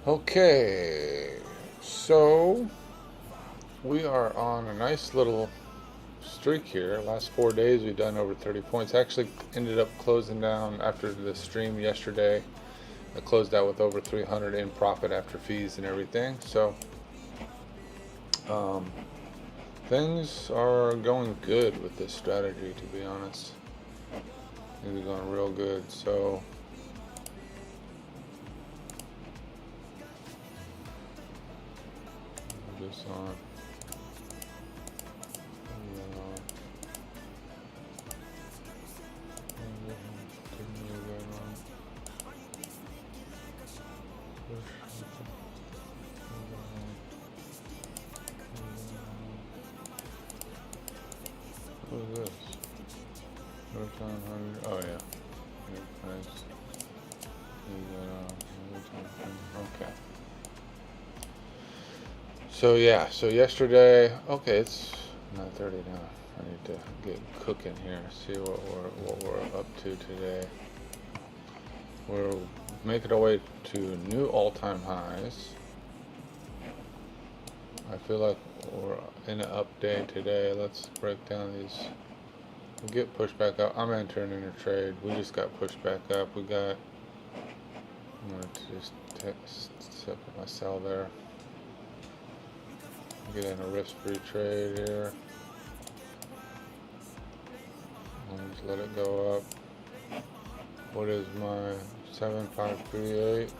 Okay, so we are on a nice little streak here. Last 4 days we've done over 30 points. Actually ended up closing down after the stream yesterday. I closed out with over 300 in profit after fees and everything. So um, things are going good with this strategy, to be honest. Things are going real good. So this on. What is this? Oh yeah. Nice. Okay. So yeah, so yesterday, okay, it's 9:30 now. I need to get cooking here. See what we're up to today. We're making our way to new all-time highs. I feel like we're in an up day today. Let's break down these. We'll get pushed back up. I'm entering in a trade. We just got pushed back up. I'm going to just set my sell there. Get in a risk-free trade here. I'll just let it go up. What is my 7538?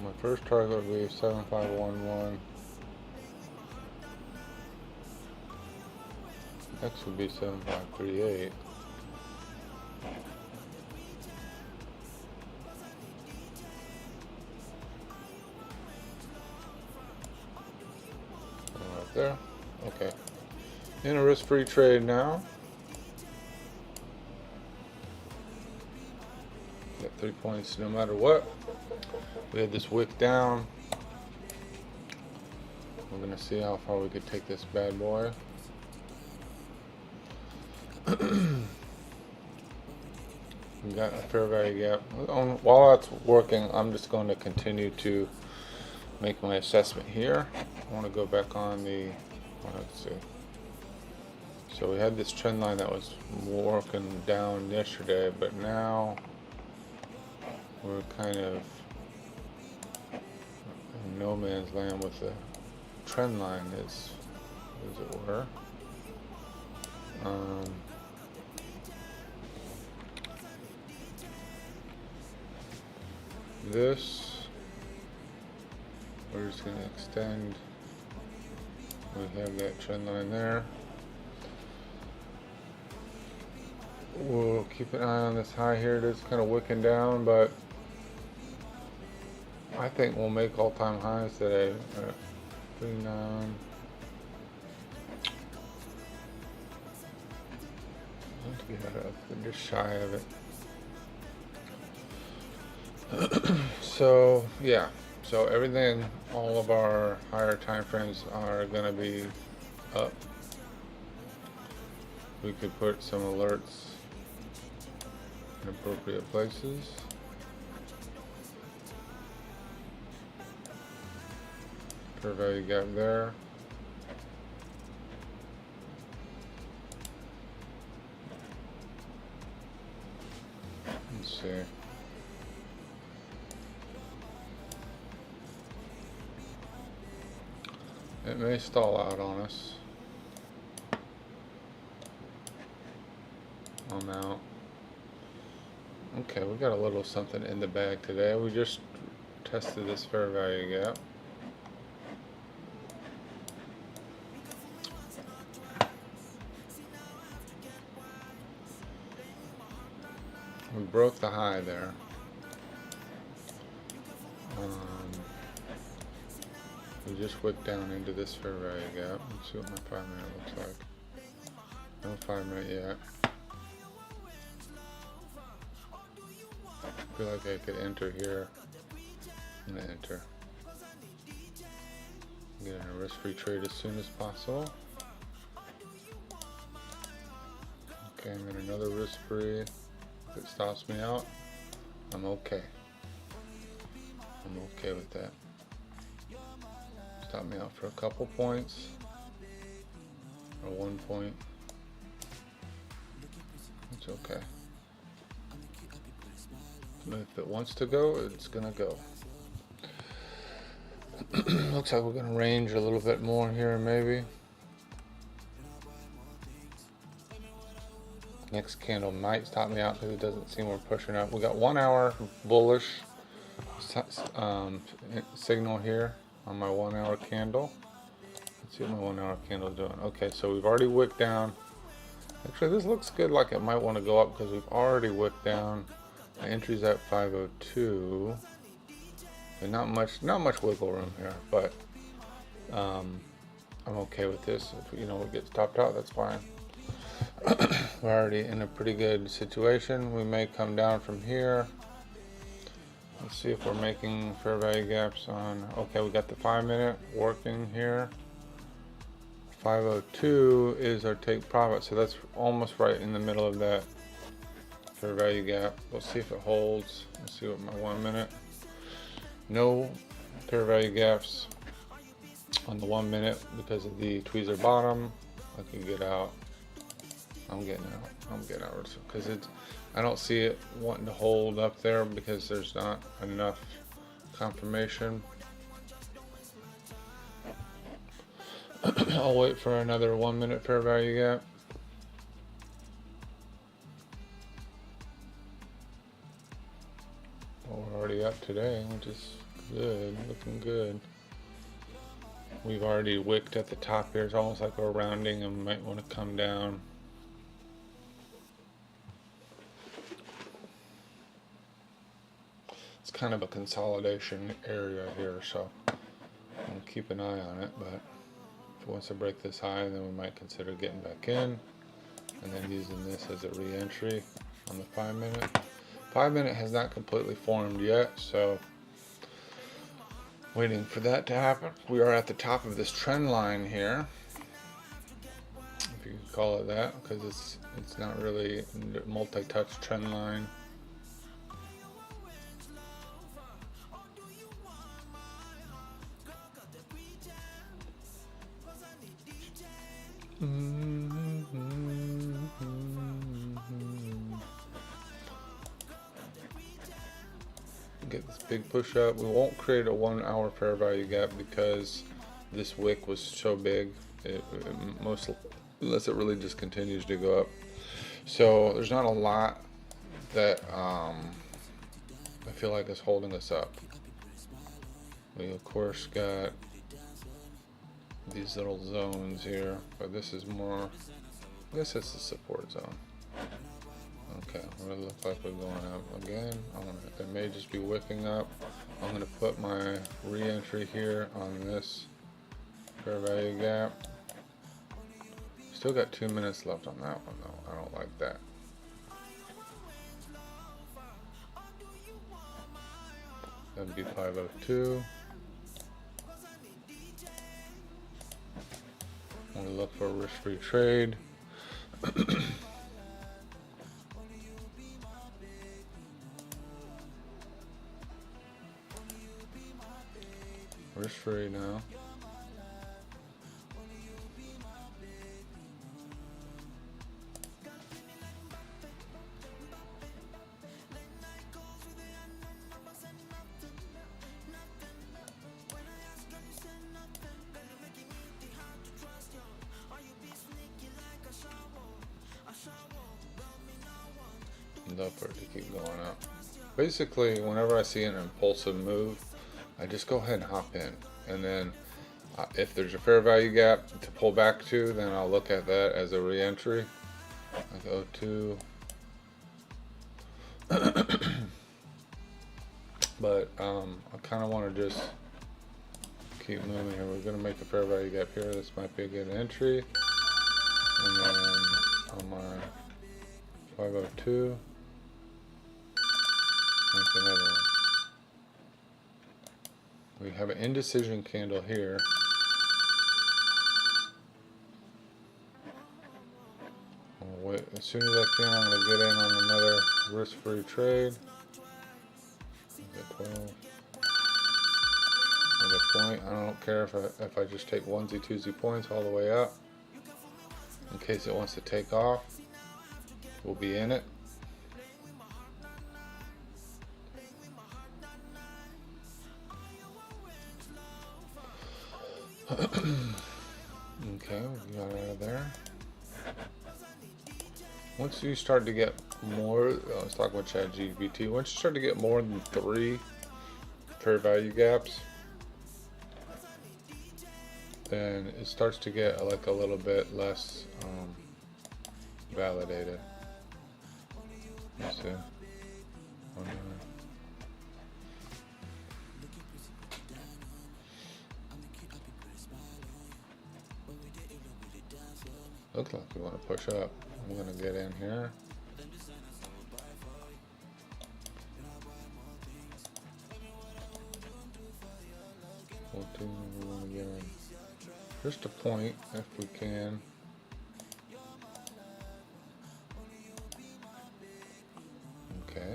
My first target would be 7511. Next would be 7538. Right there. Okay. In a risk-free trade now. Got 3 points no matter what. We had this wick down. We're gonna see how far we could take this bad boy. We got a fair value gap. While that's working, I'm just going to continue to make my assessment here. I want to go back on the, let's see. So we had this trend line that was working down yesterday, but now we're kind of in no man's land with the trend line, as it were. This, we're just going to extend. We have that trend line there. We'll keep an eye on this high here. It is kind of wicking down, but I think we'll make all-time highs today. 39. Just shy of it. So yeah, so everything, all of our higher time frames are going to be up. We could put some alerts in appropriate places. Fair value gap there. Let's see. It may stall out on us. I'm out. Okay, we got a little something in the bag today. We just tested this fair value gap. We broke the high there. We just wicked down into this fair value gap. Let's see what my 5 minute looks like. No 5 minute yet. I feel like I could enter here. I'm gonna enter. Get in a risk-free trade as soon as possible. Okay, I'm in another risk-free. If it stops me out, I'm okay. I'm okay with that. Stop me out for a couple points or 1 point. It's okay. If it wants to go, it's gonna go. Looks like we're gonna range a little bit more here, maybe. Next candle might stop me out because it doesn't seem we're pushing up. We got 1 hour bullish signal here on my 1 hour candle. Let's see what my 1 hour candle is doing. Okay, so we've already wicked down. Actually, this looks good, like it might want to go up because we've already wicked down. My entry's at 502. And not much wiggle room here, but I'm okay with this. If it gets topped out, that's fine. We're already in a pretty good situation. We may come down from here. Let's see if we're making fair value gaps on. Okay, we got the 5 minute working here. 502 is our take profit, so that's almost right in the middle of that fair value gap. We'll see if it holds. Let's see what my 1 minute. No fair value gaps on the 1 minute because of the tweezer bottom. I can get out. I'm getting out because I don't see it wanting to hold up there because there's not enough confirmation. I'll wait for another 1 minute fair value gap. Well, we're already up today, which is good, looking good. We've already wicked at the top here. It's almost like we're rounding and might want to come down. It's kind of a consolidation area here, so I'll keep an eye on it, but if it wants to break this high, then we might consider getting back in and then using this as a re-entry on the 5 minute. 5 minute has not completely formed yet, so waiting for that to happen. We are at the top of this trend line here, if you could call it that, because it's not really a multi-touch trend line. Get this big push up. We won't create a 1 hour fair value gap because this wick was so big. Unless it really just continues to go up. So there's not a lot that I feel like is holding us up. We of course got these little zones here, but this is more, I guess it's the support zone. Okay, it looks like we're going up again. It may just be wicking up. I'm going to put my re-entry here on this fair value gap. Still got 2 minutes left on that one though. I don't like that. That'd be 502. I'm going to look for a risk-free trade. Risk-free now. Love for it to keep going up. Basically, whenever I see an impulsive move, I just go ahead and hop in, and then if there's a fair value gap to pull back to, then I'll look at that as a re-entry. I go to but I kind of want to just keep moving here. We're going to make a fair value gap here. This might be a good entry, and then on my 502 make another one. We have an indecision candle here. Wait, as soon as I can, I'm going to get in on another risk-free trade. 12. the point. I don't care if I just take onesie twosie points all the way up in case it wants to take off. We'll be in it. Okay, we got out of there. Once you start to get more, let's talk about ChatGPT. Once you start to get more than 3 fair value gaps, then it starts to get like a little bit less validated. Let's see. Looks like we want to push up. I'm going to get in here. We want to get in just a point if we can. Okay.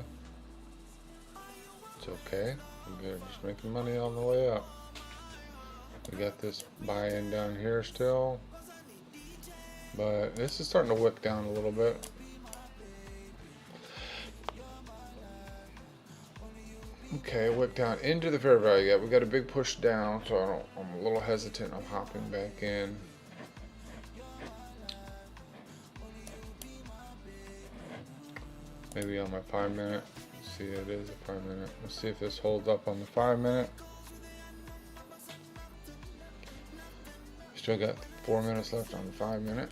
It's okay. We're just making money on the way up. We got this buy-in down here still. But this is starting to wick down a little bit. Okay, wick down into the fair value gap. We got a big push down, so I'm a little hesitant of hopping back in. Maybe on my 5 minute. Let's see, it is a 5 minute. Let's see if this holds up on the 5 minute. Still got 4 minutes left on the 5 minute.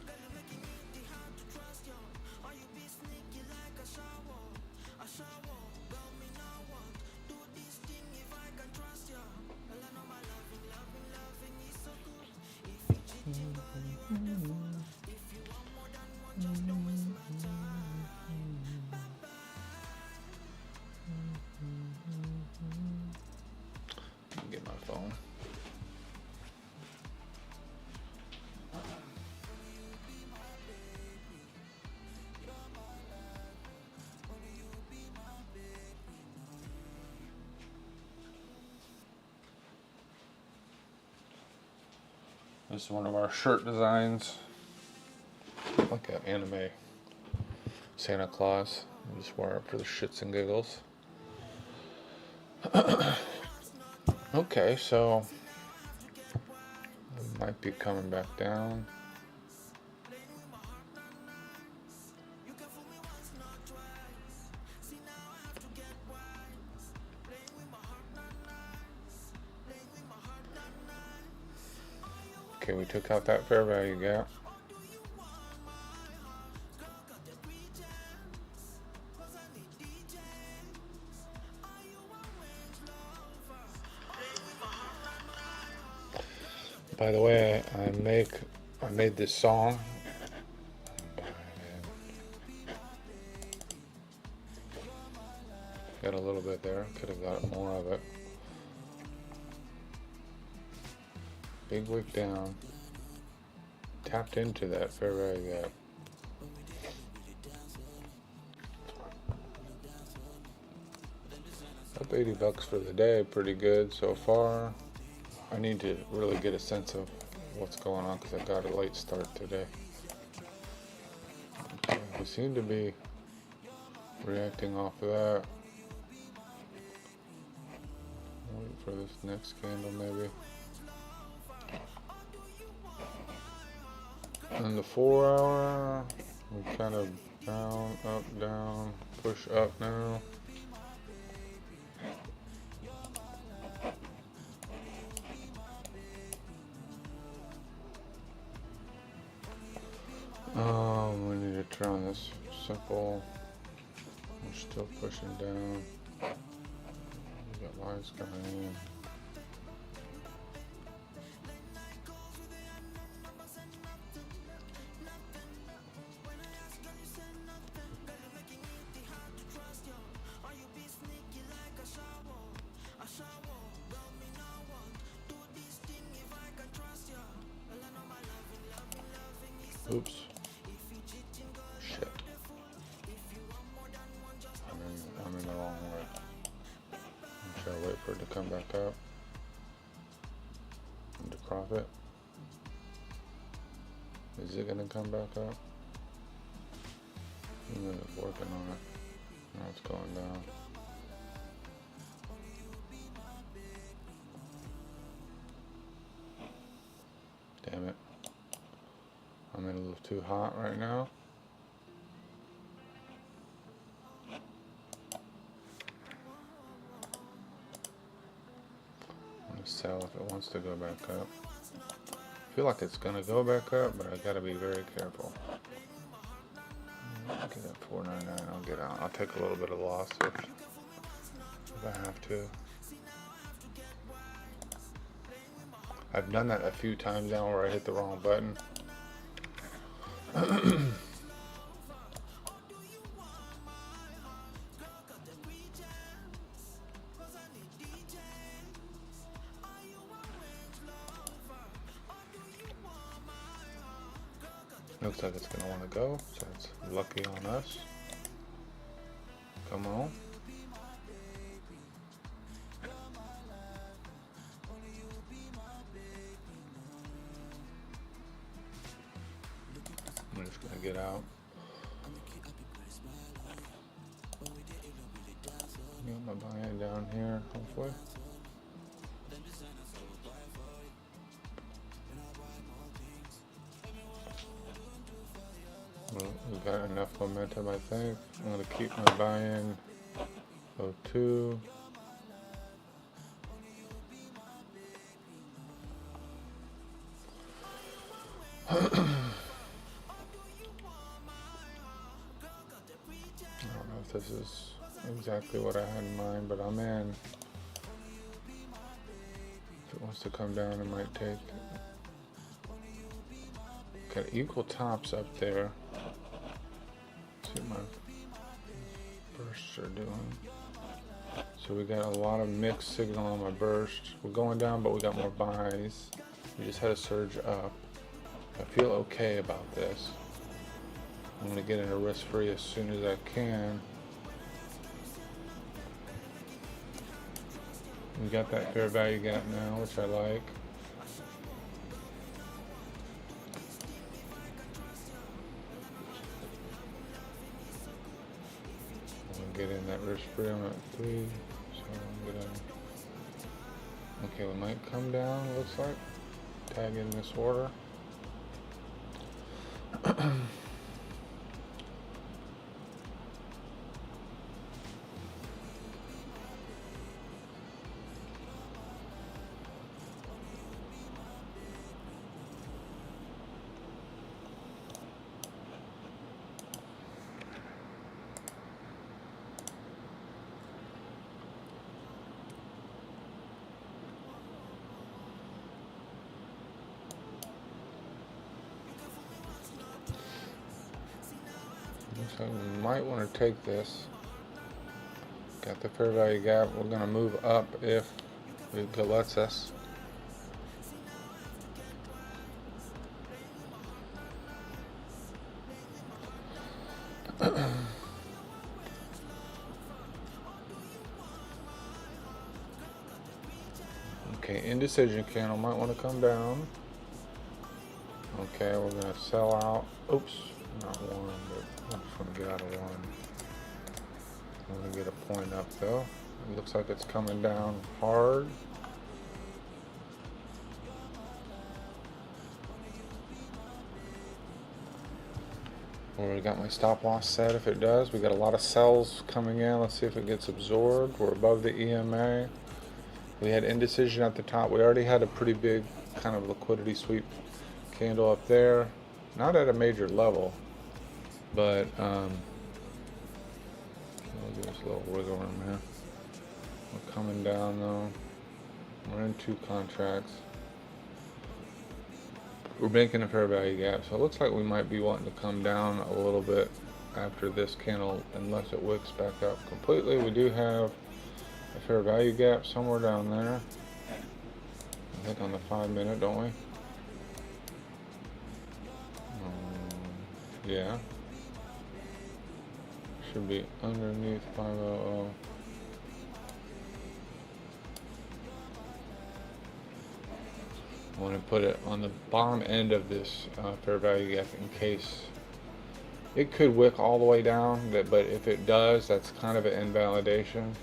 Get my phone. This is one of our shirt designs. Like an anime Santa Claus. I just wear it for the shits and giggles. Okay, so it might be coming back down. Okay, we took out that fair value gap. By the way, I made this song. Got a little bit there. Could have got more of it. Big wick down. Tapped into that fair value gap. Up $80 for the day. Pretty good so far. I need to really get a sense of what's going on because I got a late start today. Okay, we seem to be reacting off of that. Wait for this next candle maybe. And the 4 hour, we kind of down, up, down, push up now. We need to turn on this simple. We're still pushing down. We got lines coming in. Oops. Shit. I'm in the wrong way. I'm trying to wait for it to come back up. profit. Is it gonna come back up? I'm working on it. Now it's going down. Damn it. I'm in a little too hot right now. I'm gonna sell if it wants to go back up. I feel like it's gonna go back up, but I gotta be very careful. I'll get at 499. I'll get out. I'll take a little bit of loss if I have to. I've done that a few times now where I hit the wrong button. Looks like it's gonna want to go, so it's lucky on us. Come on. I'm just gonna get out. Get my buy-in down here, hopefully. Well, we've got enough momentum, I think. I'm going to keep my buy-in 02. I don't know if this is exactly what I had in mind, but I'm in. If it wants to come down, it might take. Got equal tops up there. Let's see what my bursts are doing. So we got a lot of mixed signal on my burst. We're going down, but we got more buys. We just had a surge up. I feel okay about this. I'm gonna get into risk free as soon as I can. We got that fair value gap now, which I like. Get in that risk free. I'm at 3, so I'm gonna. Okay, we might come down. Looks like tag in this order. So we might want to take this. Got the fair value gap. We're going to move up if it lets us. Okay, indecision candle might want to come down. Okay, we're going to sell out. Oops, not one, but I'm just going to get out of one. I'm going to get a point up though. It looks like it's coming down hard. We got my stop loss set if it does. We got a lot of sells coming in. Let's see if it gets absorbed. We're above the EMA. We had indecision at the top. We already had a pretty big kind of liquidity sweep candle up there. Not at a major level, but we'll do this little wiggle room here. We're coming down though. We're in 2 contracts. We're making a fair value gap, so it looks like we might be wanting to come down a little bit after this candle, unless it wicks back up completely. We do have a fair value gap somewhere down there. I think on the 5-minute, don't we? Yeah. Should be underneath 500. I want to put it on the bottom end of this fair value gap in case it could wick all the way down, but if it does, that's kind of an invalidation.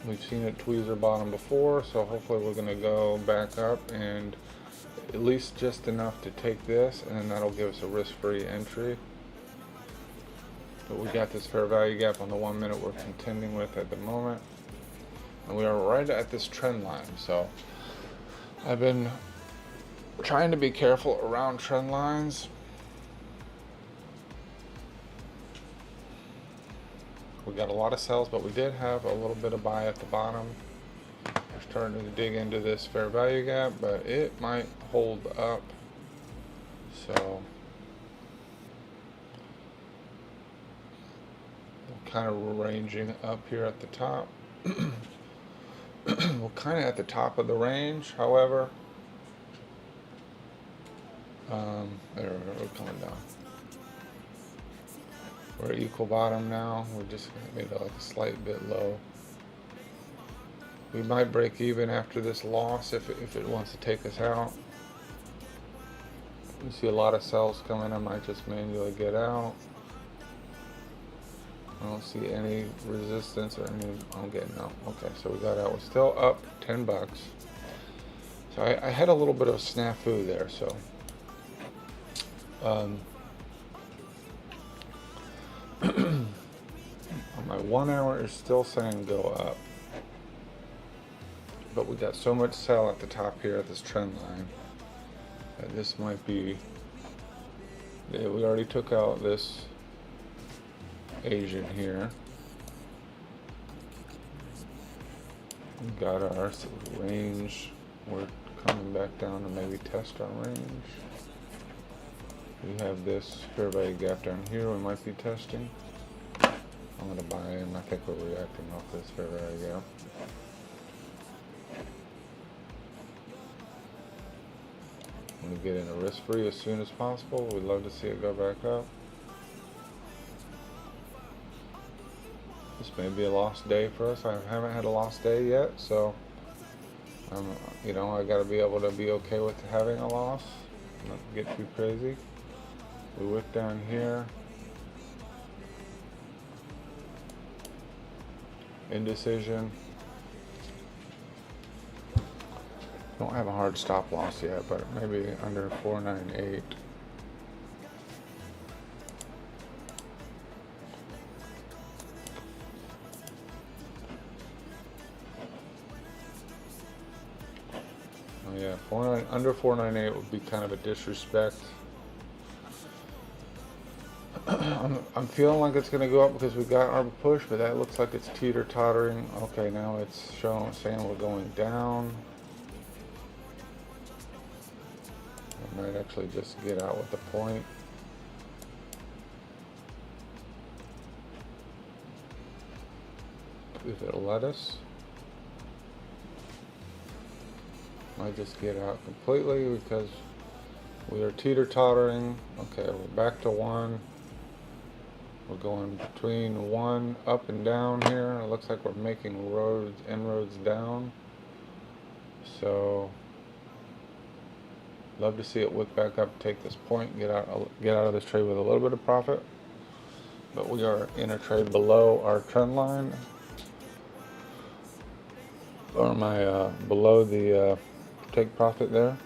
We've seen it tweezer bottom before, so hopefully we're going to go back up and at least just enough to take this, and then that'll give us a risk-free entry. But we got this fair value gap on the 1 minute we're contending with at the moment, and we are right at this trend line. So I've been trying to be careful around trend lines. We got a lot of sells, but we did have a little bit of buy at the bottom. We're starting to dig into this fair value gap, but it might hold up. So we're kind of ranging up here at the top. We're kind of at the top of the range, however. There, we're coming down. We're equal bottom now. We're just made like a slight bit low. We might break even after this loss if it wants to take us out. We see a lot of sells coming. I might just manually get out. I don't see any resistance or any. I'm getting out. Okay, so we got out. We're still up 10 bucks. So I had a little bit of a snafu there. So my 1 hour is still saying go up, but we got so much sell at the top here at this trend line that this might be. Yeah, we already took out this Asian here. We got our range. We're coming back down to maybe test our range. We have this fair value gap down here we might be testing. I'm going to buy in. I think we're reacting off this fair value gap. I'm going to get in a risk-free as soon as possible. We'd love to see it go back up. This may be a lost day for us. I haven't had a lost day yet, so you know, I got to be able to be okay with having a loss. Not get too crazy. We wick down here. Indecision. Don't have a hard stop loss yet, but maybe under 498. Oh yeah, under 498 would be kind of a disrespect. I'm feeling like it's going to go up because we got our push, but that looks like it's teeter-tottering. Okay, now it's saying we're going down. I might actually just get out with the point. If it'll let us. Might just get out completely because we are teeter-tottering. Okay, we're back to 1. We're going between 1 up and down here. It looks like we're making inroads down. So, love to see it wick back up, take this point, get out of this trade with a little bit of profit. But we are in a trade below our trend line, or below the take profit there.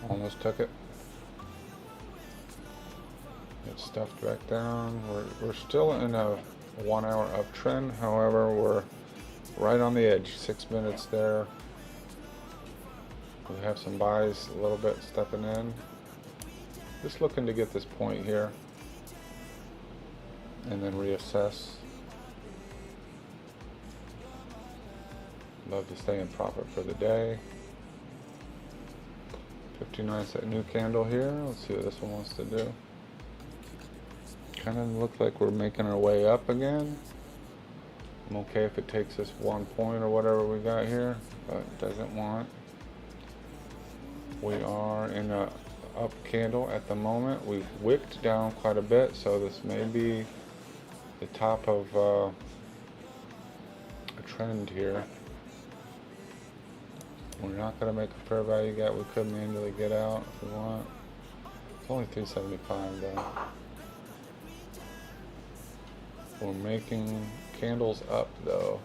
Almost took it. It's stuffed back down. We're still in a 1 hour uptrend. However, we're right on the edge. 6 minutes there. We have some buys a little bit stepping in. Just looking to get this point here and then reassess. Love to stay in profit for the day. 59-cent new candle here. Let's see what this one wants to do. Kind of looks like we're making our way up again. I'm okay if it takes us 1 point or whatever we got here, but it doesn't want. We are in a up candle at the moment. We've wicked down quite a bit, so this may be the top of a trend here. We're not going to make a fair value gap. We could manually get out if we want. It's only 375 though. We're making candles up though.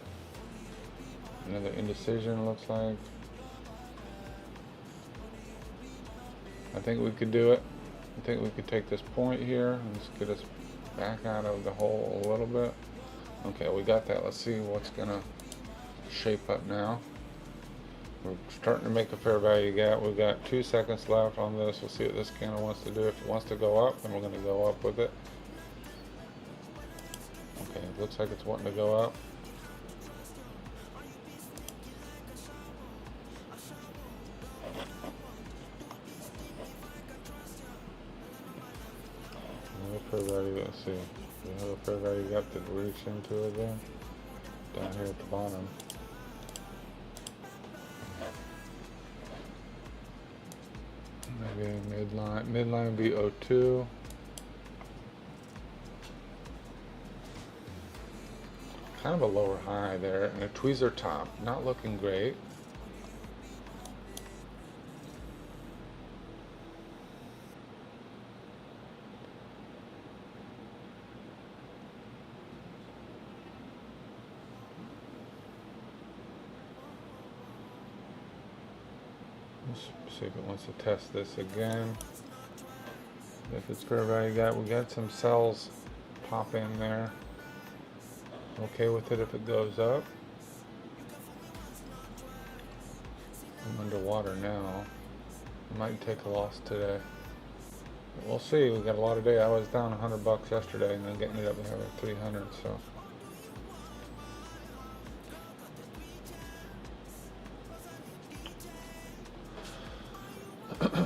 Another indecision looks like. I think we could do it. I think we could take this point here and just get us back out of the hole a little bit. Okay, we got that. Let's see what's gonna shape up now. We're starting to make a fair value gap. We've got 2 seconds left on this. We'll see what this candle wants to do. If it wants to go up, then we're going to go up with it. Okay, it looks like it's wanting to go up. Another fair value, let's see. We have a fair value gap to reach into again. Down here at the bottom. Maybe midline be 02. Kind of a lower high there, and a tweezer top, not looking great. Let's see if it wants to test this again. If it's fair value gap, we got some cells pop in there. Okay with it if it goes up. I'm underwater now. I might take a loss today. But we'll see. We got a lot of day. I was down $100 yesterday and then getting it up there at 300. So.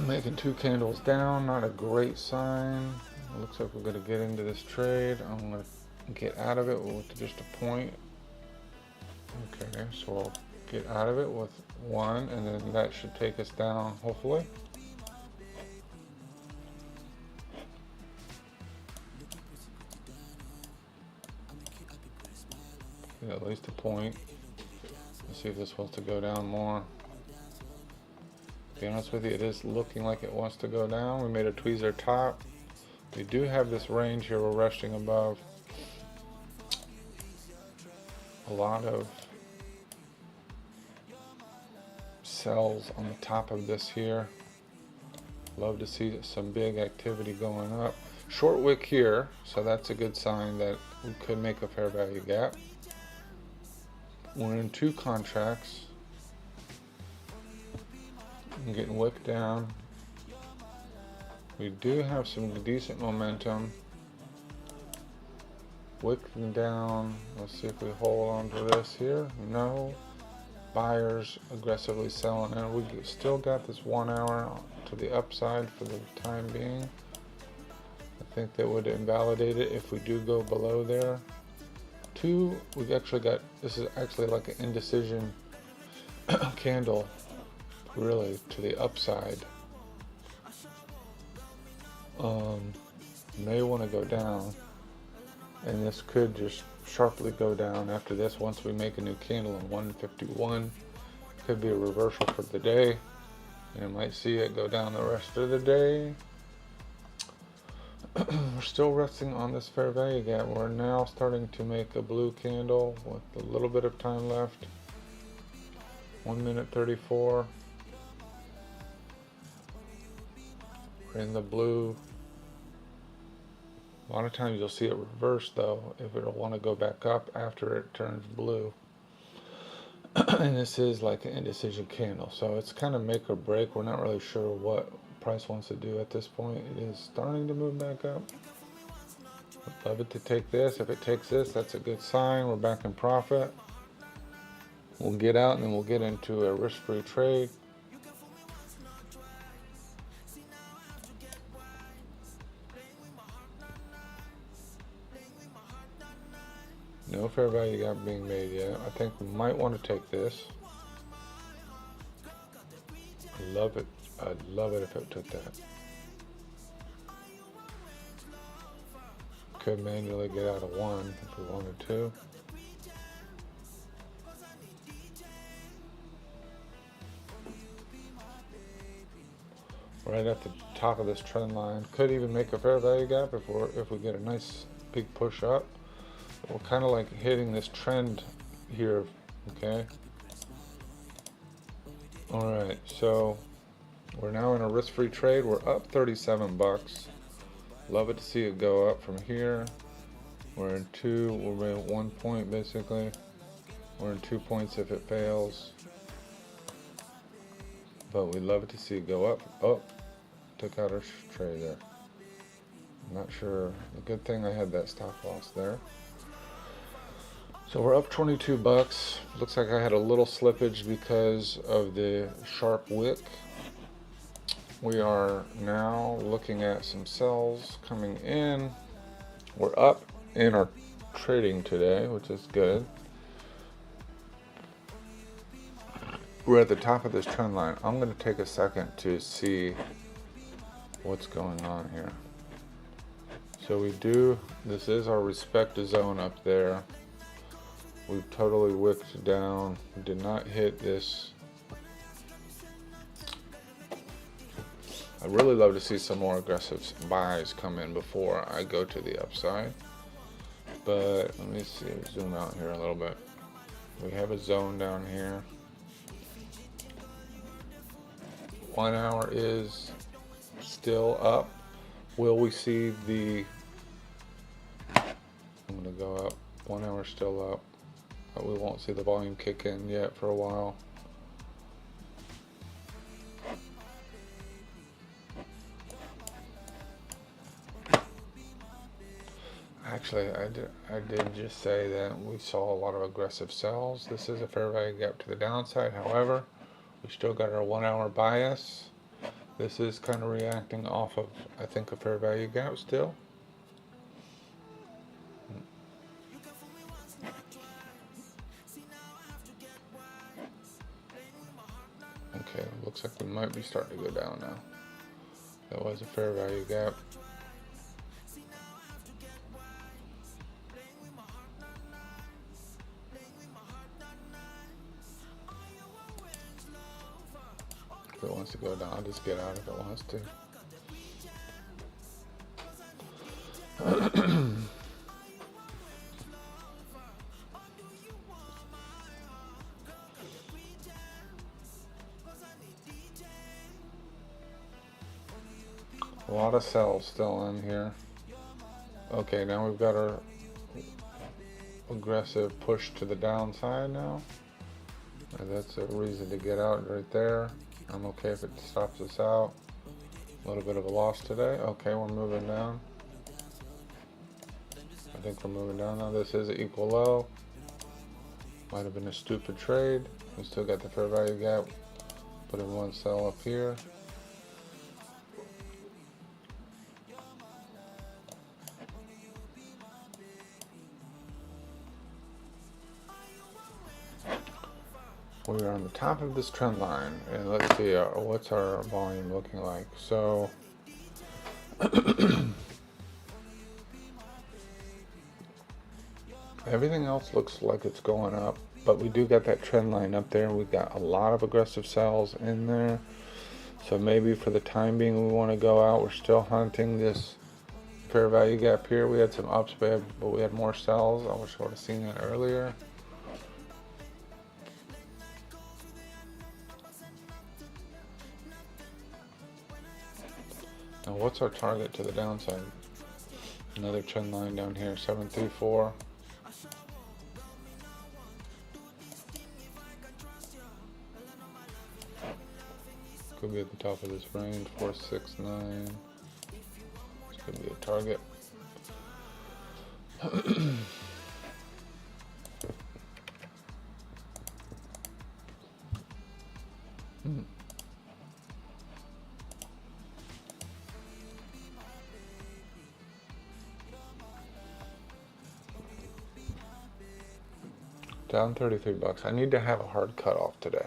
Making 2 candles down, not a great sign. It looks like we're going to get into this trade. I'm going to get out of it with just a point. Okay, so we'll get out of it with 1, and then that should take us down, hopefully. Yeah, at least a point. Let's see if this wants to go down more. To be honest with you, it is looking like it wants to go down. We made a tweezer top. We do have this range here we're resting above. A lot of cells on the top of this here. Love to see some big activity going up. Short wick here, so that's a good sign that we could make a fair value gap. We're in 2 contracts. I'm getting wicked down. We do have some decent momentum. Wicking down. Let's see if we hold on to this here. No. Buyers aggressively selling, and we still got this 1 hour to the upside for the time being. I think that would invalidate it if we do go below there. 2, we actually got, this is actually like an indecision candle. Really to the upside. May want to go down, and this could just sharply go down after this once we make a new candle in 151. Could be a reversal for the day, and I might see it go down the rest of the day. We're still resting on this fair value gap. We're now starting to make a blue candle with a little bit of time left. 1 minute 34. In the blue. A lot of times you'll see it reverse though, if it'll want to go back up after it turns blue. And this is like an indecision candle, so it's kind of make or break. We're not really sure what price wants to do at this point. It is starting to move back up. I'd love it to take this. If it takes this, that's a good sign. We're back in profit. We'll get out and then we'll get into a risk-free trade. No fair value gap being made yet. I think we might want to take this. I love it. I'd love it if it took that. could manually get out of one if we wanted to. Right at the top of this trend line. Could even make a fair value gap if we get a nice big push up. We're kind of like hitting this trend here, okay? All right, so we're now in a risk-free trade. We're up 37 bucks. Love it to see it go up from here. We're in two, we're at 1 point basically. We're in 2 points if it fails. But we love it to see it go up. Oh, took out our trade there. I'm not sure. The good thing I had that stop loss there. So we're up 22 bucks. Looks like I had a little slippage because of the sharp wick. We are now looking at some sells coming in. We're up in our trading today, which is good. We're at the top of this trend line. I'm going to take a second to see what's going on here. So we do, this is our respect zone up there. We totally wicked down. We did not hit this. I'd really love to see some more aggressive buys come in before I go to the upside. But let me see, zoom out here a little bit. We have a zone down here. 1 hour is still up. Will we see the, I'm gonna go up. 1 hour still up. But we won't see the volume kick in yet for a while. Actually, I did just say that we saw a lot of aggressive sells. This is a fair value gap to the downside. However, we still got our 1 hour bias. This is kind of reacting off of, I think, a fair value gap still. Okay, looks like we might be starting to go down now. That was a fair value gap. If it wants to go down, I'll just get out if it wants to. A lot of sells still in here. Okay, now we've got our aggressive push to the downside now. And that's a reason to get out right there. I'm okay if it stops us out. A little bit of a loss today. Okay, we're moving down. I think we're moving down now. This is an equal low. Might have been a stupid trade. We still got the fair value gap. Put in one sell up here. We're on the top of this trend line, and let's see what's our volume looking like. So everything else looks like it's going up, but we do got that trend line up there. We've got a lot of aggressive sells in there, so maybe for the time being we want to go out. We're still hunting this fair value gap here. We had some ups, but we had more sells. I wish I would have seen that earlier. Now what's our target to the downside? Another trend line down here, 734. Could be at the top of this range, 469. This could be a target. Down 33 bucks. I need to have a hard cutoff today.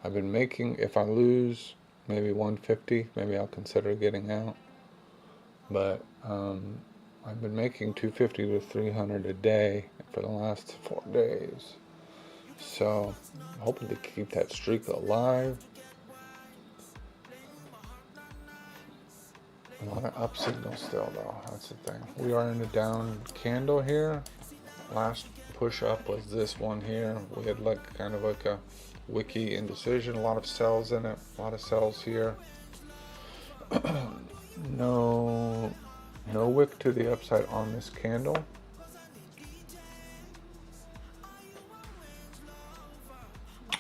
I've been making, if I lose maybe 150, maybe I'll consider getting out. But I've been making 250 to 300 a day for the last 4 days. So I'm hoping to keep that streak alive. A lot of up signals still though, that's the thing. We are in a down candle here. Last push up was this one here. We had like kind of like a wiki indecision, a lot of cells in it, a lot of cells here. No wick to the upside on this candle.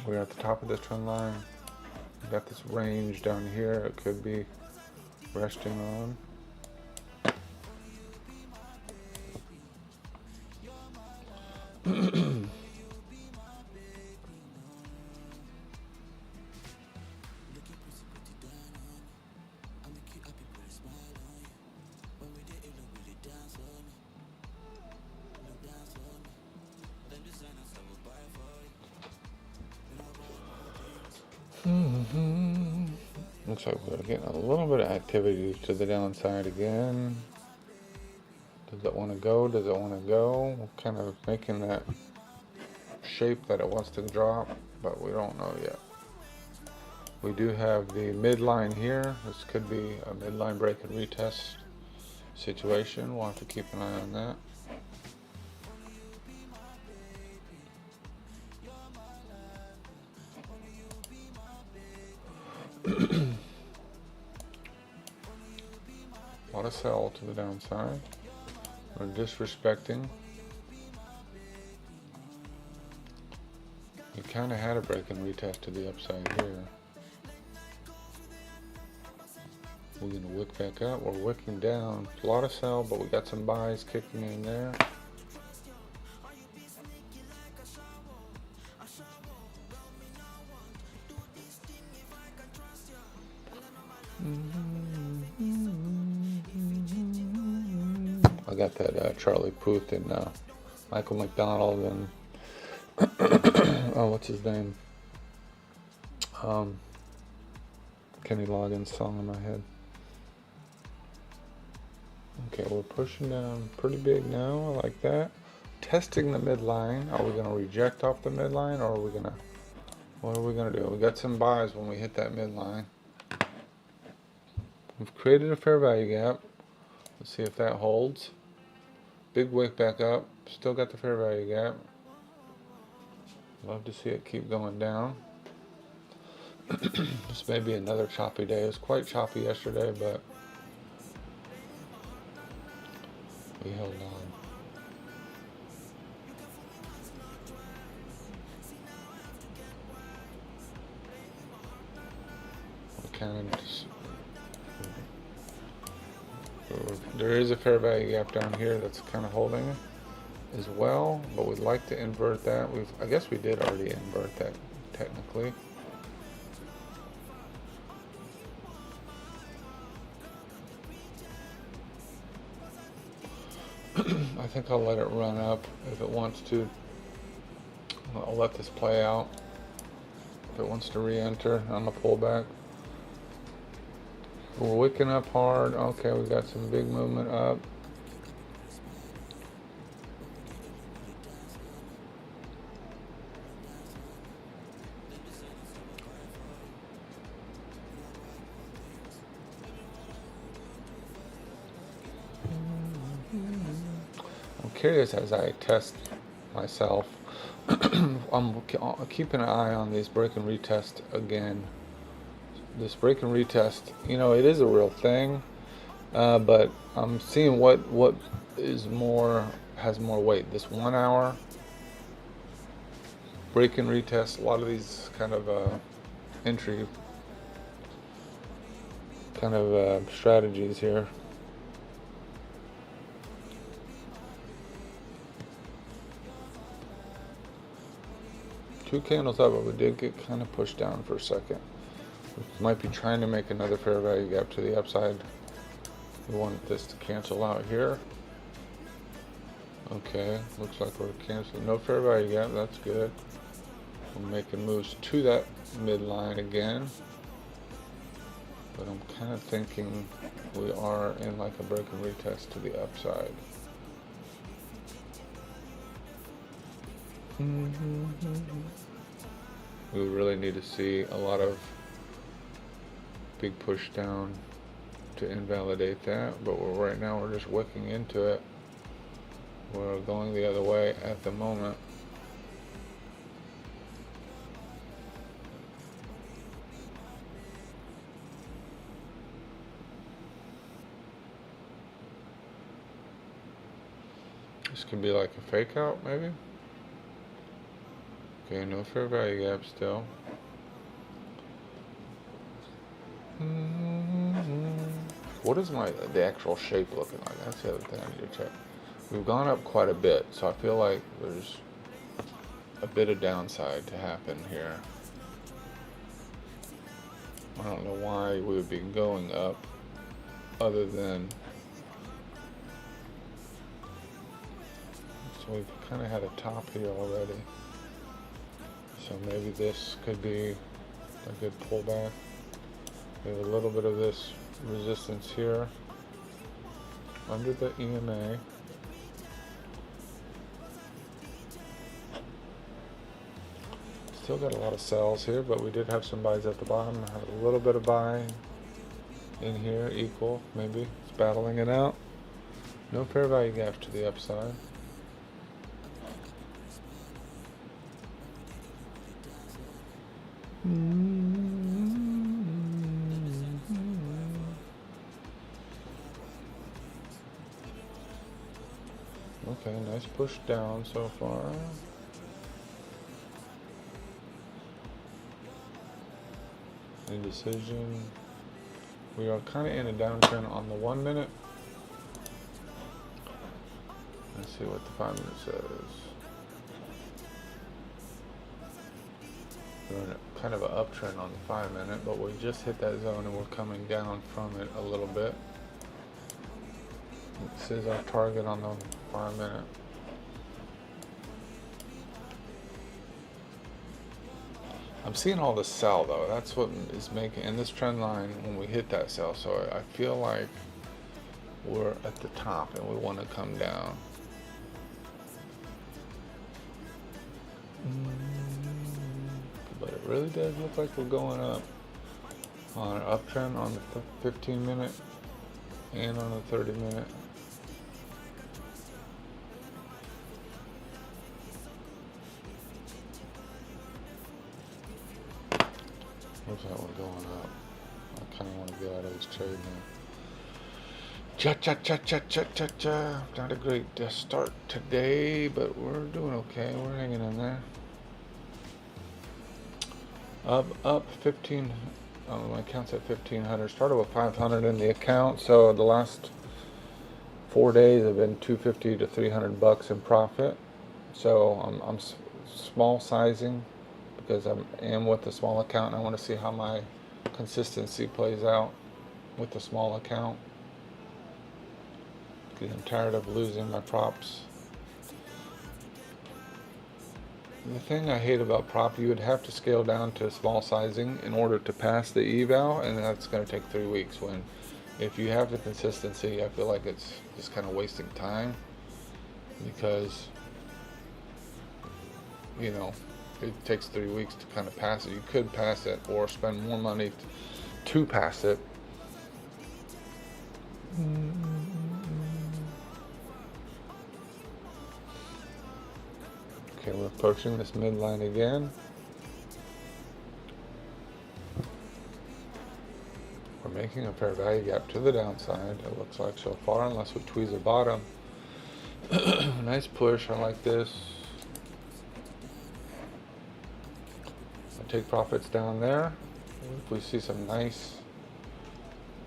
We're at the top of this trend line. We've got this range down here it could be resting on. Looks like we're getting a little bit of activity to the downside again. Does it want to go? Does it want to go? We're kind of making that shape that it wants to drop, but we don't know yet. We do have the midline here. This could be a midline break and retest situation. We'll have to keep an eye on that. A lot of sell to the downside. We're disrespecting. We kind of had a break and retest to the upside here. We're going to wick back up. We're wicking down. A lot of sell, but we got some buys kicking in there. I got that Charlie Puth and Michael McDonald and oh, what's his name? Kenny Loggins song in my head. Okay, we're pushing down pretty big now. I like that. Testing the midline. Are we going to reject off the midline, or are we going to? What are we going to do? We got some buys when we hit that midline. We've created a fair value gap. Let's see if that holds. Big wick back up. Still got the fair value gap. Love to see it keep going down. This may be another choppy day. It was quite choppy yesterday, but we held on. We kind of just, there is a fair value gap down here that's kind of holding as well, but we'd like to invert that. I guess we did already invert that technically. I think I'll let it run up if it wants to. I'll let this play out. If it wants to re-enter on the pullback. We're wicking up hard. Okay, we got some big movement up. I'm curious as I test myself. I'm keeping an eye on these break and retest again. This break and retest, you know, it is a real thing, but I'm seeing what is has more weight. This 1 hour break and retest. A lot of these kind of entry kind of strategies here. Two candles up, but we did get kind of pushed down for a second. We might be trying to make another fair value gap to the upside. We want this to cancel out here. Okay, looks like we're canceling. No fair value gap, that's good. We're making moves to that midline again. but I'm kind of thinking we are in like a break and retest to the upside. We really need to see a lot of big push down to invalidate that, but right now we're just wicking into it. We're going the other way at the moment. This could be like a fake out, maybe. Okay, no fair value gap still. What is the actual shape looking like? That's the other thing I need to check. We've gone up quite a bit, so I feel like there's a bit of downside to happen here. I don't know why we would be going up other than, so we've kind of had a top here already. So maybe this could be a good pullback. We have a little bit of this resistance here under the EMA. Still got a lot of sells here, but we did have some buys at the bottom. I had a little bit of buy in here, equal, maybe. It's battling it out. No fair value gaps to the upside. Okay, nice push down so far. Indecision. We are kind of in a downtrend on the 1 minute. Let's see what the 5 minute says. We're in a kind of an uptrend on the 5 minute, but we just hit that zone and we're coming down from it a little bit. This is our target on the 5 minute. I'm seeing all this sell though. That's what is making, in this trend line when we hit that sell. So I feel like we're at the top and we want to come down. But it really does look like we're going up on an uptrend on the 15 minute and on the 30 minute. Looks like we're going up. I kind of want to get out of this trade now. Not a great start today, but we're doing okay. We're hanging in there. Up 15. My account's at 1,500. Started with 500 in the account, so the last 4 days have been 250 to 300 bucks in profit. So I'm small sizing because I am with the small account, and I want to see how my consistency plays out with the small account. Because I'm tired of losing my props. The thing I hate about prop, you would have to scale down to small sizing in order to pass the eval, and that's going to take 3 weeks. When if you have the consistency, I feel like it's just kind of wasting time, because you know it takes 3 weeks to kind of pass it. You could pass it or spend more money to pass it. Okay, we're approaching this midline again. We're making a fair value gap to the downside, it looks like so far, unless we tweeze a bottom. Nice push, I like this. I'll take profits down there. If we see some nice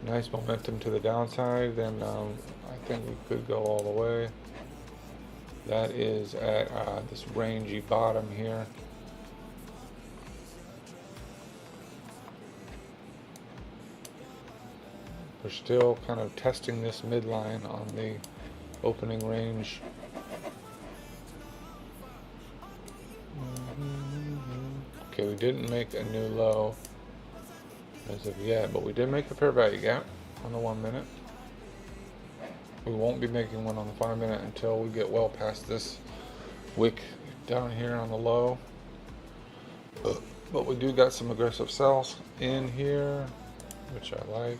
momentum to the downside, then I think we could go all the way. That is at this rangy bottom here. We're still kind of testing this midline on the opening range. Okay, we didn't make a new low. as of yet, but we did make a fair value gap on the 1 minute. We won't be making one on the 5 minute until we get well past this wick down here on the low. But we do got some aggressive sells in here, which I like.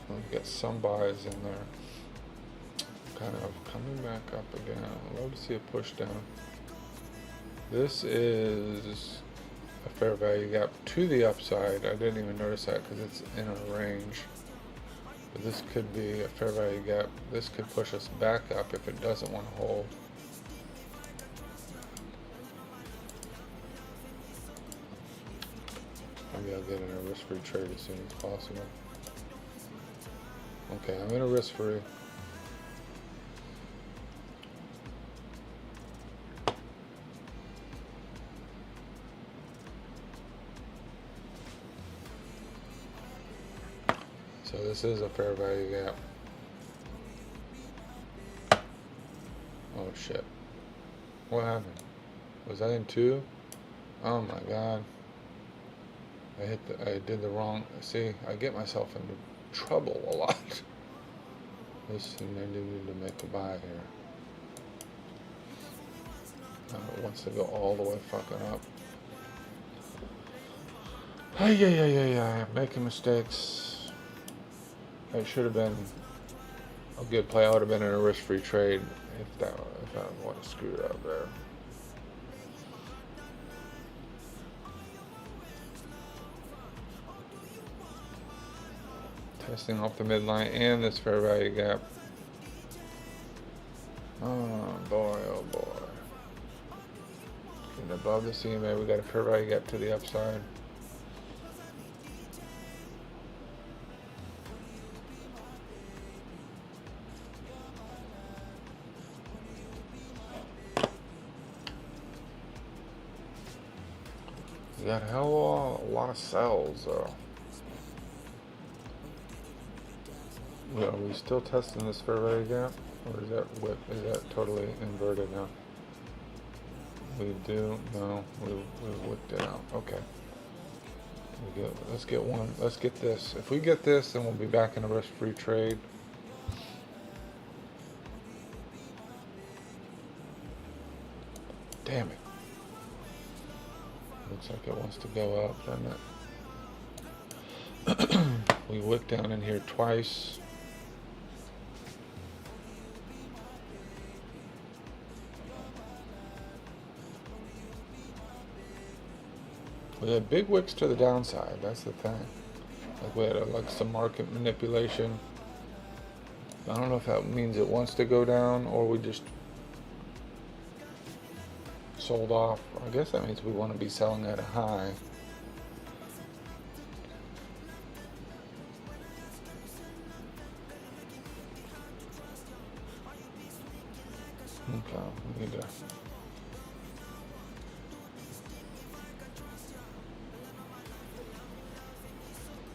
We've got some buys in there. Kind of coming back up again. I'd love to see a push down. This is a fair value gap to the upside. I didn't even notice that because it's in a range. But this could be a fair value gap. This could push us back up if it doesn't want to hold. Maybe I'll get in a risk-free trade as soon as possible. Okay, I'm in a risk-free. So this is a fair value gap. Oh shit. What happened? Was I in 2? Oh my god. I did the wrong, see, I get myself into trouble a lot. This, and I need to make a buy here. It wants to go all the way fucking up. Yeah, making mistakes. It should have been a good play. I would have been in a risk-free trade if I would have screwed up there. Testing off the midline and this fair value gap. Oh boy, oh boy. Getting above the CMA, we got a fair value gap to the upside. We got a hell of a lot of sells though. Are we still testing this fair value gap? Or is that totally inverted now? We do, no, we whipped it out. Okay. Let's get one, let's get this. If we get this, then we'll be back in a risk-free trade. Damn it. Looks like it wants to go up, doesn't it? We wicked down in here twice. We had big wicks to the downside, that's the thing. Like we had like some market manipulation. I don't know if that means it wants to go down or we just sold off. I guess that means we want to be selling at a high. Okay, we need to.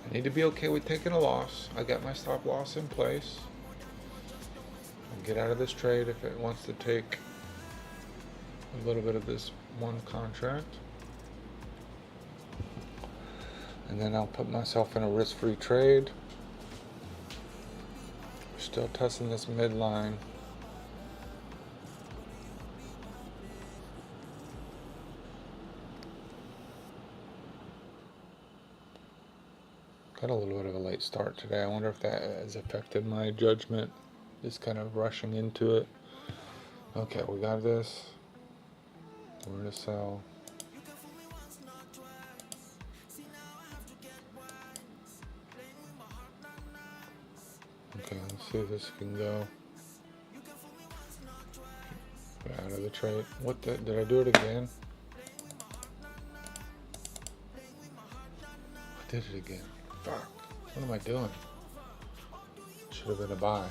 I need to be okay with taking a loss. I got my stop loss in place. I'll get out of this trade if it wants to take a little bit of this one contract. And then I'll put myself in a risk-free trade. Still testing this midline. Got a little bit of a late start today. I wonder if that has affected my judgment. Just kind of rushing into it. Okay, we got this. Where to sell? Okay, let's see if this can go. Get out of the trade. What the? Did I do it again? I did it again. Fuck. What am I doing? Should have been a buy.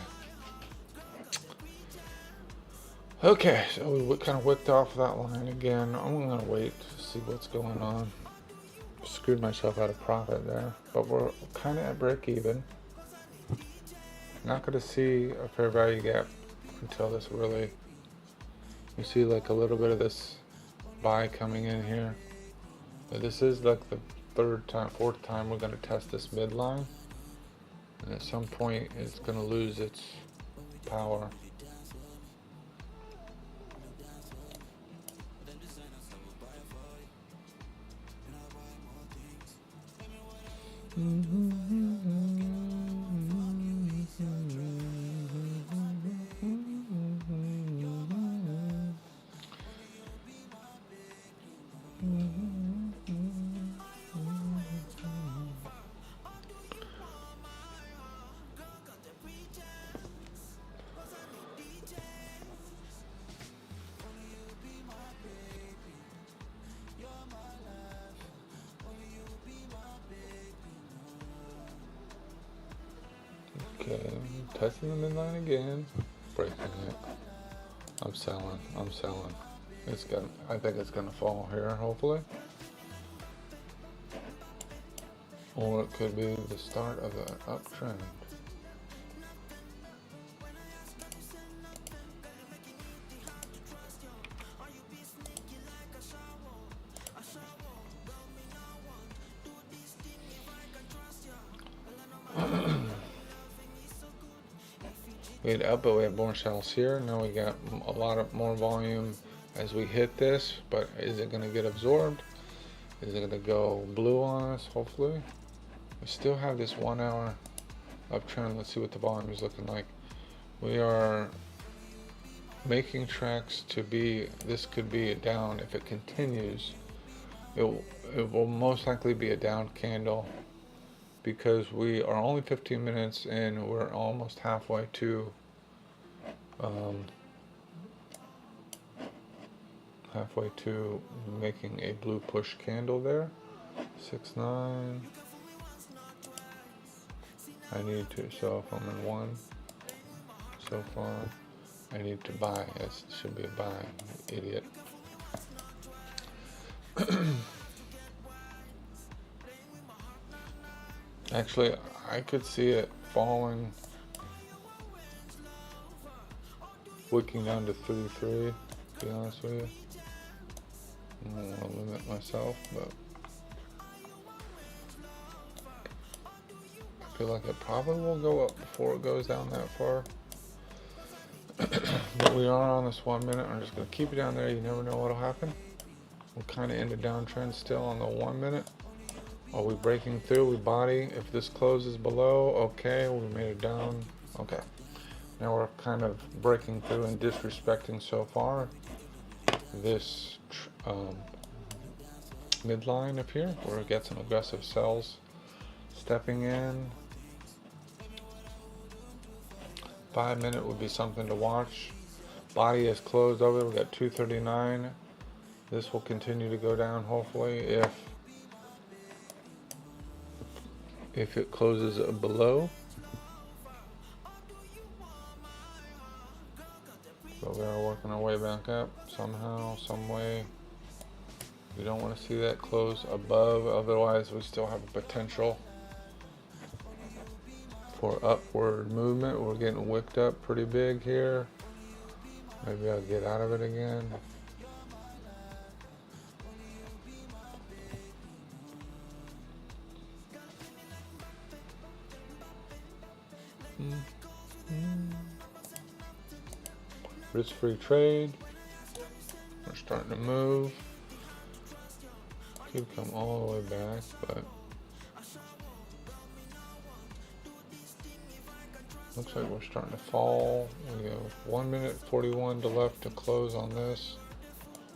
Okay, so we kind of whipped off that line again. I'm gonna wait to see what's going on. Screwed myself out of profit there, but we're kind of at break even. Not gonna see a fair value gap until this really. You see like a little bit of this buy coming in here, but this is like the third time, fourth time we're going to test this midline. And at some point it's going to lose its power. Okay, testing the midline again, breaking it. I'm selling. It's gonna, I think it's gonna fall here, hopefully. Or it could be the start of an uptrend. We had up, but we have more shells here. Now we got a lot of more volume as we hit this, but is it going to get absorbed? Is it going to go blue on us? Hopefully. We still have this 1 hour uptrend. Let's see what the volume is looking like. We are making tracks to be, this could be a down. If it continues, it will most likely be a down candle, because we are only 15 minutes in, we're almost halfway to making a blue push candle there. 6-9. I need to, so if I'm in 1 so far, I need to buy. It should be a buy, idiot. Actually, I could see it falling, wicking down to 33, to be honest with you. I don't want to limit myself, but I feel like it probably will go up before it goes down that far. But we are on this 1 minute. I'm just going to keep it down there. You never know what'll happen. We're kind of in the downtrend still on the 1 minute. Are we breaking through? We body. If this closes below, okay, we made it down. Okay. Now we're kind of breaking through and disrespecting so far this midline up here, where we get some aggressive sells stepping in. 5 minute would be something to watch. Body is closed over. We got 239. This will continue to go down, hopefully, if it closes below. So we are working our way back up somehow, some way. We don't want to see that close above, otherwise we still have a potential for upward movement. We're getting wicked up pretty big here. Maybe I'll get out of it again. Risk-free trade. We're starting to move. Could come all the way back, but looks like we're starting to fall. We have 1 minute 41 to left to close on this.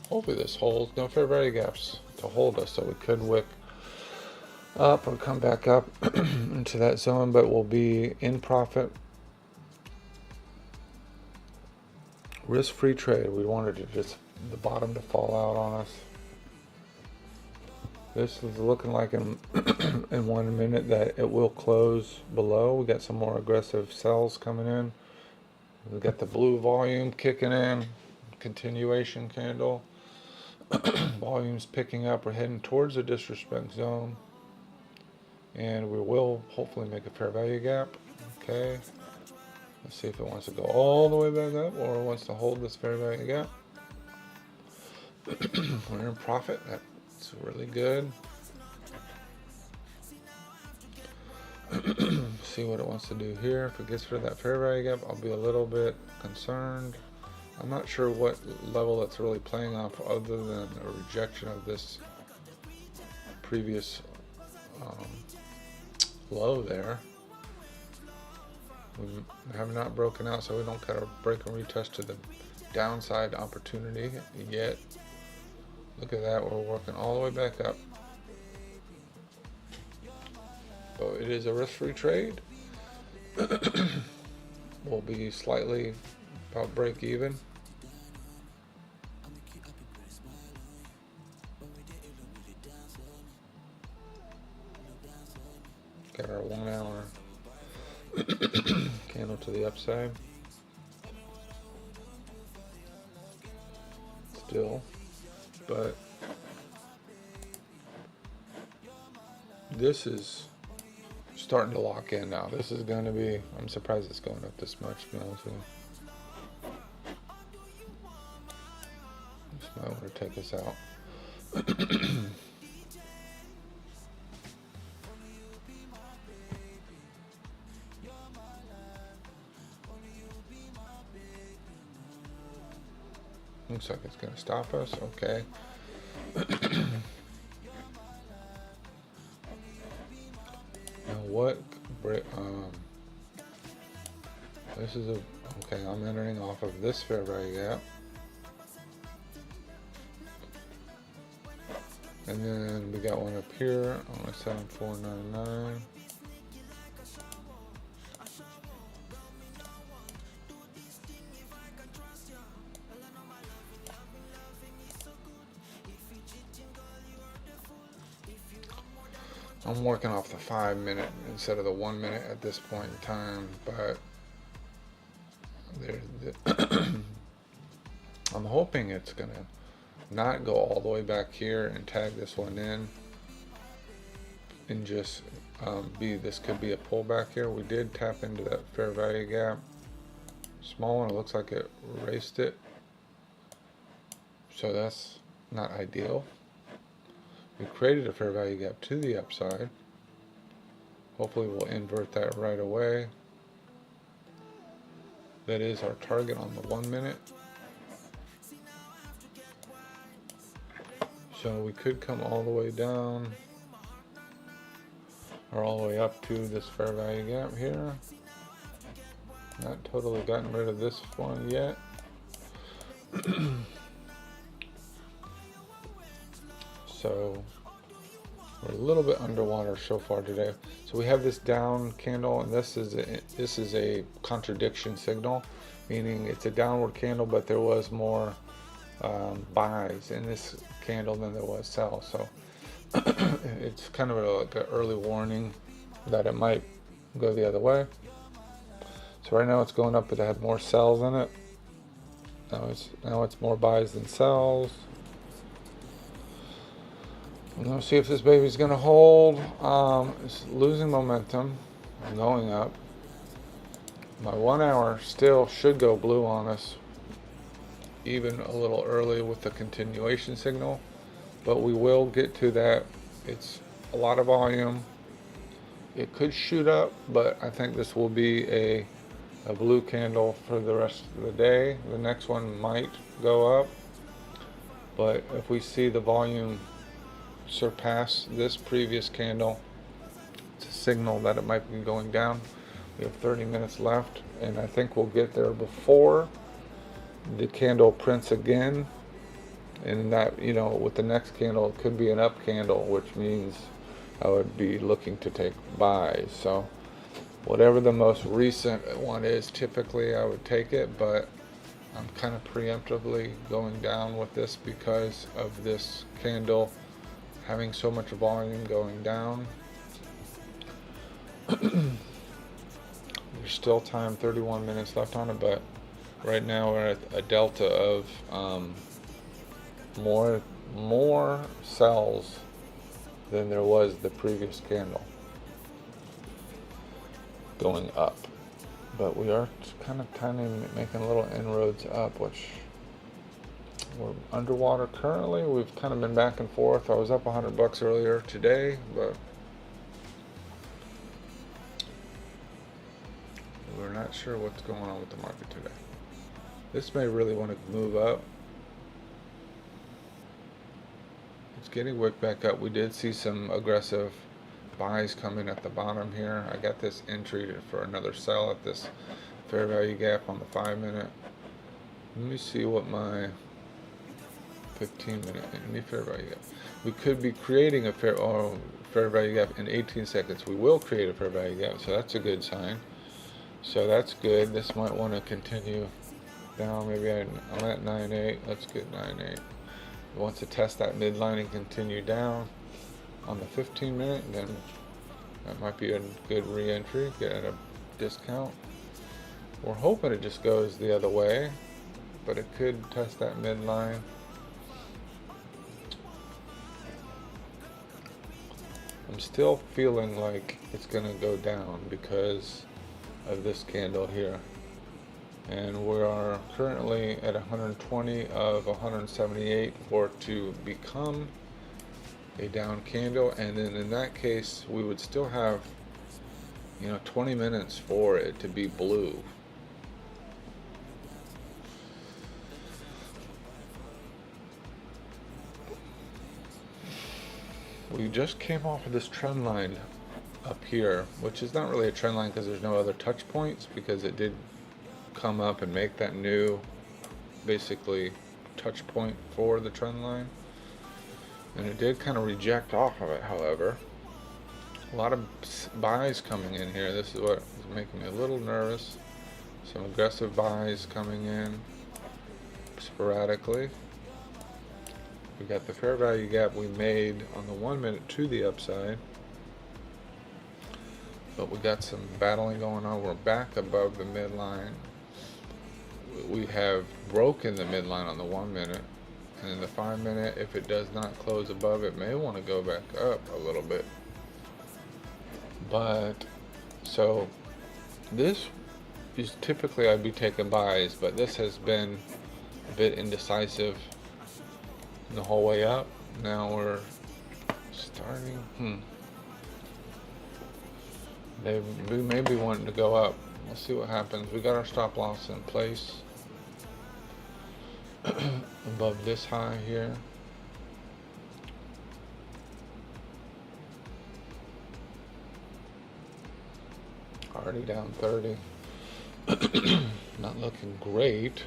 Hopefully this holds. No fair value gaps to hold us, so we could wick up or come back up into that zone, but we'll be in profit. Risk-free trade. We wanted to just the bottom to fall out on us. This is looking like in 1 minute that it will close below. We got some more aggressive sells coming in. We got the blue volume kicking in. Continuation candle. Volume's picking up. We're heading towards the disrespect zone. And we will hopefully make a fair value gap. Okay. Let's see if it wants to go all the way back up or it wants to hold this fair value gap. We're in profit. That's really good. See what it wants to do here. If it gets rid of that fair value gap, I'll be a little bit concerned. I'm not sure what level it's really playing off other than a rejection of this previous low there. We have not broken out, so we don't gotta break and retest to the downside opportunity yet. Look at that, we're working all the way back up. So it is a risk-free trade. We'll be slightly about break even. Got our 1 hour candle to the upside. Still, but this is starting to lock in now. This is going to be, I'm surprised it's going up this much, to be honest with you. This might want to take us out. Looks like it's going to stop us. Okay. Now what? This is a okay. I'm entering off of this fair value gap, and then we got one up here on a 7499. I'm working off the 5 minute instead of the 1 minute at this point in time, but I'm hoping it's gonna not go all the way back here and tag this one in and just this could be a pullback here. We did tap into that fair value gap. Small one, it looks like it erased it. So that's not ideal. We created a fair value gap to the upside. Hopefully we'll invert that right away. That is our target on the 1 minute. So we could come all the way down or all the way up to this fair value gap here. Not totally gotten rid of this one yet. So we're a little bit underwater so far today. So we have this down candle, and this is a contradiction signal, meaning it's a downward candle, but there was more buys in this candle than there was sells. So it's kind of like an early warning that it might go the other way. So right now it's going up, but it had more sells in it. Now it's more buys than sells. Let's see if this baby's gonna hold. It's losing momentum, going up. My 1 hour still should go blue on us, even a little early with the continuation signal, but we will get to that. It's a lot of volume. It could shoot up, but I think this will be a blue candle for the rest of the day. The next one might go up, but if we see the volume surpass this previous candle, it's a signal that it might be going down. We have 30 minutes left, and I think we'll get there before the candle prints again. And that, you know, with the next candle, it could be an up candle, which means I would be looking to take buys. So whatever the most recent one is, typically I would take it, but I'm kind of preemptively going down with this because of this candle having so much volume going down. There's still time, 31 minutes left on it, but right now we're at a delta of more sells than there was the previous candle going up. But we are kind of making little inroads up, which we're underwater currently. We've kind of been back and forth. I was up $100 earlier today, but not sure what's going on with the market today. This may really want to move up. It's getting wick back up. We did see some aggressive buys coming at the bottom here. I got this entry for another sell at this fair value gap on the 5-minute. Let me see what my 15-minute any fair value gap. We could be creating a fair value gap in 18 seconds. We will create a fair value gap, so that's a good sign. So that's good. This might want to continue down. Maybe I'm at 9.8. Let's get 9.8. It wants to test that midline and continue down on the 15-minute. Then that might be a good re-entry. Get at a discount. We're hoping it just goes the other way, but it could test that midline. I'm still feeling like it's going to go down because of this candle here. And we are currently at 120 of 178 for it to become a down candle. And then in that case, we would still have, 20 minutes for it to be blue. We just came off of this trend line up here, which is not really a trend line because there's no other touch points, because it did come up and make that new basically touch point for the trend line, and it did kind of reject off of it. However, a lot of buys coming in here. This is what is making me a little nervous. Some aggressive buys coming in sporadically. We got the fair value gap we made on the 1-minute to the upside, but we got some battling going on. We're back above the midline. We have broken the midline on the 1-minute, and in the 5-minute, if it does not close above, it may want to go back up a little bit. But so this is typically I'd be taking buys, but this has been a bit indecisive the whole way up. Now we're starting. We may be wanting to go up. We'll see what happens. We got our stop loss in place above this high here. Already down 30. Not looking great.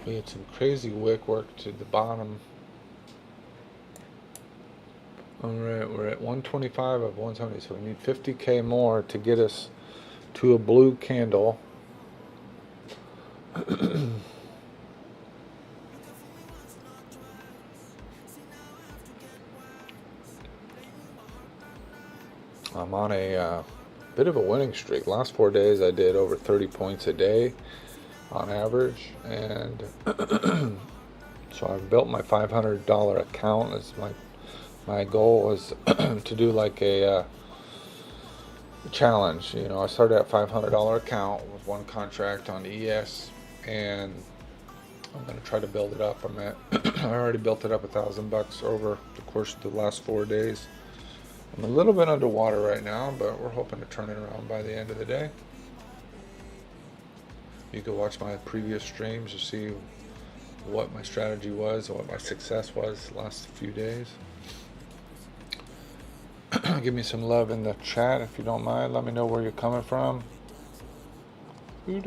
We had some crazy wick work to the bottom. Alright, we're at 125 of 170, so we need 50k more to get us to a blue candle. I'm on a bit of a winning streak. Last 4 days I did over 30 points a day on average, and so I've built my $500 account. As my goal was to do like a challenge. I started at $500 account with one contract on ES, and I'm going to try to build it up. I already built it up $1,000 over the course of the last 4 days. I'm a little bit underwater right now, but we're hoping to turn it around by the end of the day. You can watch my previous streams to see what my strategy was and what my success was the last few days. Give me some love in the chat if you don't mind. Let me know where you're coming from. I had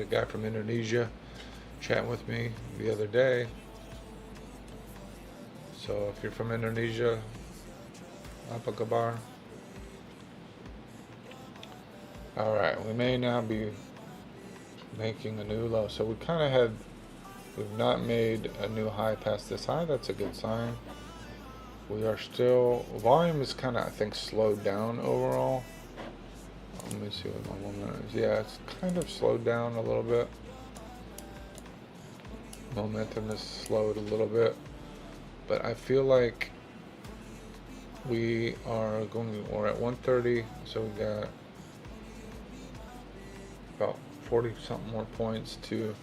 a guy from Indonesia chatting with me the other day. So if you're from Indonesia, apa kabar? Alright, we may now be making a new low. So we've not made a new high past this high. That's a good sign. We are still, volume is kind of, I think, slowed down overall. Let me see what my momentum is. Yeah, it's kind of slowed down a little bit. Momentum is slowed a little bit. But I feel like we're at 130, so we got about 40 something more points to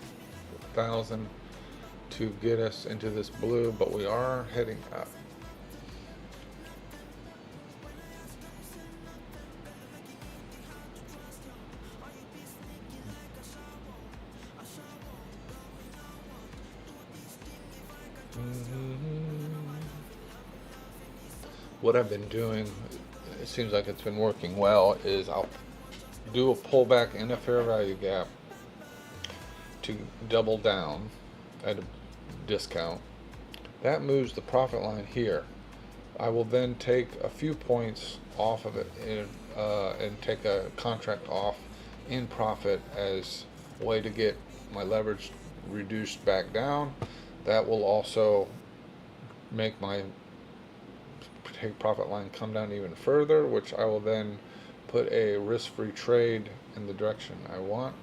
1,000 to get us into this blue, but we are heading up. What I've been doing, it seems like it's been working well, is I'll do a pullback in a fair value gap to double down at a discount. That moves the profit line here. I will then take a few points off of it and take a contract off in profit as a way to get my leverage reduced back down. That will also make my take profit line come down even further, which I will then put a risk-free trade in the direction I want.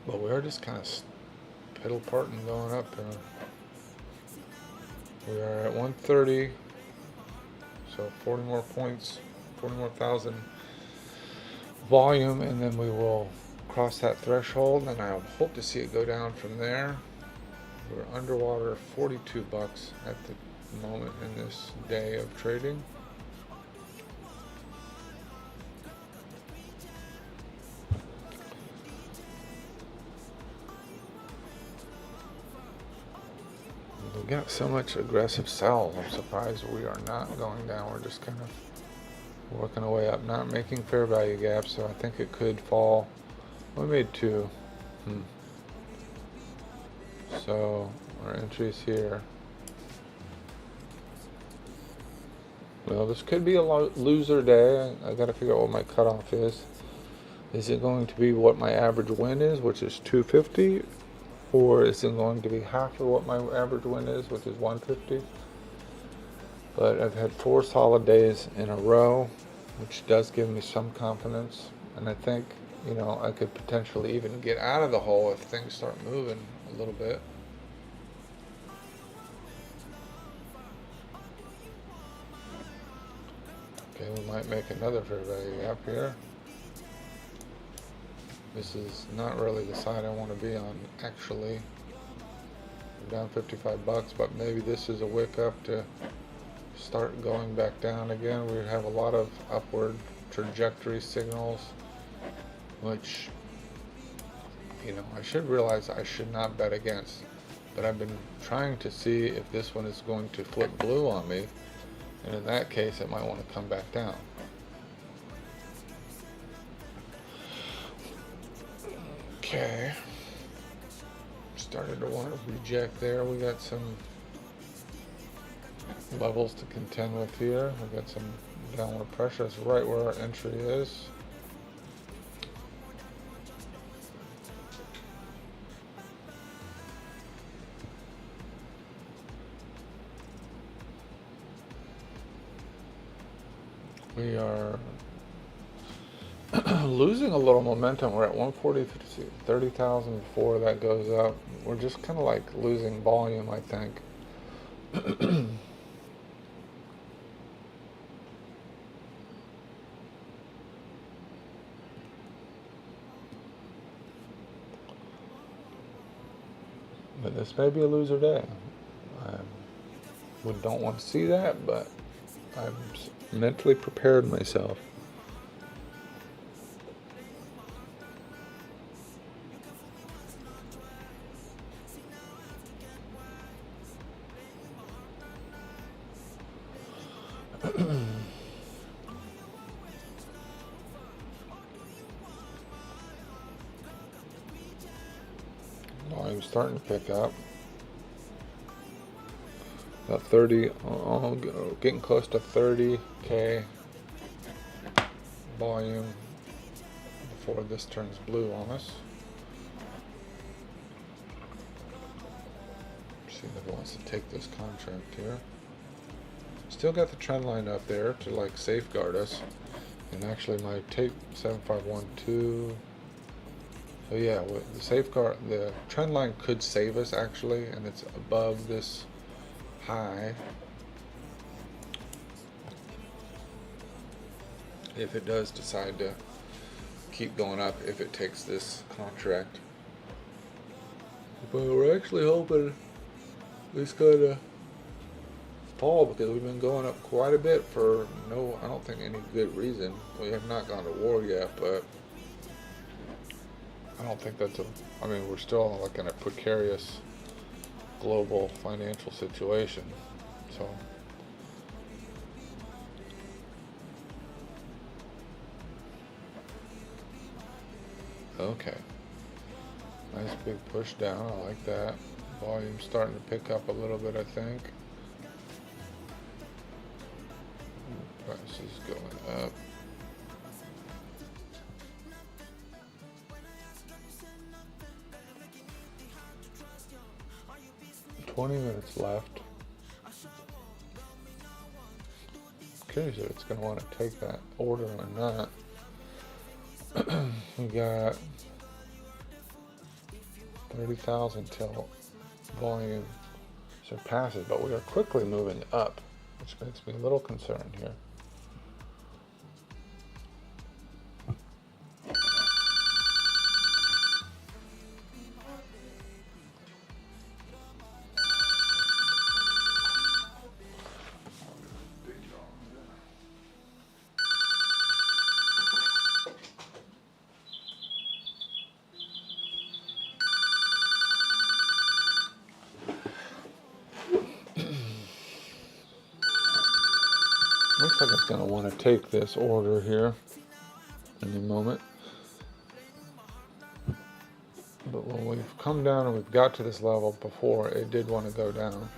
But we are just kind of piddle-parting going up. We are at 130, so 40 more points, 40 more thousand volume, and then we will cross that threshold, and I hope to see it go down from there. We're underwater, 42 bucks at the moment in this day of trading. We got so much aggressive sells. I'm surprised we are not going down. We're just kind of working our way up, not making fair value gaps, so I think it could fall. We made two. So our entries here. Well, this could be a loser day. I got to figure out what my cutoff is. Is it going to be what my average win is, which is 250? Or is it going to be half of what my average win is, which is 150? But I've had 4 solid days in a row, which does give me some confidence. And I think, you know, I could potentially even get out of the hole if things start moving a little bit. Okay, we might make another fair value gap here. This is not really the side I want to be on, actually. We're down 55 bucks, but maybe this is a wick up to start going back down again. We have a lot of upward trajectory signals, which, you know, I should realize I should not bet against. But I've been trying to see if this one is going to flip blue on me, and in that case, it might want to come back down. Okay, started to want to reject there. We got some levels to contend with here. We got some downward pressure. That's right where our entry is. We are losing a little momentum. We're at 140, 30,000 before that goes up. We're just kind of like losing volume, I think. But this may be a loser day. I don't want to see that, but I've mentally prepared myself. Volume's starting to pick up. About 30, getting close to 30K volume before this turns blue on us. See if it wants to take this contract here. Still got the trend line up there to like safeguard us. And actually my tape 7512. So yeah, the safeguard, the trend line could save us actually, and it's above this high. If it does decide to keep going up, if it takes this contract. But we're actually hoping it's gonna fall because we've been going up quite a bit for I don't think any good reason. We have not gone to war yet, but I don't think that's I mean, we're still like in a precarious global financial situation. So okay, nice big push down. I like that. Volume starting to pick up a little bit, I think. Price is going up. $20 minutes left. Curious if it's going to want to take that order or not. We got 30,000 till volume surpasses, but we are quickly moving up, which makes me a little concerned here. Looks like it's going to want to take this order here any moment. But when we've come down and we've got to this level before, it did want to go down.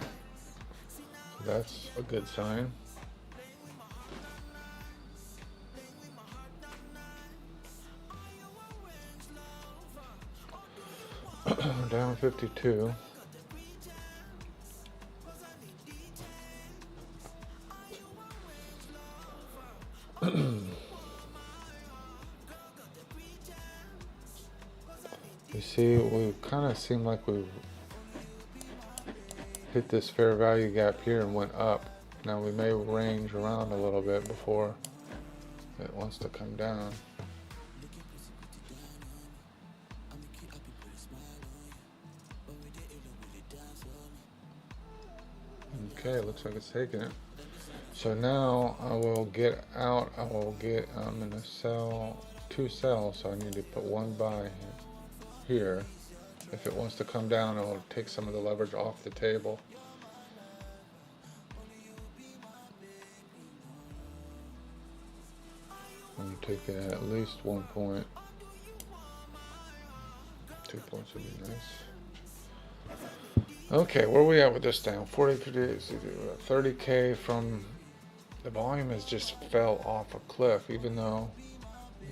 So that's a good sign. Down 52. You see, we kind of seem like we've hit this fair value gap here and went up. Now we may range around a little bit before it wants to come down. Okay, looks like it's taking it. So now I will get out. I'm gonna sell 2 sells, so I need to put 1 buy here. If it wants to come down, it'll take some of the leverage off the table. I'm gonna take it at least 1 point. 2 points would be nice. Okay, where are we at with this down? 40, 50, 30K from the volume has just fell off a cliff, even though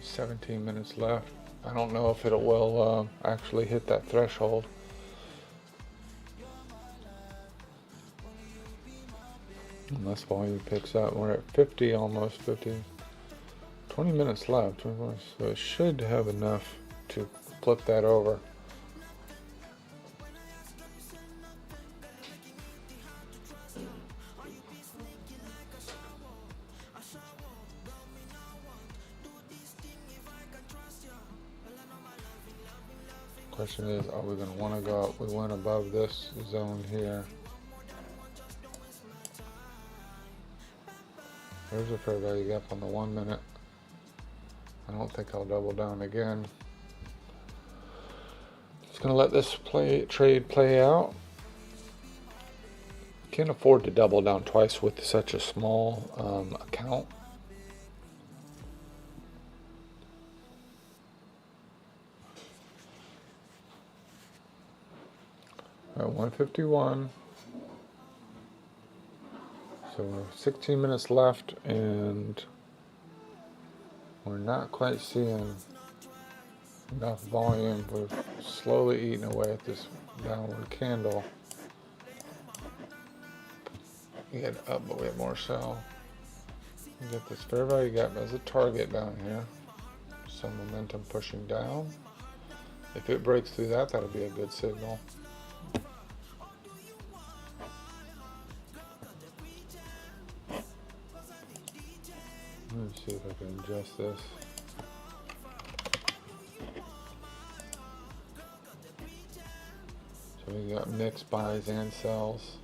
17 minutes left. I don't know if it will actually hit that threshold. Unless volume picks up. We're at 50, almost 50. 20 minutes left, so it should have enough to flip that over. Question is, are we going to want to go up? We went above this zone here. There's a fair value gap on the 1 minute. I don't think I'll double down again. Just going to let this trade play out. Can't afford to double down twice with such a small account. At 151. So 16 minutes left, and we're not quite seeing enough volume. We've slowly eaten away at this downward candle. We get up, but we have more sell. We get this fair value gap as a target down here. Some momentum pushing down. If it breaks through that, that'll be a good signal. Let me see if I can adjust this. So we got mixed buys and sells.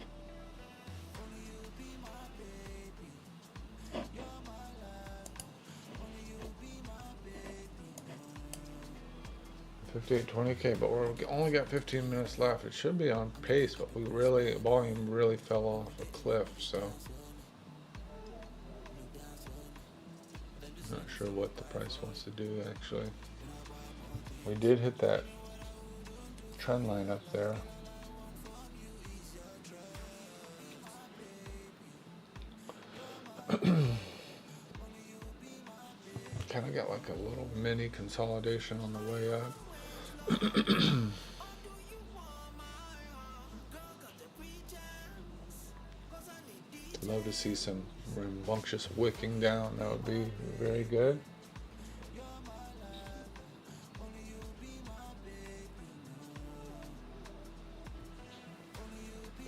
5820K, but we're only got 15 minutes left. It should be on pace, but volume really fell off a cliff, so I'm not sure what the price wants to do actually. We did hit that trend line up there. Kind of got like a little mini consolidation on the way up. Love to see some rambunctious wicking down. That would be very good.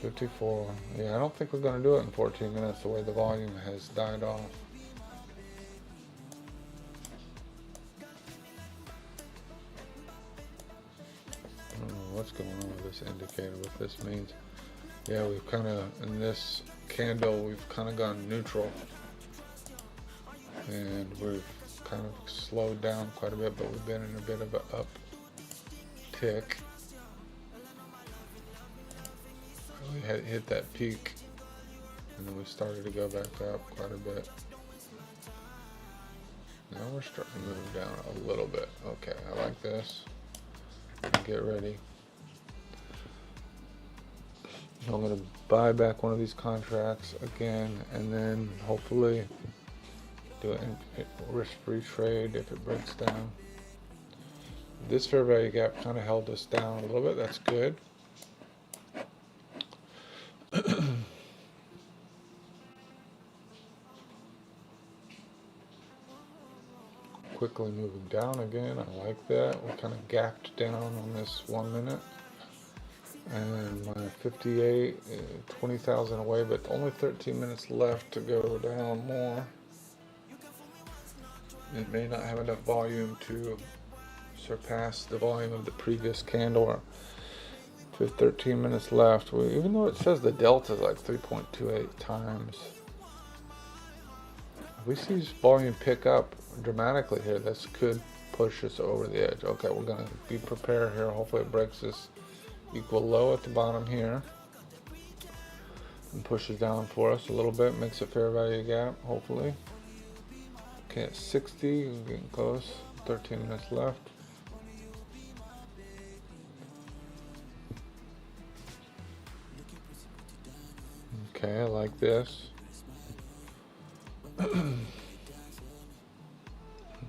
$54. Yeah, I don't think we're going to do it in 14 minutes the way the volume has died off. I don't know what's going on with this indicator, what this means. Yeah, we've kind of, in this candle, we've kind of gone neutral. And we've kind of slowed down quite a bit, but we've been in a bit of an uptick. We had hit that peak, and then we started to go back up quite a bit. Now we're starting to move down a little bit. Okay, I like this. Get ready. I'm going to buy back one of these contracts again, and then hopefully do a risk-free trade if it breaks down. This fair value gap kind of held us down a little bit. That's good. Quickly moving down again. I like that. We kind of gapped down on this 1 minute. And my 58, 20,000 away, but only 13 minutes left to go down more. It may not have enough volume to surpass the volume of the previous candle. With 13 minutes left, even though it says the delta is like 3.28 times, if we see volume pick up dramatically here, this could push us over the edge. Okay, we're going to be prepared here. Hopefully it breaks this equal low at the bottom here and pushes down for us a little bit, makes a fair value gap, hopefully. Okay, at 60, we're getting close. 13 minutes left. Okay, I like this.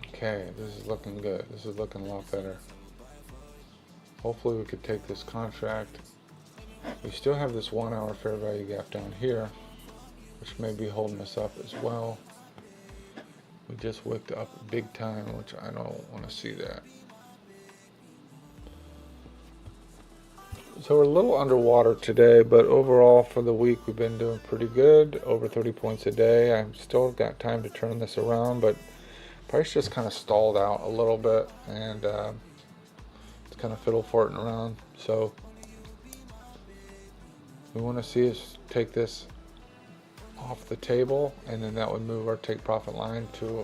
Okay, this is looking good. This is looking a lot better. Hopefully we could take this contract. We still have this 1 hour fair value gap down here, which may be holding us up as well. We just wicked up big time, which I don't want to see that. So we're a little underwater today, but overall for the week we've been doing pretty good, over 30 points a day. I've still got time to turn this around, but price just kind of stalled out a little bit, and it's kind of fiddle-farting around. So we want to see us take this off the table, and then that would move our take profit line to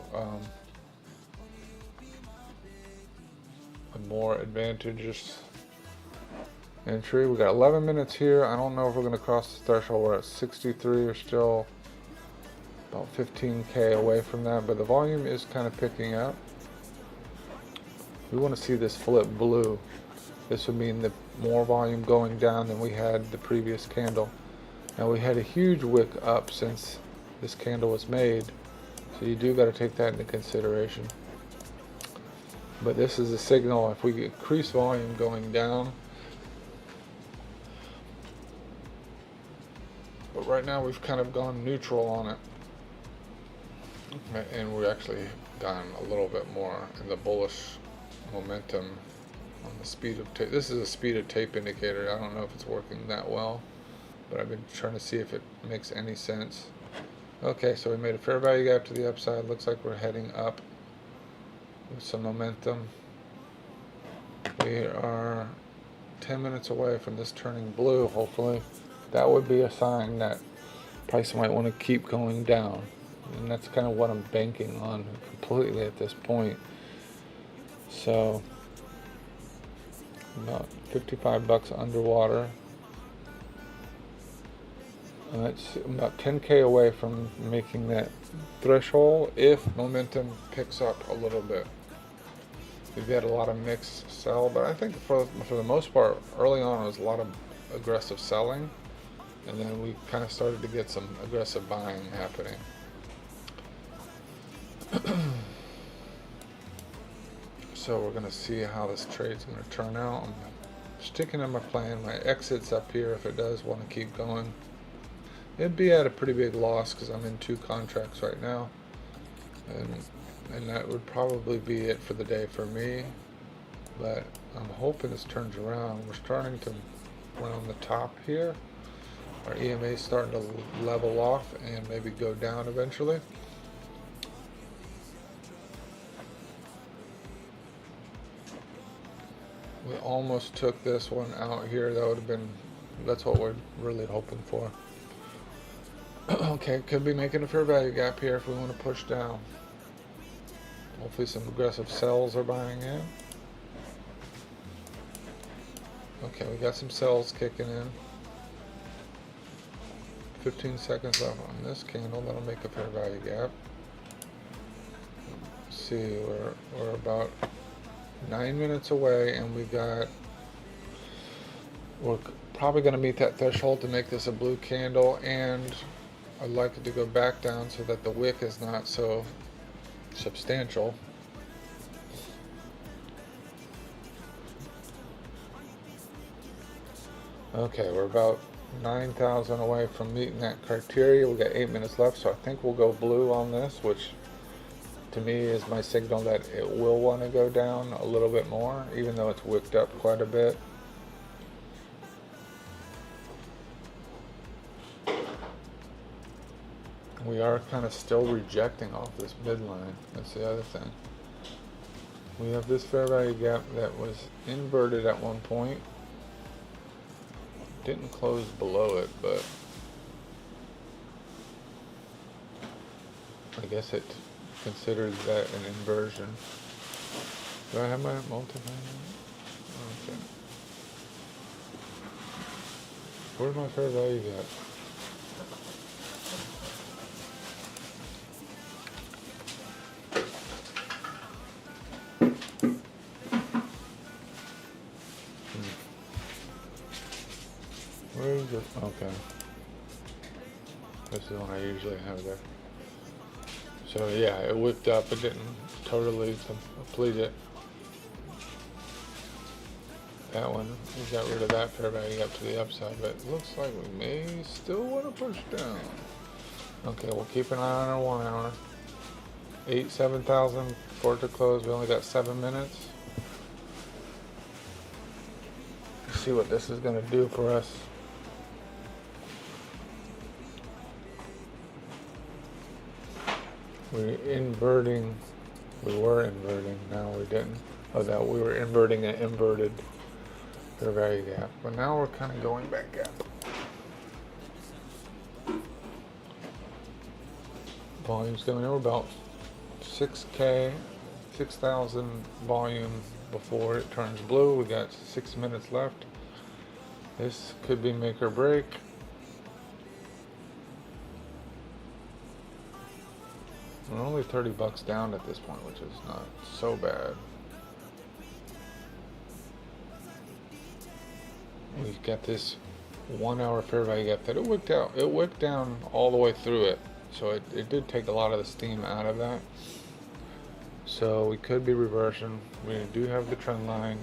a more advantageous entry. We got 11 minutes here. I don't know if we're going to cross the threshold. We're at 63. We're still about 15K away from that, but the volume is kind of picking up. We want to see this flip blue. This would mean that more volume going down than we had the previous candle. Now we had a huge wick up since this candle was made, so you do got to take that into consideration. But this is a signal if we increase volume going down. But right now we've kind of gone neutral on it, and we're actually gone a little bit more in the bullish momentum on the speed of tape. This is a speed of tape indicator. I don't know if it's working that well, but I've been trying to see if it makes any sense. Okay, so we made a fair value gap to the upside. Looks like we're heading up with some momentum. We are 10 minutes away from this turning blue, hopefully. That would be a sign that price might want to keep going down. And that's kind of what I'm banking on completely at this point. So about 55 bucks underwater. It's about 10K away from making that threshold if momentum picks up a little bit. We've got a lot of mixed sell, but I think for the most part, early on it was a lot of aggressive selling, and then we kind of started to get some aggressive buying happening. So we're going to see how this trade's going to turn out. I'm sticking to my plan. My exit's up here if it does want to keep going. It'd be at a pretty big loss because I'm in 2 contracts right now, and that would probably be it for the day for me. But I'm hoping this turns around. We're starting to round the top here. Our EMA is starting to level off and maybe go down eventually. We almost took this one out here. That would have been, that's what we're really hoping for. Okay, could be making a fair value gap here if we want to push down. Hopefully some aggressive sells are buying in. Okay, we got some sells kicking in. 15 seconds left on this candle. That'll make a fair value gap. Let's see, we're about 9 minutes away, and we're probably going to meet that threshold to make this a blue candle, and I'd like it to go back down so that the wick is not so substantial. Okay, we're about 9,000 away from meeting that criteria. We got 8 minutes left, so I think we'll go blue on this, which to me is my signal that it will want to go down a little bit more, even though it's wicked up quite a bit. We are kind of still rejecting off this midline. That's the other thing. We have this fair value gap that was inverted at one point. Didn't close below it, but I guess it considers that an inversion. Do I have my multiplier? Okay. Where's my fair value gap? Where is it? Okay. This is the one I usually have there. So yeah, it whipped up. It didn't totally complete it. That one, we got rid of that fair value up to the upside, but it looks like we may still want to push down. Okay, we'll keep an eye on our 1 hour. 7,000 for it to close. We only got 7 minutes. Let's see what this is going to do for us. We were inverting, now we didn't. Oh, that we were inverting an inverted fair value gap. But now we're kind of going back up. Volume's going over about 6K, 6,000 volume before it turns blue. We got 6 minutes left. This could be make or break. We're only 30 bucks down at this point, which is not so bad. We've got this 1 hour fair value gap that it wicked out. It wicked down all the way through it. So it did take a lot of the steam out of that. So we could be reversing. We do have the trend line.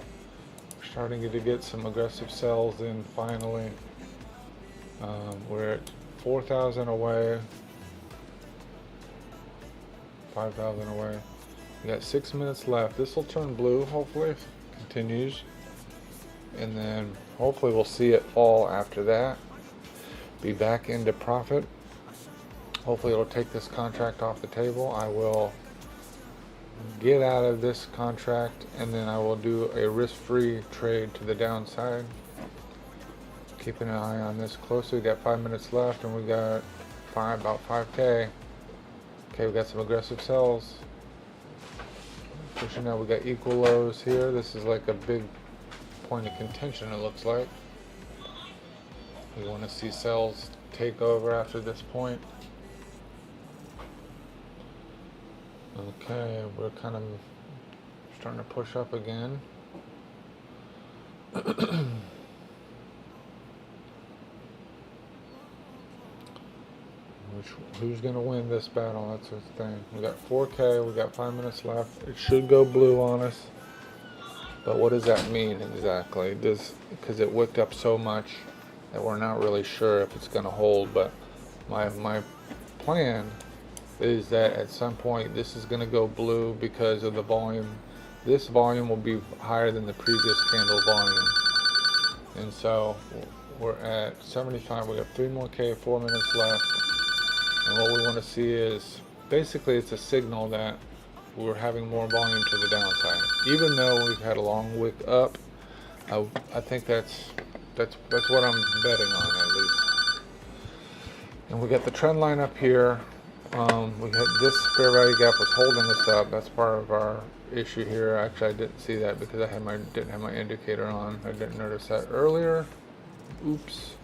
We're starting to get some aggressive sells in finally. We're at 4,000 away. 5,000 away. We got 6 minutes left. This will turn blue, hopefully, if it continues. And then hopefully we'll see it fall after that. Be back into profit. Hopefully it'll take this contract off the table. I will get out of this contract and then I will do a risk-free trade to the downside. Keeping an eye on this closely. We got 5 minutes left and we got about 5K. Okay, we got some aggressive sells. Pushing out, we got equal lows here. This is like a big point of contention, it looks like. We want to see sells take over after this point. Okay, we're kind of starting to push up again. Who's going to win this battle? That's the thing. We got 4K, we got 5 minutes left. It should go blue on us. But what does that mean exactly? Because it wicked up so much that we're not really sure if it's going to hold. But my plan is that at some point this is going to go blue because of the volume. This volume will be higher than the previous candle volume. And so we're at 75. We got 3 more K, 4 minutes left. And what we want to see is, basically it's a signal that we're having more volume to the downside. Even though we've had a long wick up, I think that's what I'm betting on, at least. And we got the trend line up here. We had this fair value gap was holding us up. That's part of our issue here. Actually, I didn't see that because I didn't have my indicator on. I didn't notice that earlier. Oops.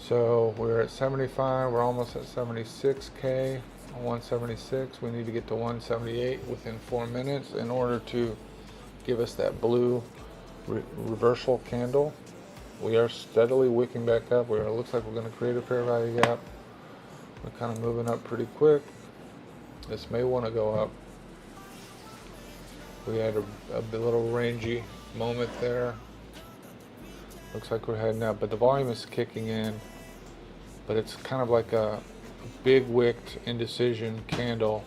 So we're at 75. We're almost at 76K. 176. We need to get to 178 within 4 minutes in order to give us that blue reversal candle. We are steadily wicking back up. It looks like we're going to create a fair value gap. We're kind of moving up pretty quick. This may want to go up. We had a little rangy moment there. Looks like we're heading up, but the volume is kicking in. But it's kind of like a big wicked indecision candle.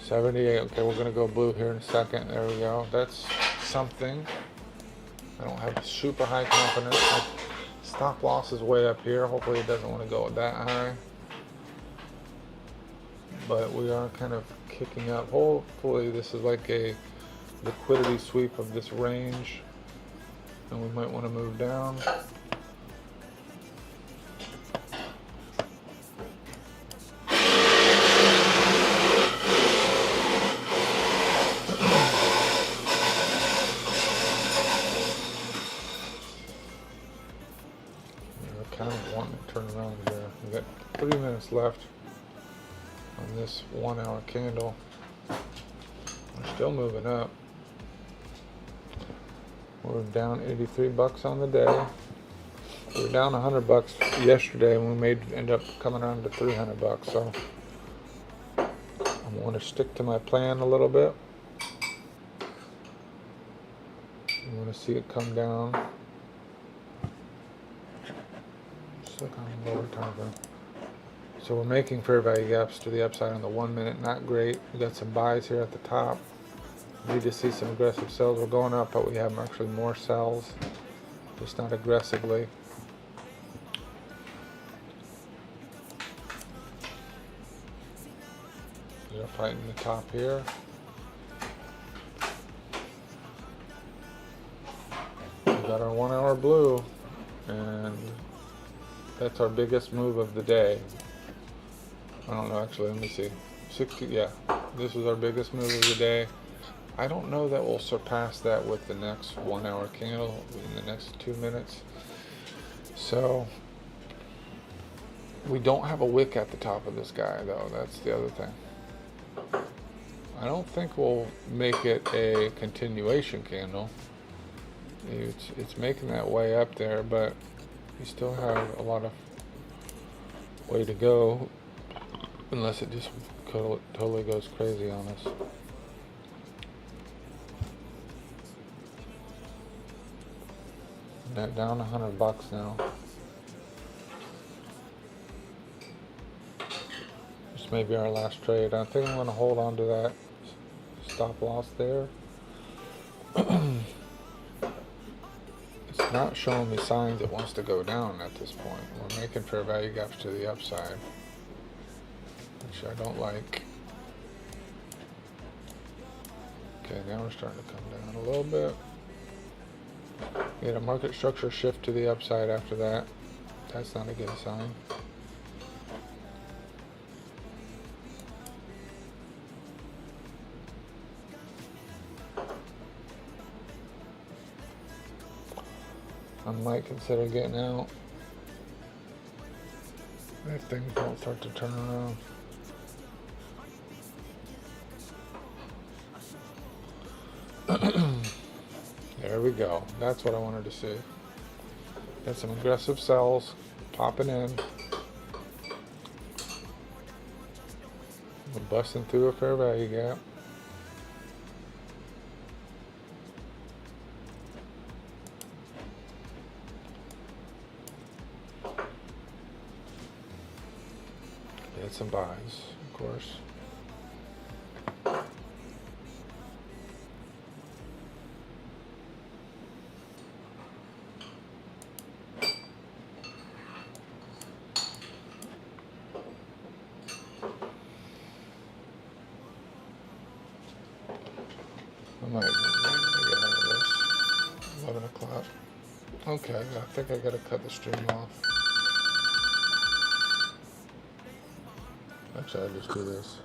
78. Okay, we're going to go blue here in a second. There we go. That's something. I don't have super high confidence. My stop loss is way up here. Hopefully it doesn't want to go that high. But we are kind of kicking up. Hopefully this is like a liquidity sweep of this range. And we might want to move down. Kind of wanting to turn around here. We got 3 minutes left on this 1 hour candle. We're still moving up. We're down 83 bucks on the day. We were down 100 bucks yesterday, and we end up coming around to 300 bucks. So I want to stick to my plan a little bit. I want to see it come down. Look on the lower time frame. So we're making fair value gaps to the upside on the 1 minute. Not great. We got some buys here at the top. We need to see some aggressive sells. We're going up, but we have actually more sells, just not aggressively. We're fighting the top here. We got our 1 hour blue, and that's our biggest move of the day. I don't know, actually, let me see. 60, yeah. This is our biggest move of the day. I don't know that we'll surpass that with the next 1 hour candle in the next 2 minutes. So, we don't have a wick at the top of this guy, though. That's the other thing. I don't think we'll make it a continuation candle. It's making that way up there, but we still have a lot of way to go, unless it just totally goes crazy on us. Down 100 bucks now. This may be our last trade. I think I'm going to hold on to that stop loss there. It's not showing me signs it wants to go down at this point. We're making fair value gaps to the upside, which I don't like. Okay, now we're starting to come down a little bit. We had a market structure shift to the upside after that. That's not a good sign. I might consider getting out if things don't start to turn around. There we go. That's what I wanted to see. Got some aggressive sells popping in. We're busting through a fair value gap. Get some buys, of course. I might get out of this. 11 o'clock. Okay, I think I gotta cut the stream off. Actually, I'll just do this.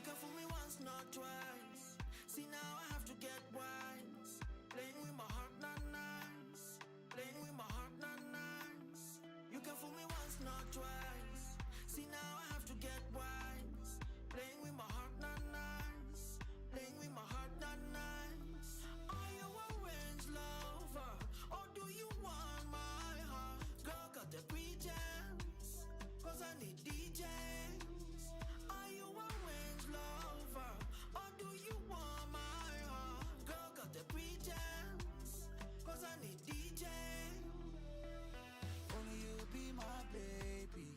can fool me once, not twice. See now I have to get wise. Playing with my heart, not nice. Playing with my heart, not nice. You can fool me once, not twice. See now I have to get wise. Playing with my heart, not nice. Playing with my heart, not nice. Are you a range lover? Or do you want my heart? Girl, got the pretense, cause I need DJs. Are you a range lover? Or do you want my heart? Girl, got the pretense, cause I need DJs. Only you be my baby.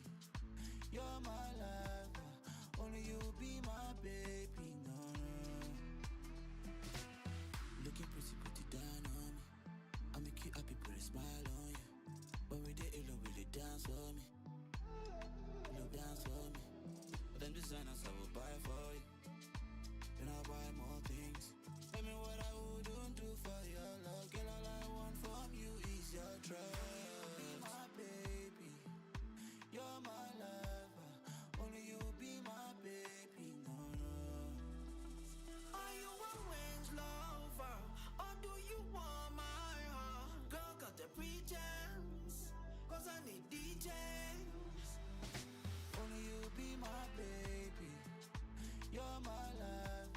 You're my life,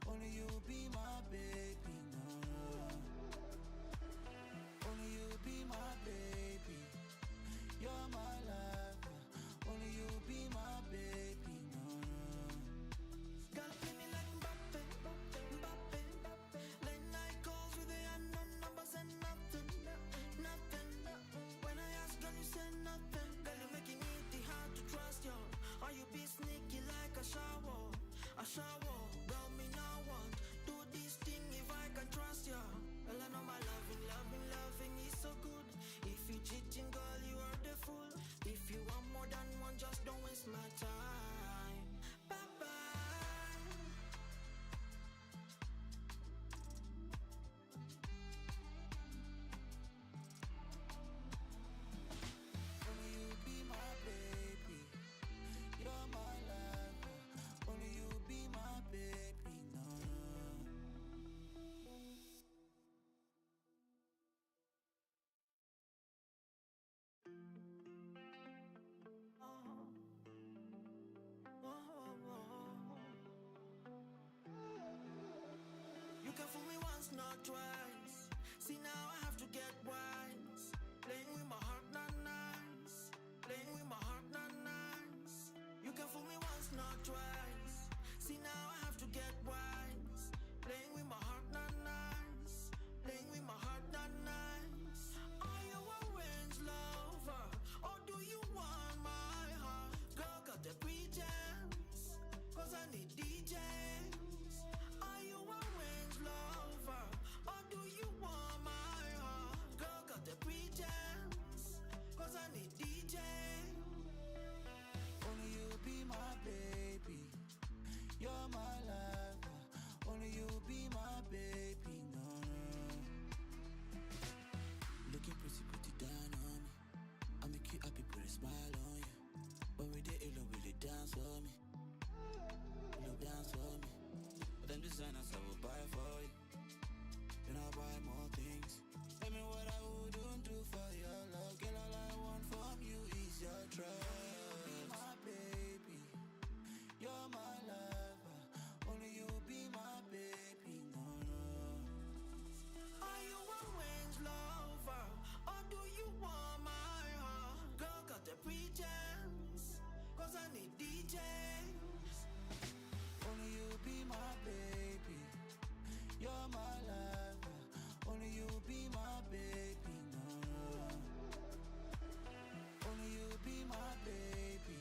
only you be my baby, no. Only you be my baby. You're my life, only you be my baby, no. Girl, play me like Mbappe, Mbappe, Mbappe. Late night calls with the unknown numbers and nothing, nothing. When I ask, girl, you say nothing. Girl, you're making it hard to trust you. Or you be sneaky like a shower, a shower. Girl, me now want do this thing if I can trust you. Well, I know my loving is so good. If you cheating, girl, you are the fool. If you want more than one, just don't waste my time. Bye bye. Only you be my baby. You're my life. Only you be my baby. No. You can fool me once, not twice. See now I have to get wise. Playing with my heart, not nice. Playing with my heart, not nice. You can fool me once, not twice. See now I have to get wise. Playing with my heart, not nice. Playing with my heart, not nice. Are you a range lover, or do you want my heart? Girl, got the pretense, cause I need DJs. Are you a range lover, or do you want my heart? Girl, got the pretense, cause I need DJs. Only you be my baby. You're my life. Only you be my baby. No, no. Looking pretty, pretty down on me. I make you happy, put a smile on you. When we did it, will you dance for me? Will you dance for me? But them designers I will buy for you. Then I'll buy more things. Tell me what I wouldn't do for your love. Girl, all I want from you is your trust. Be my baby. You're my lover. Only you be my baby. No, no. Are you a range lover, or do you want my heart? Girl, got the pretense, cause I need DJs. Only you be my baby. You're my lover. Only you be my baby. No, no. Only you be my baby.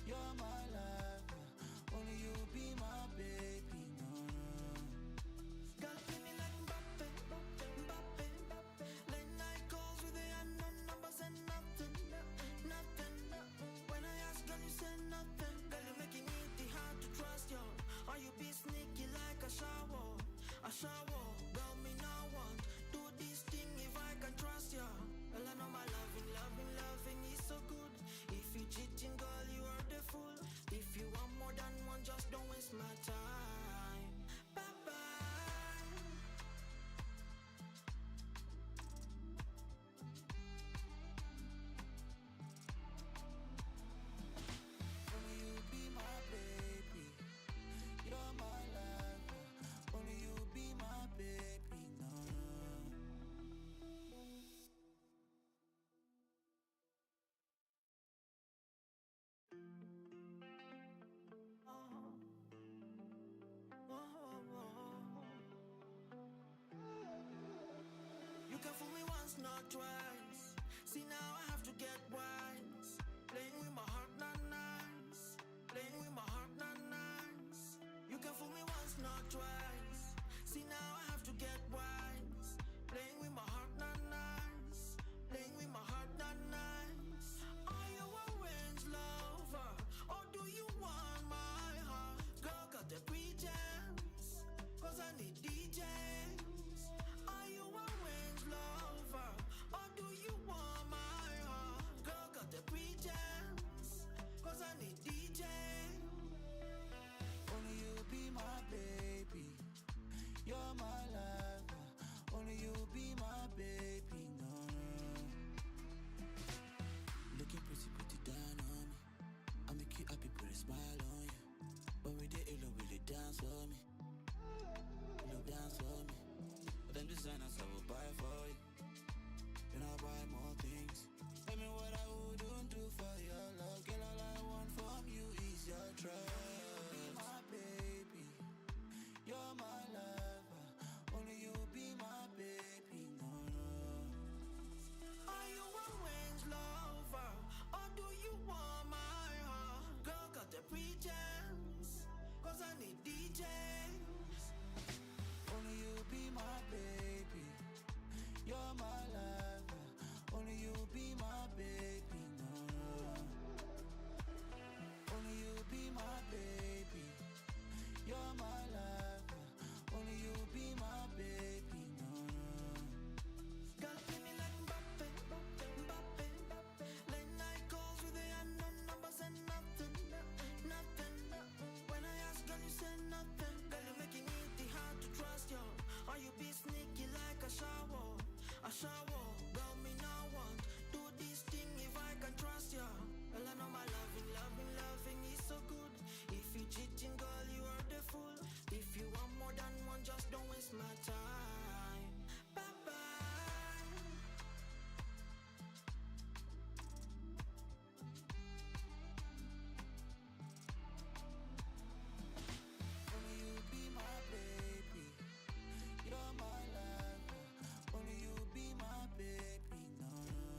You're my lover. Only you be my baby. No, no. Girl, play me like Mbappe, Mbappe, Mbappe. Late night calls with the unknown numbers and nothing, nothing. When I ask, girl, you say nothing. Girl, you're making it hard to trust you. Or you be sneaky like a shower, a shower. Girl, me now want do this thing if I can trust you. Well, I know my loving is so good. If you cheating, girl, you are the fool. If you want more than one, just don't waste my time. Bye bye. Only you be my baby. You're my life. Only you be my baby. No, no. You can fool me once, not twice. See now I have to get wise. Playing with my heart, not nice. Playing with my heart, not nice. You can fool me once, not twice. See now I have to get wise. Playing with my heart, not nice. Playing with my heart, not nice. Are you a range lover, or do you want my heart? Girl, got the pretense, cause I need DJs. Are you a range lover, or do you want my heart? Girl, got the pretense, cause I need DJs. Only you be my baby. dance for me. You dance for me. But them designers I will buy for you. Then I'll buy more things. Tell me what I wouldn't do for your love. Girl, all I want from you is your trust. Be my baby. You're my lover. Only you be my baby. No, no. Are you a range lover? Or do you want my heart? Girl, got the pretense. Cause I need DJs. Only you be my baby. You're my lover. Only you be my baby. No, no. Only you be my baby. You're my lover. Only you be my baby. No, no. Girl, play me like Mbappe, Mbappe, Mbappe. Late night calls with the unknown numbers and nothing, nothing. When I ask, girl, you say nothing. Girl, you're making it hard to trust you. Or you be sneaky like a shower, a shower. Girl, me now want do this thing if I can trust you. Well, I know my loving is so good. If you cheating, girl, you are the fool. If you want more than one, just don't waste my time. Bye bye. Only you be my baby. You're my lover. Only you be my baby. No, no.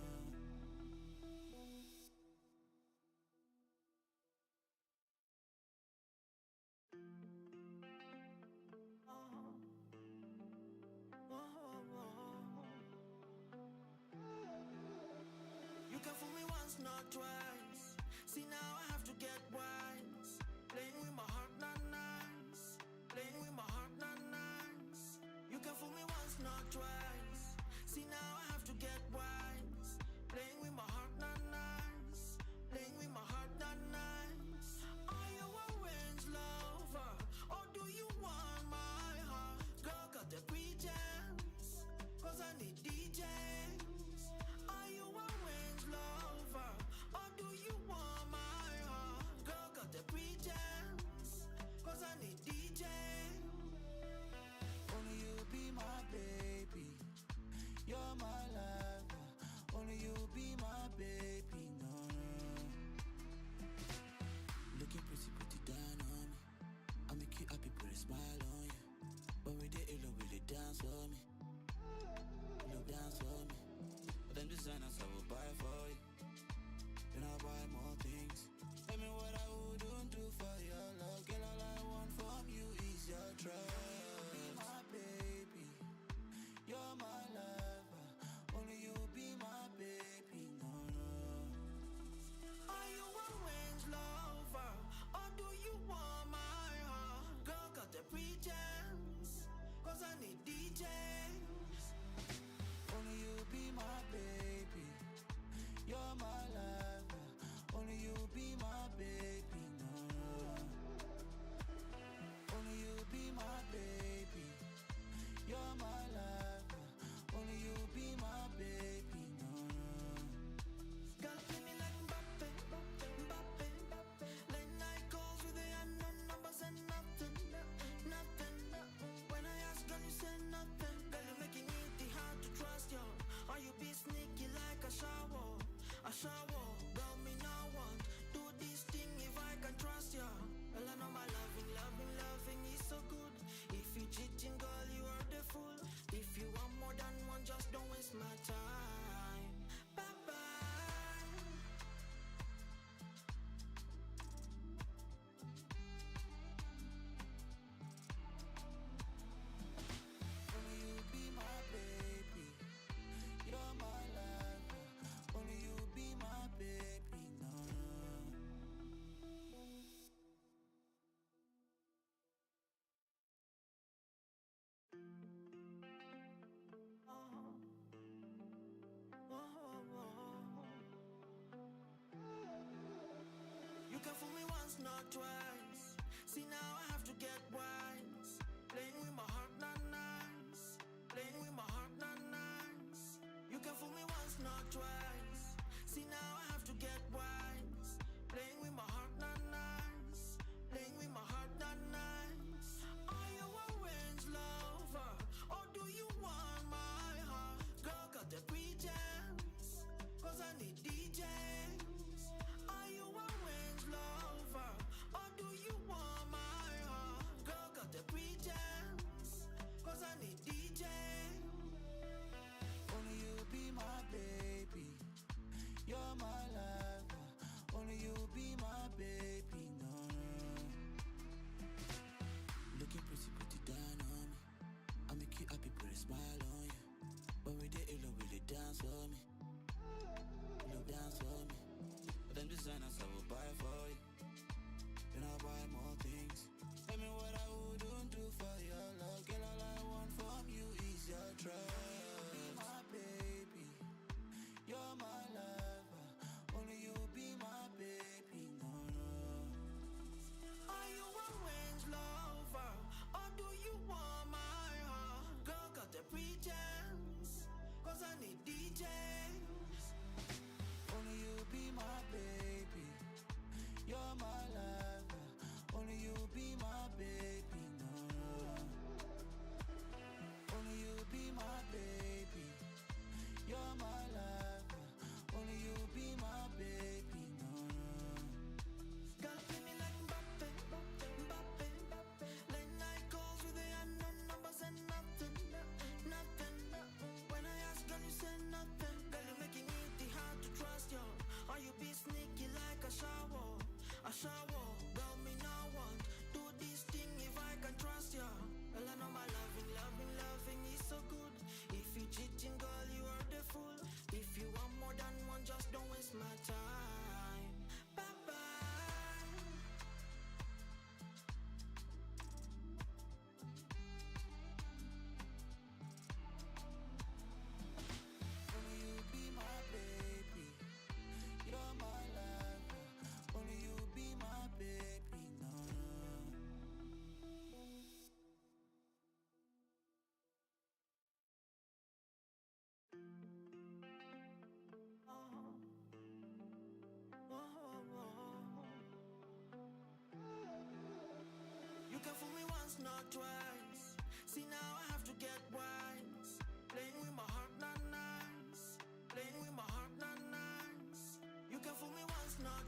You can fool me once, not twice. See, now I have to get wise. Playing with my heart, not nice. Playing with my heart, not nice. You can fool me once, not twice. See, now I have to get wise. Playing with my heart, not nice. Playing with my heart, not nice. Are you a range lover? Or do you want my heart? Girl, got the pretense. Cause I need DJs. Are you a range lover? Or do you want my heart? Girl, got the pretense. Cause I need DJs. Only you be my baby. You're my lover. Only you be my baby. No, no. Looking pretty, pretty down on me. I make you happy, put a smile on you. When we did it, will you dance for me? You dance for me. But them designers I will buy for you. Then I'll buy more things. Tell me what I wouldn't do for your love. Girl, all I want from you is your trust. Be my baby. You're my lover. Only you be my baby. No, no. Are you a range lover? Or do you want my heart? Girl, got the pretense. Cause I need DJs. Only you be my baby. You're my lover. Only you be my baby. No, no. Only you be my baby. You're my lover. Only you be my baby. No, no. Girl, play me like Mbappe, Mbappe, Mbappe. Late night calls with the unknown numbers and nothing, nothing. When I ask, girl, you say nothing. Girl, you're making it hard to trust you. Or you be sneaky like a shower, a shower. Girl, me now want do this thing if I can trust you. Well, I know my loving is so good. If you cheating, girl, you are the fool. If you want more than one, just don't waste my time. Bye bye. Only you be my baby. You're my lover. Only you be my baby. No, no. You can fool me once, not twice. See, now I have to get wise. Playing with my heart, not nice. Playing with my heart, not nice. You can fool me once, not twice. See, now I have to get wise. Playing with my heart, not nice. Playing with my heart, not nice.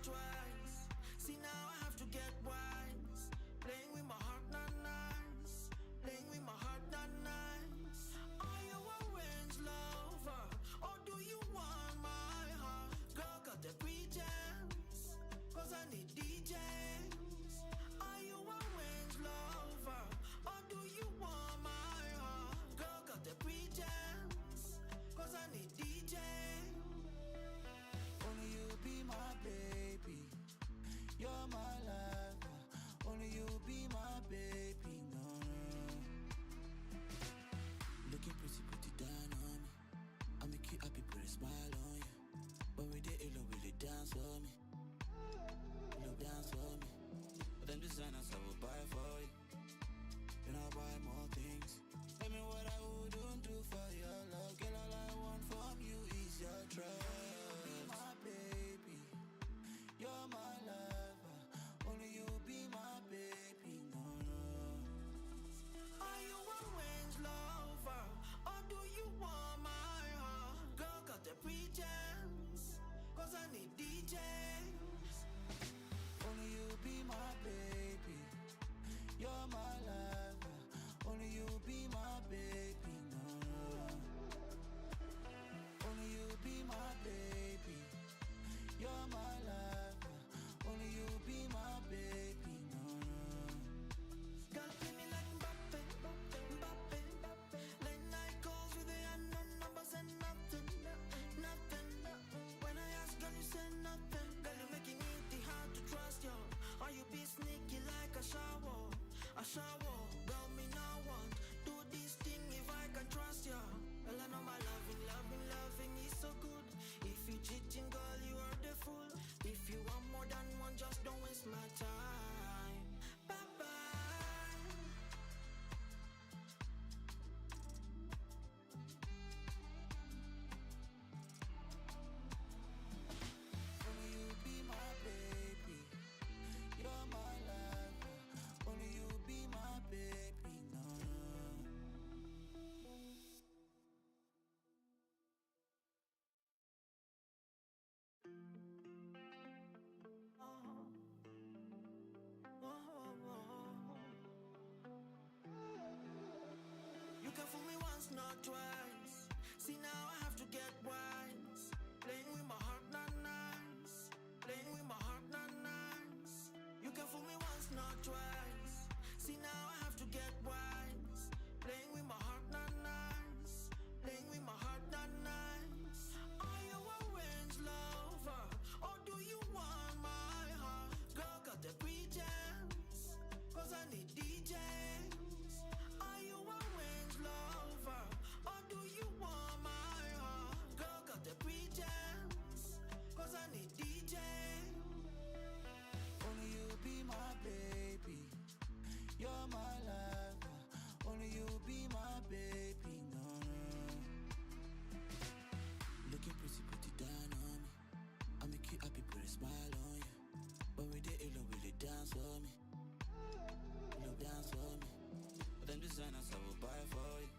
twice. See now I have to get wise. Playing with my heart not nice. Playing with my heart not nice. Are you a range lover or do you want my heart? Girl, got the pretense, cause I need DJs. Are you a range lover or do you want my heart? Girl, got the pretense, cause I need DJs. Only you be my baby. You're my lover. Only you be my baby. No, no. Looking pretty, put it down on me. I make you happy, put a smile on you. When we did it, will it dance for me? Will dance for me? But them designers I will buy for you. Then I'll buy more things. Tell me what I wouldn't do for your love. Girl, all I want from you is your trust. My baby, you're my lover. Only you be my baby. No, no. Are you a range lover or do you want my heart? Girl, got the pretense, cause I need DJs. Only you be my baby. You're my lover. Only you be my baby. No, no. Only you be my baby. You're my lover. Only you be my baby. No, no. Girl, play me like Mbappe, Mbappe, Mbappe. Late night calls with the unknown numbers and nothing, nothing. When I ask, girl, you say nothing. Girl, you're making it hard to trust you. Or you be sneaky like a shower, a shower. Girl, me now want do this thing if I can trust you. Well, I know my loving is so good. If you cheating, girl, you are the fool. If you want more than one, just don't waste my time. Bye bye. Only you be my baby. You're my lover. Only you be my baby. No, no. You can fool me once, not twice. See now I have to get wise. Playing with my heart not nice. Playing with my heart not nice. You can fool me once, not twice. See now I have to get wise. Playing with my heart not nice. Playing with my heart not nice. Are you a range lover or do you want my heart? Girl, got the pretense, cause I need DJs. Are you a range lover or do you want my heart? Girl, got the pretense, cause I need DJs. Only you be my baby. You're my lover. Only you be my baby. No, no. Looking pretty, put it down on me. I make you happy, put a smile on you. When we did it, will it dance for me? Will dance for me? But them designers I will buy for you.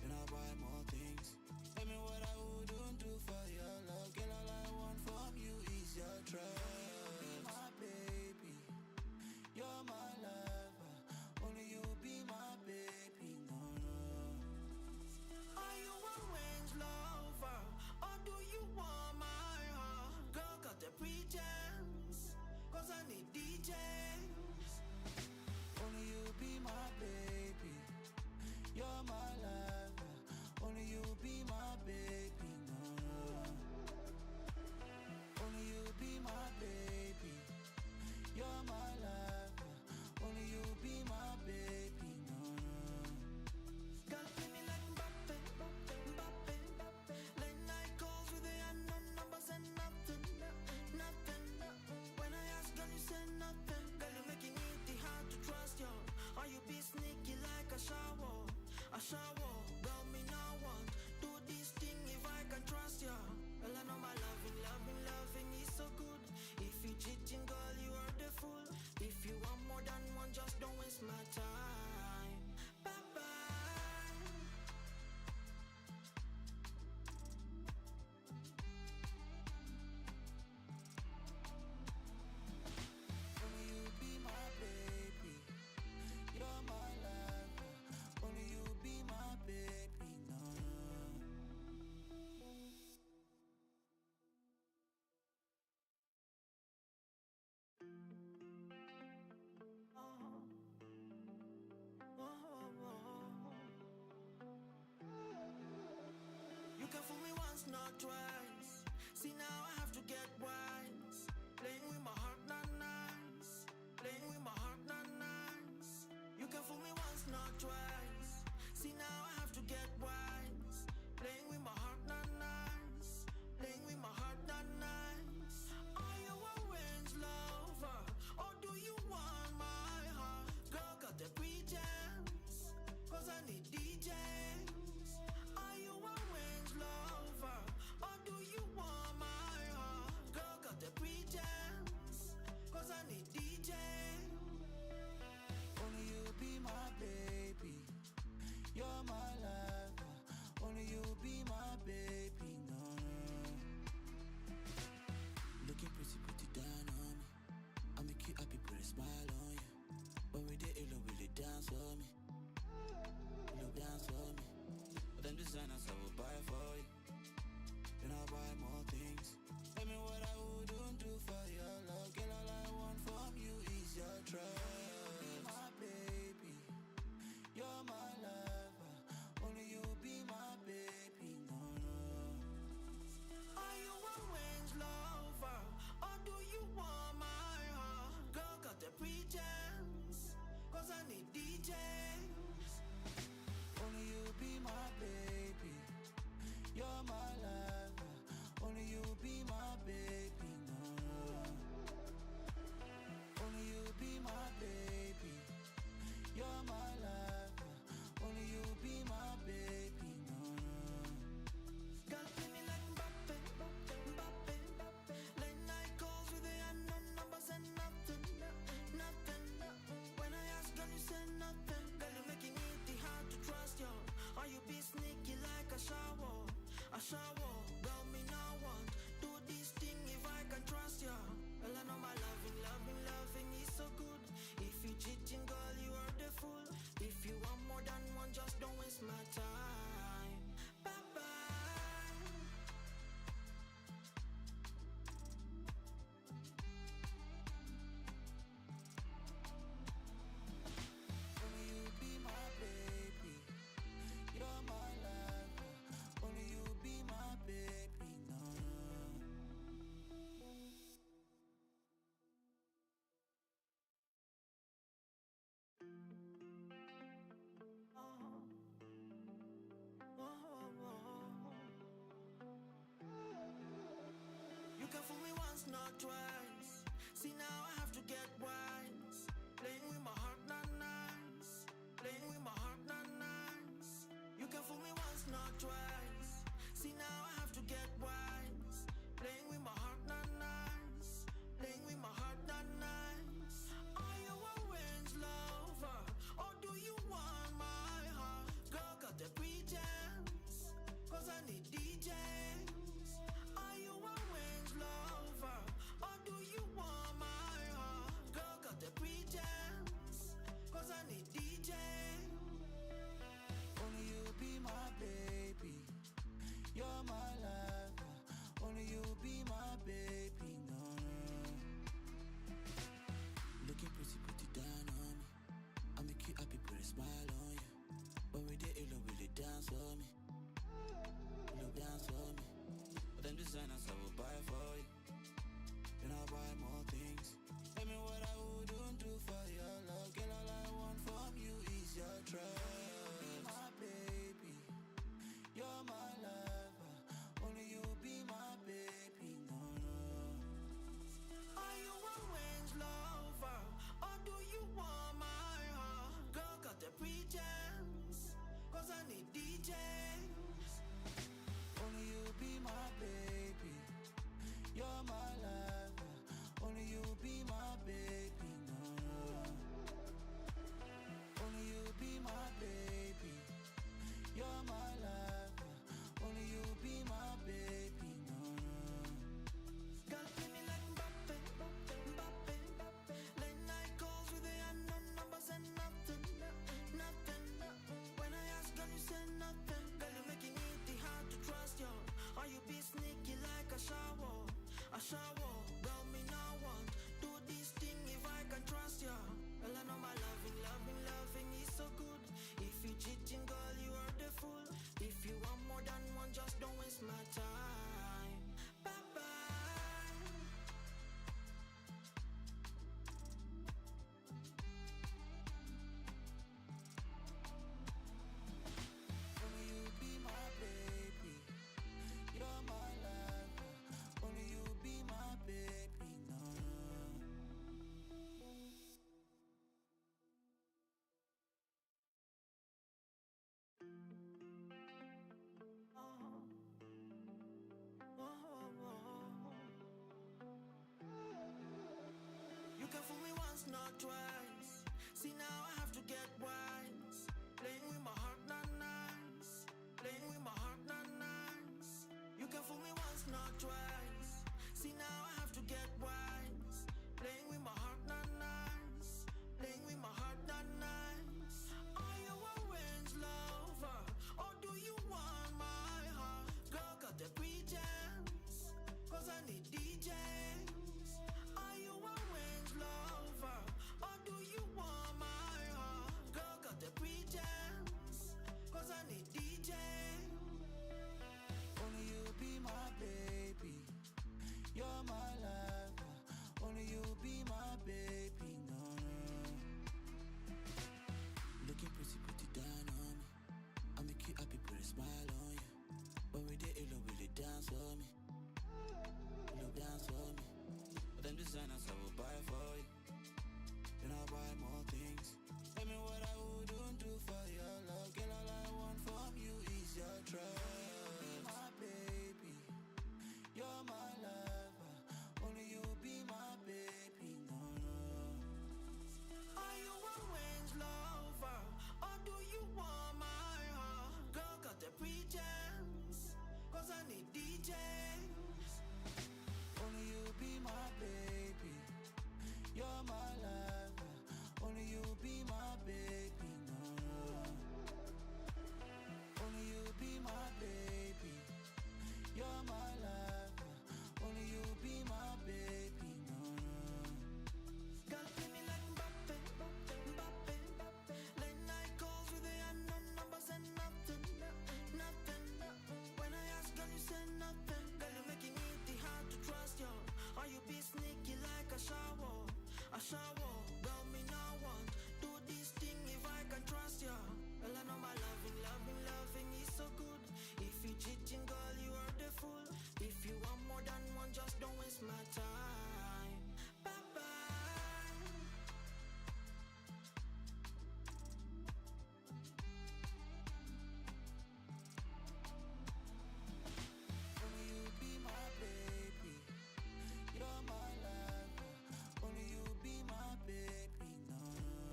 Then I'll buy more things. Tell me what I wouldn't do for your love. Girl, all I want from you is your trust. My baby, you're my lover. Only you be my baby. No, no. Are you a range lover or do you want my heart? Girl, got the pretense, cause I need DJs. Only twice. See now I have to get wise. Playing with my heart, not nice. Playing with my heart, not nice. You can fool me once, not twice. See now I have to get wise. Playing with my heart, not nice. Playing with my heart, not nice. Are you a range lover, or do you want my heart? Girl, got the pretense, cause I need DJs. Are you a range lover, or do you want my heart? Girl, got the pretense, cause I need DJs. Only you be my baby, you're my lover. Only you be my baby, no, no. Looking pretty, pretty down on me. I make you happy, put a smile on you. When we did it, will you dance for me? Will you dance for me? But them designers I will buy for you. Then I'll buy more things. Tell me what I wouldn't do for your love. Girl, all I want from you is your trust. Be my baby, you're my lover. Only you be my baby, no, no. Are you a range lover, or do you want my heart? Girl, got the pretense, cause I need DJs. Only you be my baby, you're my lover. Only you be my baby, no, no. Only you be my baby, you're my lover. Only you be my baby, no, no. Girl, play me like Mbappe, Mbappe, Mbappe. Late night calls with the unknown numbers and nothing, nothing. When I ask, girl, you say nothing. Girl, you're making it hard to trust you. Or you be sneaky like a shower, a shower. Girl, me no want do this thing if I can trust you. Well, I know my loving, loving, loving is so good. If you cheating, girl, you are the fool. If you want more than one, just don't waste my time. Bye-bye. Only you be my baby, you're my lover. Only you be my baby, no, no. You can fool me once, not twice. See now I have to get wise. Playing with my heart, not nice. Playing with my heart, not nice. You can fool me once, not twice. See now I have to get wise. Playing with my heart, not nice. Playing with my heart, not nice. Are you a range lover, or do you want my heart? Girl, got the pretense, cause I need DJs. Are you a range lover, or do twice. See now I have to get wise. Playing with my heart, not nice. Playing with my heart, not nice. You can fool me once, not twice. See now I have to get wise. Playing with my heart, not nice. Playing with my heart, not nice. Are you a range lover, or do you want my heart? Girl, got the pretense, cause I need DJs. Are you a range lover, or do you want my heart? Girl, got the pretense, cause I need DJs. Only you be my baby, you're my lover. Only you be my baby, no, no. Looking pretty, put it down on me. I make you happy, put a smile on you. When we did it, will it dance for me? Will dance for me? But them designers I will buy for you. Then I'll buy more things. Tell me what I wouldn't do for your love. Girl, all I want from you is your trust. Be my baby, you're my lover. Only you be my baby, no, no. Are you a range lover, or do you want my heart? Girl, got the pretense, cause I need DJs. Only you be my baby, you're my lover. Only you be my baby, no, no. Only you be my baby, you're my lover. Only you be my baby, no, no. Girl, play me like Mbappe, Mbappe, Mbappe. Late night calls with the unknown numbers and nothing, nothing. When I ask, girl, you say nothing. Girl, you're making it hard to trust you. Or you be sneaky like a shower, a shower. Girl, me no want do this thing if I can trust you. Well, I know my loving is so good. If you cheating, girl, you are the fool. If you want more than one, just don't waste my time. Bye bye. Only you be my baby, you're my lover. Only you be my baby, no, no.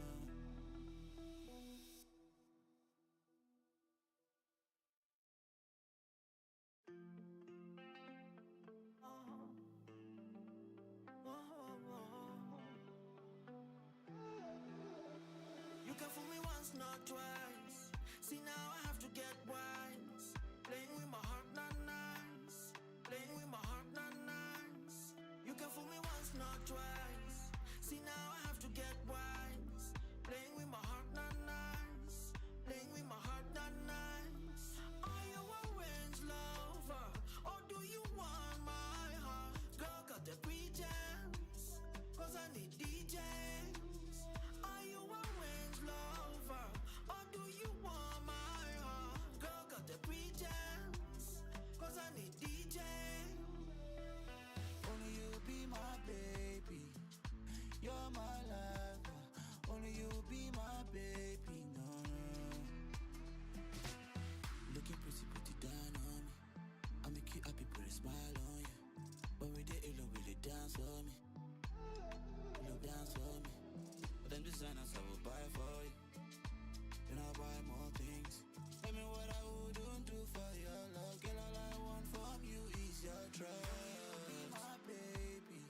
You can fool me once, not twice. See now I have to get wise. Playing with my heart, not nice. Playing with my heart, not nice. You can fool me once, not twice. See now I have to get wise. Playing with my heart, not nice. Playing with my heart, not nice. Are you a range lover, or do you want my heart? Girl, got the pretense, cause I need DJs. Are you a range lover, or do you want my heart? Girl, got the pretense, cause I need DJs. Only you be my baby, you're my lover. Only you be my baby, no, no. Looking pretty, put it down on me. I make you happy, put a smile on you. When we did it, will it dance for me? Will dance for me? But them designers I will buy for you. Then I'll buy more things. Tell me what I wouldn't do for your love. Girl, all I want from you is your trust. Be my baby,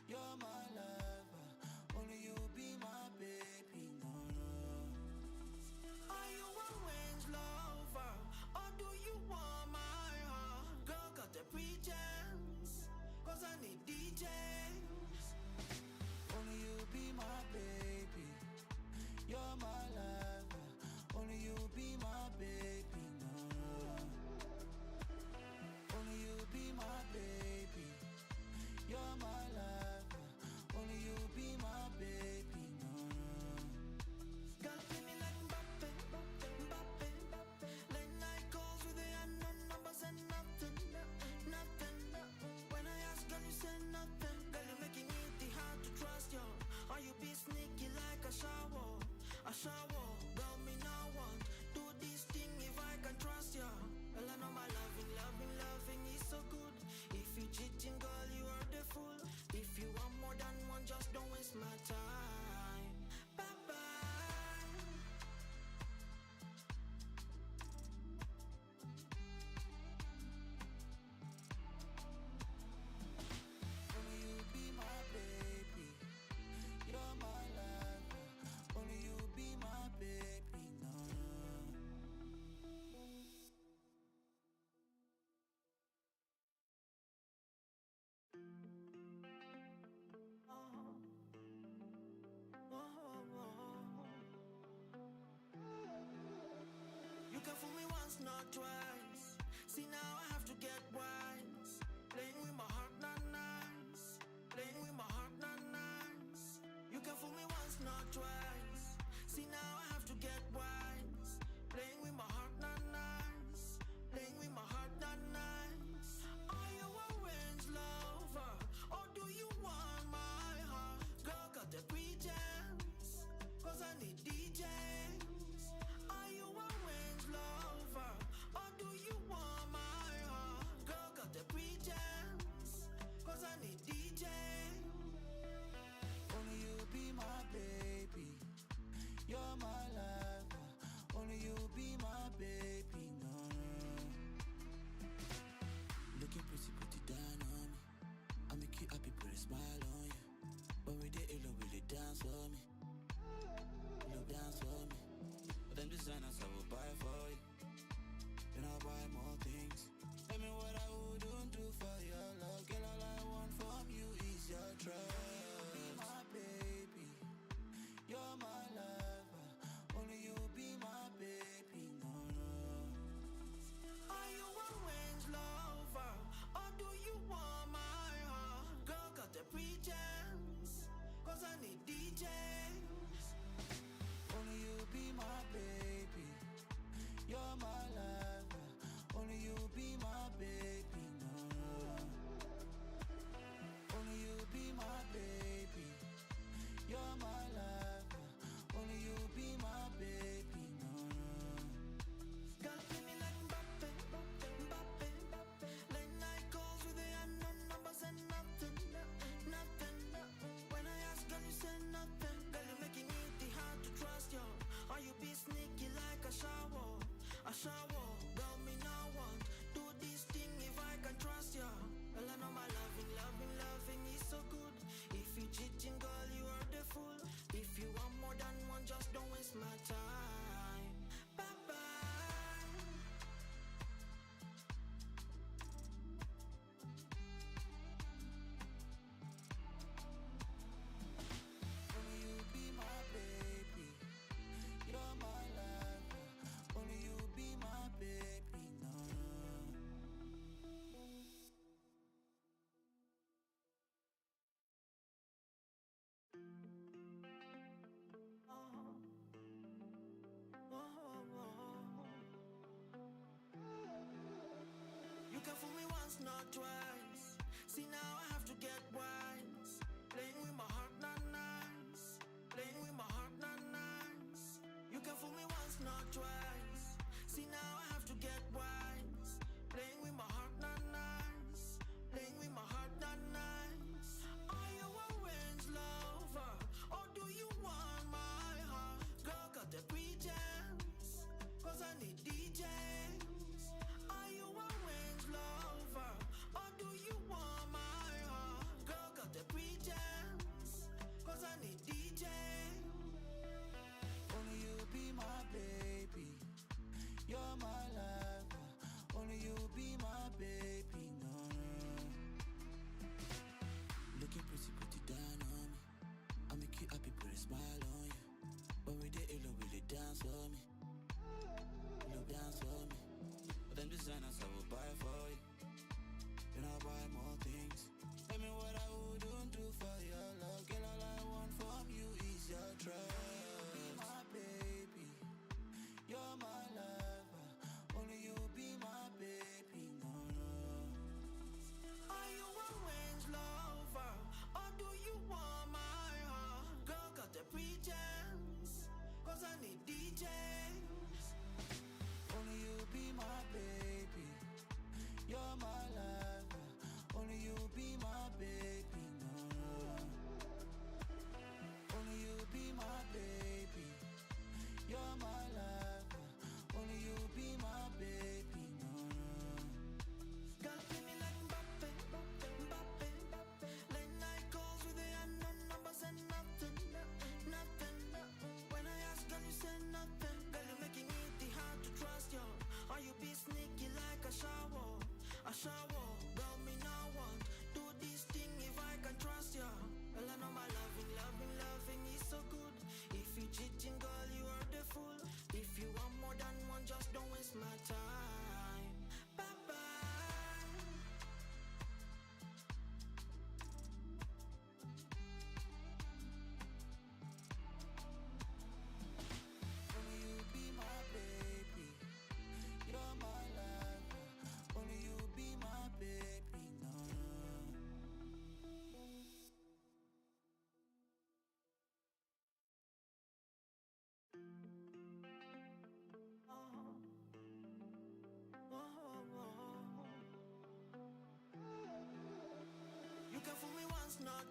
you're my lover. Only you be my baby, no, no. Are you a range lover, or do you want my heart? Girl, got the pretense, cause I need DJs. Only you be my baby, you're my lover. Only you be my baby, no, no. Only you be my baby, you're my lover. Only you be my baby, no, no. Girl, play me like Mbappe, Mbappe, Mbappe. Late night calls with the unknown numbers and nothing, nothing. When I ask, girl, you say nothing. Girl, you're making it hard to trust you. Or you be sneaky like a shower, a shower. Girl, me no want do this thing if I can trust you. Well, I know my loving is so good. If you twice. See now I have to get wise. Playing with my heart, not nice. Playing with my heart, not nice. You can fool me once, not twice. See now I have to get wise. Playing with my heart, not nice. Playing with my heart, not nice. Are you a range lover, or do you want my heart? Girl, got the pretense, cause I need DJs. Are you a range lover, or do you want my heart? Girl, got the pretense, cause I need DJs. Only you be my baby. You're my lover. Only you be my baby. No, no. Looking pretty, put it down on me. I make you happy, put a smile on you. When we did it, will it dance for me? You dance for me. But them designers I will buy for you. Then I'll buy more things. Tell me what I wouldn't do for your love. Girl, all I want from you is your trust. Be my baby. You're my lover. Only you be my baby. No, no. Are you a range lover, or do you want my heart? Girl, got the pretense, cause I need DJs. Only you be my baby. You're my lover. Only you be my baby. No, no. Only you be my baby. You're my lover. Only you be my baby. No, no. Girl, play me like Mbappe, Mbappe, Mbappe. Late night calls with the unknown numbers and nothing, nothing. When I ask, girl, you say nothing. Girl, you're making it hard to trust you. Or you be sneaky like a shower, a shower. Girl, me now want do this thing if I can trust you. Well, I know my loving is so good. If you cheating, girl, you are the fool. If you want more than one, just don't waste my time. Bye bye. Only you be my baby. You're my lover. Only you be my baby. No, no. You can fool me once, not twice. See now I have to get wise. Playing with my heart, not nice. Playing with my heart, not nice. You can fool me once, not twice. See now I have to get wise. Playing with my heart, not nice. Playing with my heart, not nice. Are you a range lover, or do you want my heart? Girl, got the pretense, cause I need DJs. Are you a range lover, or do you want my heart? Girl, got the pretense, cause I need DJs. Only you be my baby. You're my lover. Only you be my baby. No, no. Looking pretty, put it down on me. I make you happy, put a smile on you. When we did it, will it dance for me? You dance for me. But them designers I will buy for you. Then I'll buy more things. Tell me what I wouldn't do for your love. Girl, all I want from you is your trust. Be my baby. You're my lover. Only you be my baby. No, no. Are you a range lover, or do you want my heart? Girl, got the pretense, cause I need DJs. Only you be my baby. You're my lover. Only you be my baby. No, no.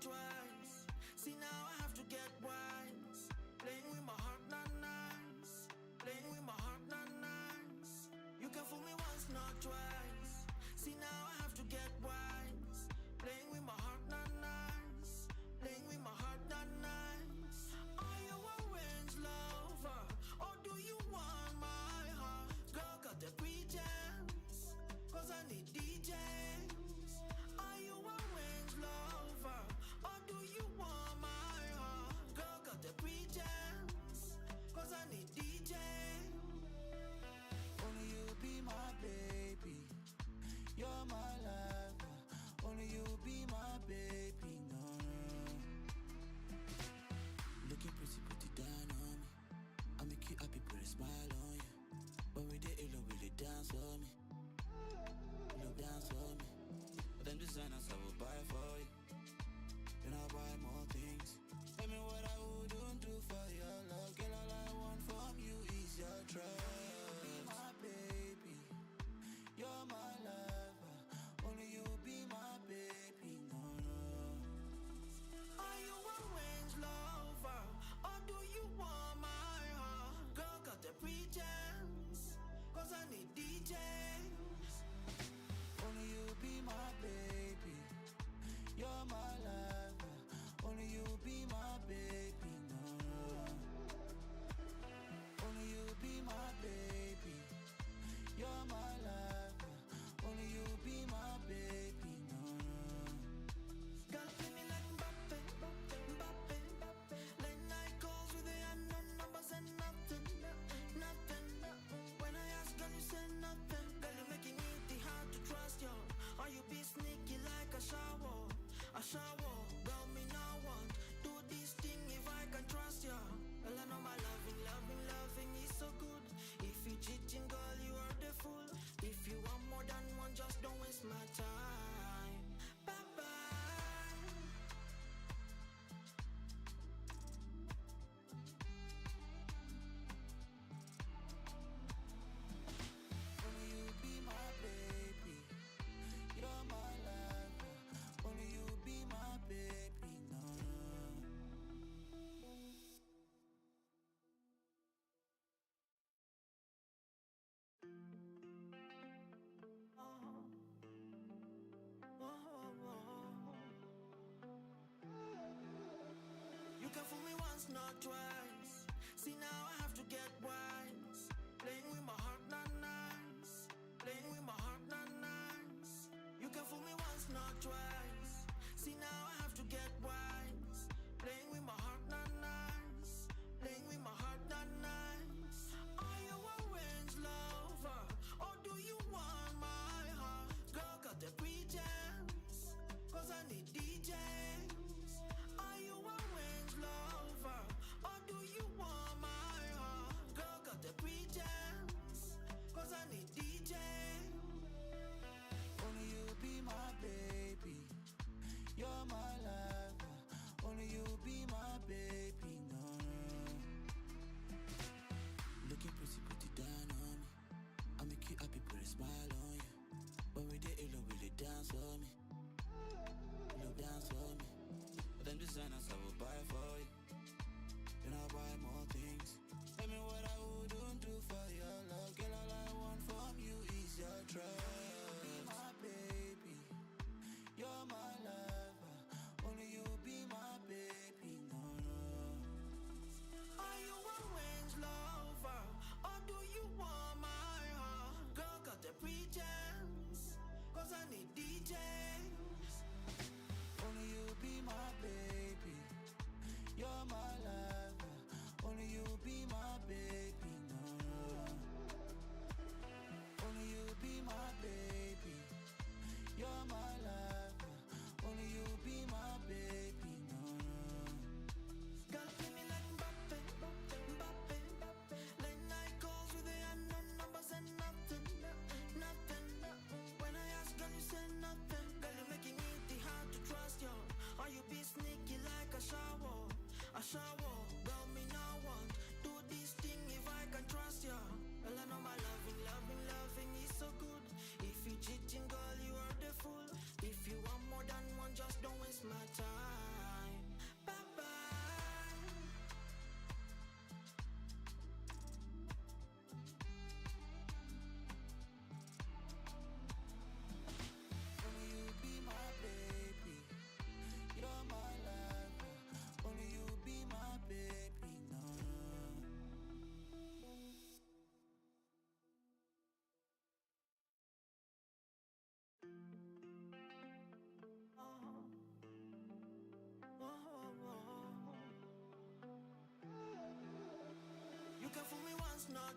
twice. See now I have to get wise. Playing with my heart, not nice. Playing with my heart, not nice. You can fool me once, not twice. See now I have to get wise. Playing with my heart, not nice. Playing with my heart, not nice. Are you a range lover, or do you want my heart? Girl, got the pretense, cause I need DJs. Are you a range lover, or do you want my heart? Girl, got the pretense, cause I need DJs. Only you be my baby. You're my lover. Only you be my baby. No, no. Looking pretty, put it down on me. I make you happy, put a smile on you. When we did it, will it dance for me? Will you dance for me? But them designers I will buy for you. Then I'll buy more things. Tell me what I wouldn't do for your love. Girl, all I want from you is your trust. Be my baby. You're my lover. Only you be my baby. No, no. Are you a range lover, or do you want my heart? Girl, got the pretense, cause I need DJs. Only you be my baby. You're my lover. Only you be my baby. No, no. Only you be my baby. You're my lover. Only you be my baby. No, no. Girl, play me like Mbappe, Mbappe, Mbappe. Late night calls with the unknown numbers and nothing, nothing. When I ask, girl, you say nothing. Girl, you're making it hard to trust you. Or you be sneaky like a shower, a shower. Girl, me no one do this thing if I can trust you. Well, I know my loving is so good. If you cheating, girl, you are the fool. If you want more than one, just don't waste my time. Bye bye. Only you be my baby. You're my lover. Only you be my baby. No, no. You can fool me once, not twice. See now I have to get wise. Playing with my heart, not nice. Playing with my heart, not nice. You can fool me once, not twice. See now I have to get wise. Playing with my heart, not nice. Playing with my heart, not nice. Are you a range lover, or do you want my heart? Girl, got the pretense, cause I need DJs. Are you a range lover, or do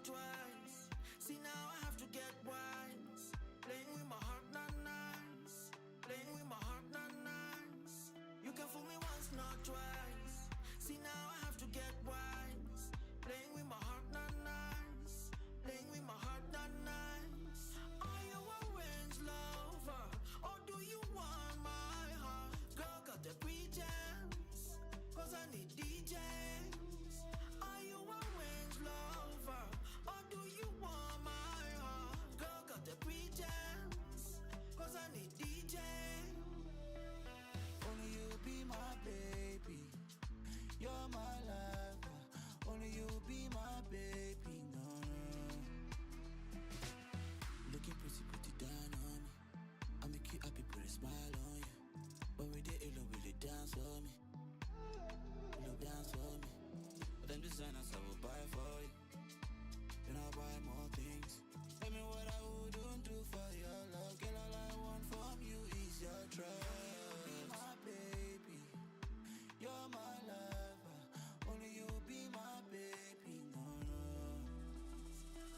twice. See now I have to get wise. Playing with my heart, not nice. Playing with my heart, not nice. You can fool me once, not twice. See now I have to get wise. Playing with my heart, not nice. Playing with my heart, not nice. Are you a range lover, or do you want my heart? Girl, got the pretense, cause I need DJs. Are you a range lover, or do you want my heart? Girl, got the pretense, cause I need DJs. Only you be my baby, you're my lover. Only you be my baby, no. Looking pretty, pretty down on me. I make you happy, put a smile on you. When we did it, will you dance for me? Will you dance for me? But them designers I will buy for you. Then I'll buy more things. Tell me what I wouldn't do for your love. Girl, all I want from you is your trust. Be my baby, you're my lover. Only you be my baby, no, no.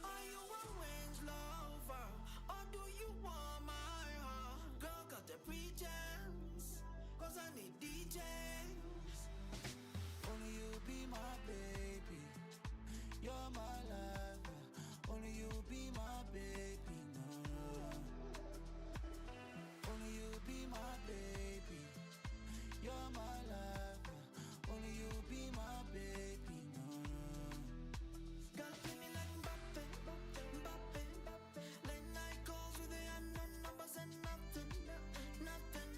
Are you a range lover, or do you want my heart? Girl, got the pretense, cause I need DJs. Only you be my baby, you're my lover. Only you be my baby, no, no. Only you be my baby, you're my lover. Only you be my baby, no, no. Girl, play me like Mbappe, Mbappe, Mbappe. Late night calls with the unknown numbers and nothing, nothing.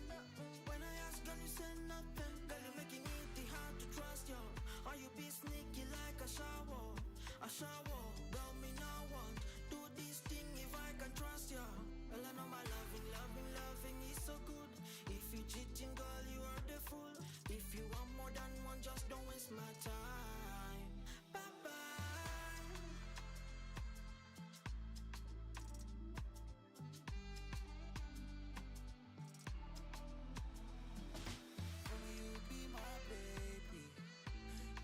When I ask, girl, you say nothing. Girl, you're making it hard to trust you. Or you be sneaky like a shower, a shower. Girl, me no one do this thing if I can trust you. Well, I know my loving, loving, loving is so good. If you cheating, girl, you are the fool. If you want more than one, just don't waste my time. Bye-bye. Only you be my baby,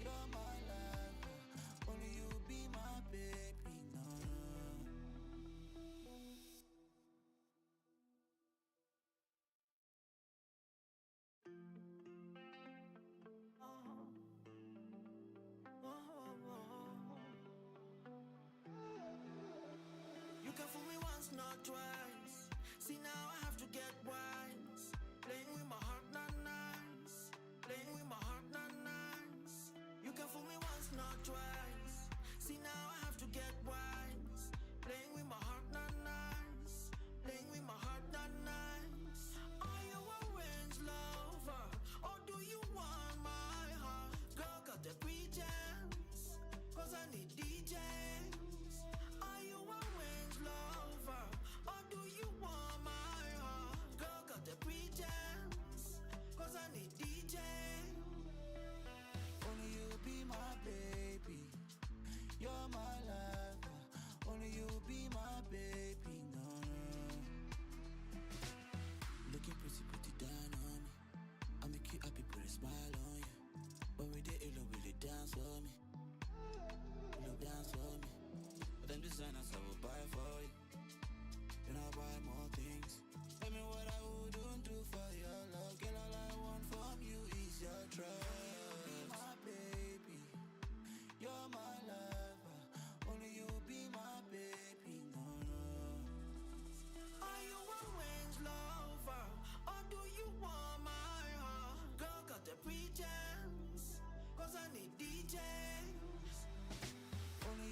you're my lover. Only you be my baby, no, no. You can fool me once, not twice. See now I have to get wise. Playing with my heart, not nice. Playing with my heart, not nice. You can fool me once, not twice. See now I have to get wise. Playing with my heart, not nice. Playing with my heart, not nice. Are you a range lover, or do you want my heart? Girl, got the pretense, cause I need DJs. Are you a range lover, or do you want my heart? Girl, got the pretense, cause I need DJs. Only you be my baby, you're my lover. Only you be my baby, no, no. Looking pretty, pretty down on me. I make you happy, put a smile on you. When we did it, will you dance for me? Will you dance for me? But them designers I will buy for you. Then I'll buy more things. Tell me what I wouldn't do for your love. Girl, all I want from you is your trust. Be my baby, you're my lover. Only you be my baby, no, no. Are you a range lover, or do you want my heart? Girl, got the pretense, cause I need DJs. Only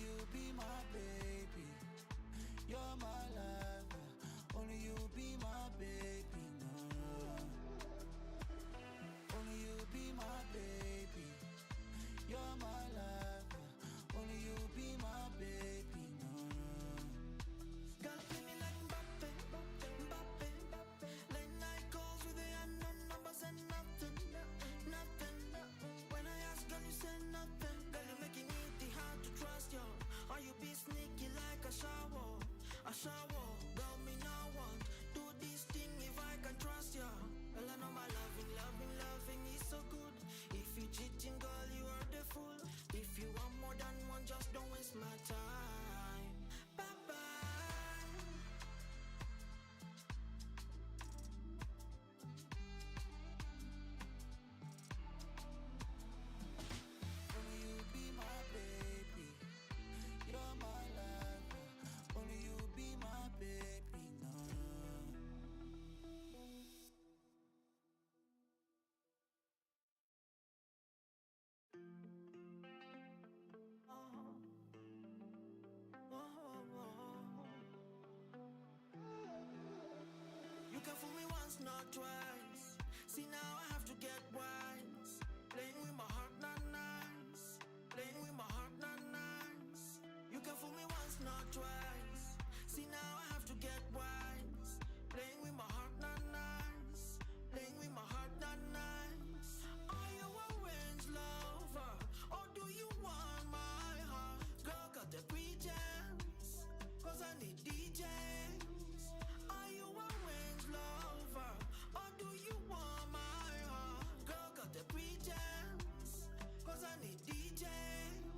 twice. See now I have to get wise. Playing with my heart, not nice. Playing with my heart, not nice. You can fool me once, not twice. See now I have to get wise. Playing with my heart, not nice. Playing with my heart, not nice. Are you a range lover, or do you want my heart? Girl, got the pretense, cause I need DJs. Are you a range lover, or do you want my heart? Girl, got the pretense, cause I need DJs.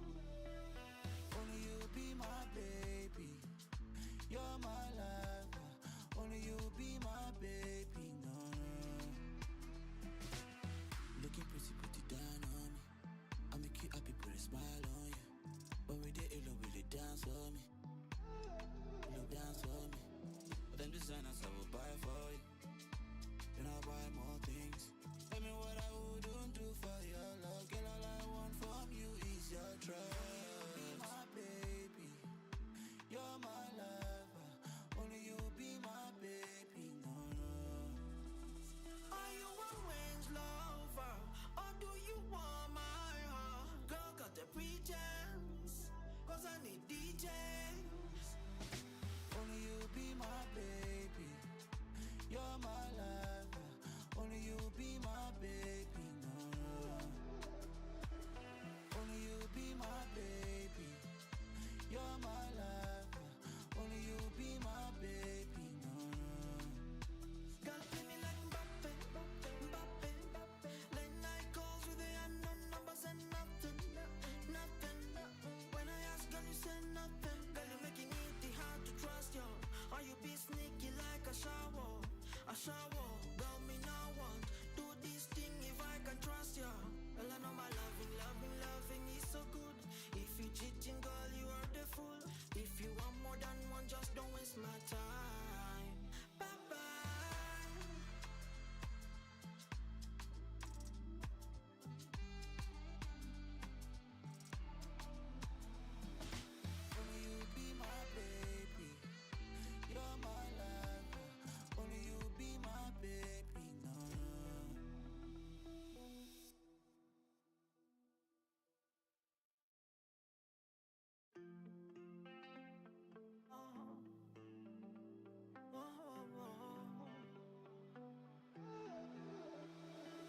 Only you be my baby, you're my lover. Only you be my baby, no, no. Looking pretty, put it down on me. I make you happy, put a smile on you. When we did it, will it dance for me? You dance for me. But them designers I will buy for you. Then I'll buy more things. Tell me what I wouldn't do for your love. Girl, all I want from you is your trust. Be my baby, you're my lover. Only you be my baby, no, no. Are you a range lover, or do you want my heart? Girl, got the pretense, cause I need DJs. Only you be my baby, you're my lover. Only you be my baby, no, no. Only you be my baby, you're my lover. Only you be my baby, no, no. Girl, play me like Mbappe, Mbappe, Mbappe. Late night calls with the unknown numbers and nothing, nothing. When I ask, girl, you say nothing. Girl, you're making it hard to trust you. Or you be sneaky like a shower, a shower. Girl, me no want do this thing if I can trust you. Well, I know my loving is so good. If you cheating, girl, you are the fool. If you want more than one, just don't waste my time. Bye-bye. Only you be my baby, you're my lover. Only you be my baby, no, no.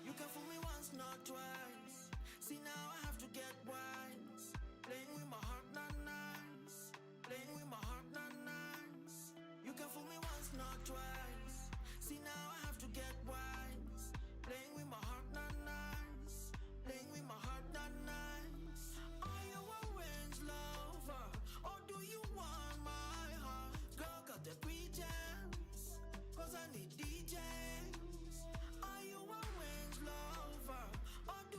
You can fool me once, not twice. See now I have to get wise. Playing with my heart, not nice. Playing with my heart, not nice. You can fool me once, not twice. See now I have to get wise. Playing with my heart, not nice. Playing with my heart, not nice. Are you a range lover, or do you want my heart? Girl, got the pretense, cause I need DJs. Are you a range lover, or do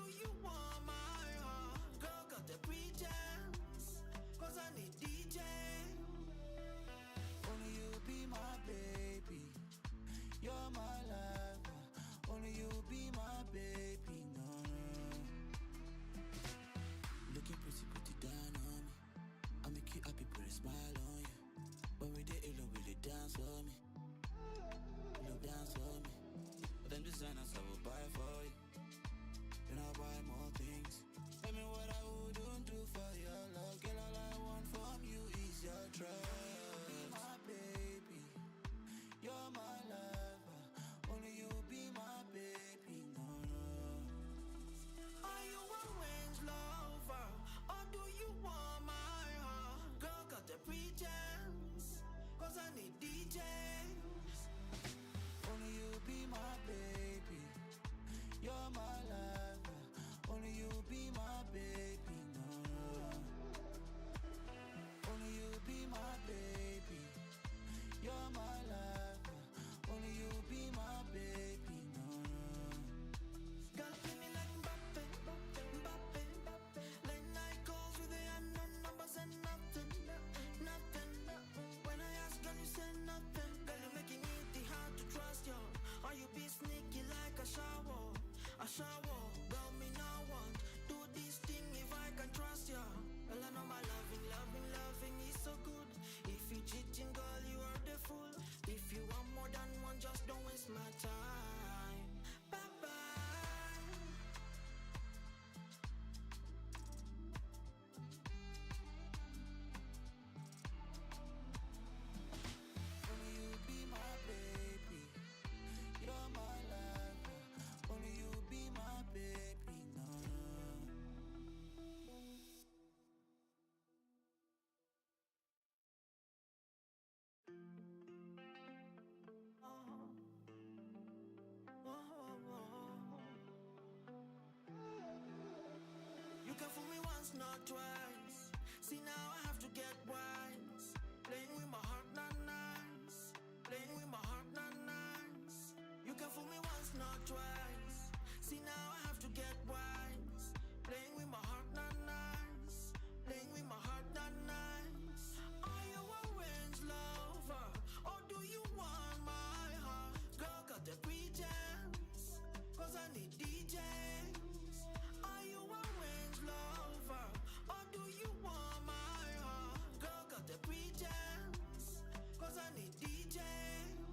twice. See now I have to get wise. Playing with my heart, not nice. Playing with my heart, not nice. You can fool me once, not twice. See now I have to get wise. Playing with my heart, not nice. Playing with my heart, not nice. Are you a range lover, or do you want my heart? Girl, got the pretense, cause I need DJs. Are you a range lover, or do you want my heart? Girl, got the pretense, cause I need DJs.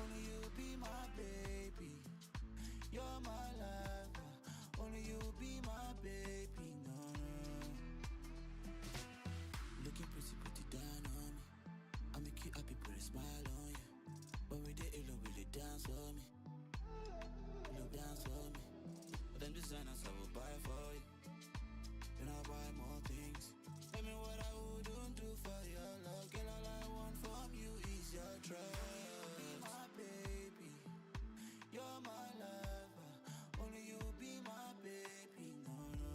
Only you be my baby. You're my lover. Only you be my baby. No, no. Looking pretty, pretty down on me. I make you happy, put a smile on you. When we did it, really dance for me. You dance for me. But them designers I will buy for you. Then I'll buy more things. Tell me what I wouldn't do for your love. Girl, all I want from you is your trust. Be my baby. You're my lover. Only you be my baby. No, no.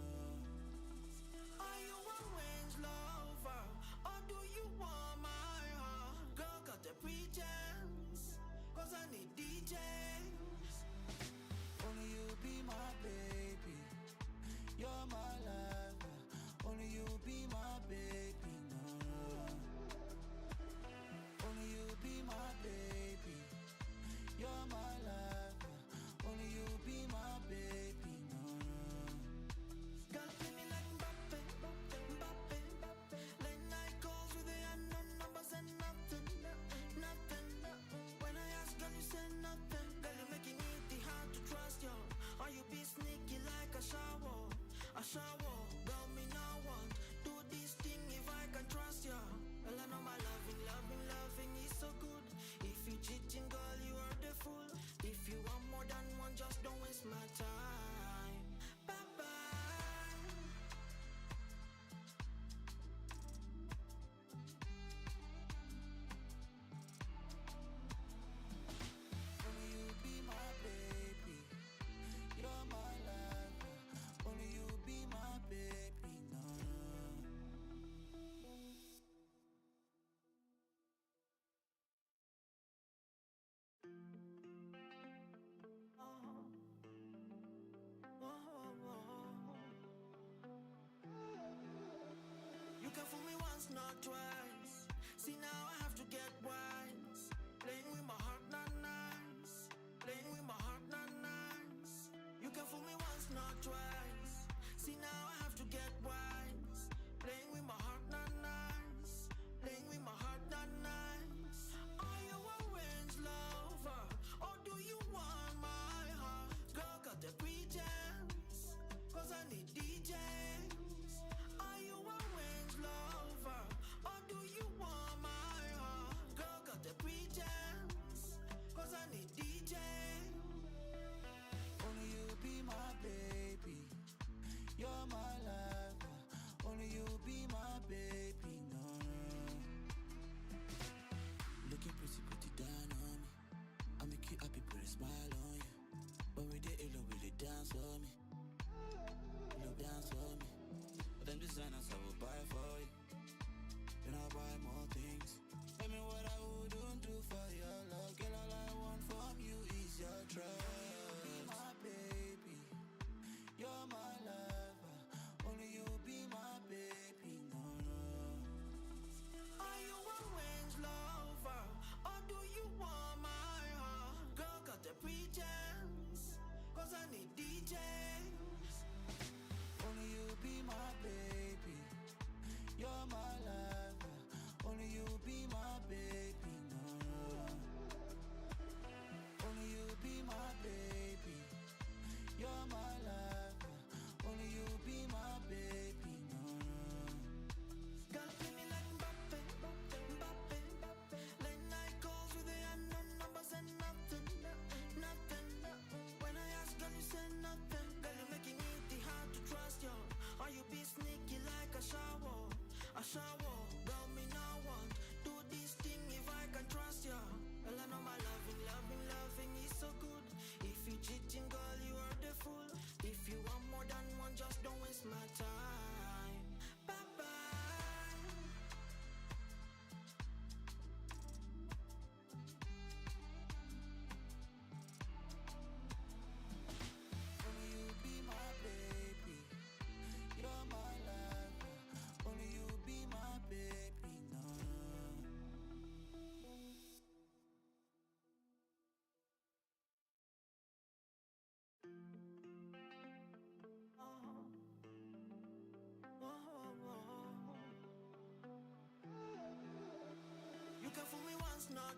Are you a range lover, or do you want my heart? Girl, got the pretense, cause I need DJs. Only you be my baby. You're my lover. Only you be my baby. No, no. Only you be my baby. You're my lover. Only you be my baby. No, no. Girl, play me like Mbappe, Mbappe, Mbappe. Late night calls with the unknown numbers and nothing, nothing. When I ask, girl, you say nothing. Girl, you're making it hard to trust you. Or you be sneaky like a shower, a shower. Girl, me now want do this thing if I can trust you. Well, I know my loving, loving, loving is so good. If you cheating, girl, you are the fool. If you want more than one, just don't waste my time. Bye-bye. Only you be my baby. You're my lover. Only you be my baby. No, no. You can fool me once, not twice. See now I have to get wise. Playing with my heart, not nice. Playing with my heart, not nice. You can fool me once, not twice. See now I have to get wise. Playing with my heart, not nice. Playing with my heart, not nice. Are you a range lover, or do you want my heart? Girl, got the pretense, cause I need DJs. Are you a range lover, or do you want my heart? Girl, got the pretense, cause I need DJs. Only you be my baby. You're my lover. Only you be my baby. No, no. Looking pretty, pretty down on me. I make you happy, put a smile on you. When we did it, really dance for me. You dance for me. But them designers I will buy for you. Then I'll buy more things. Tell me what I wouldn't do for your love. Girl, all I want from you is your trust. Be my baby. You're my lover. Only you be my baby. No, no. Are you a range lover, or do you want my heart? Girl, got the pretense, cause I need DJs. Only you be my baby. You're my lover. Only you be my baby. No, no. Only you be my baby. You're my lover. Only you be my baby. No, no. Girl, play me like Mbappe, Mbappe, Mbappe. Late night calls with the unknown numbers and nothing, nothing. When I ask, girl, you say nothing. Girl, you're making it hard to trust you. Or you be sneaky like a shower, a shower. Girl, me now want do this thing if I can trust you. Well, I know my loving, loving, loving is so good. If you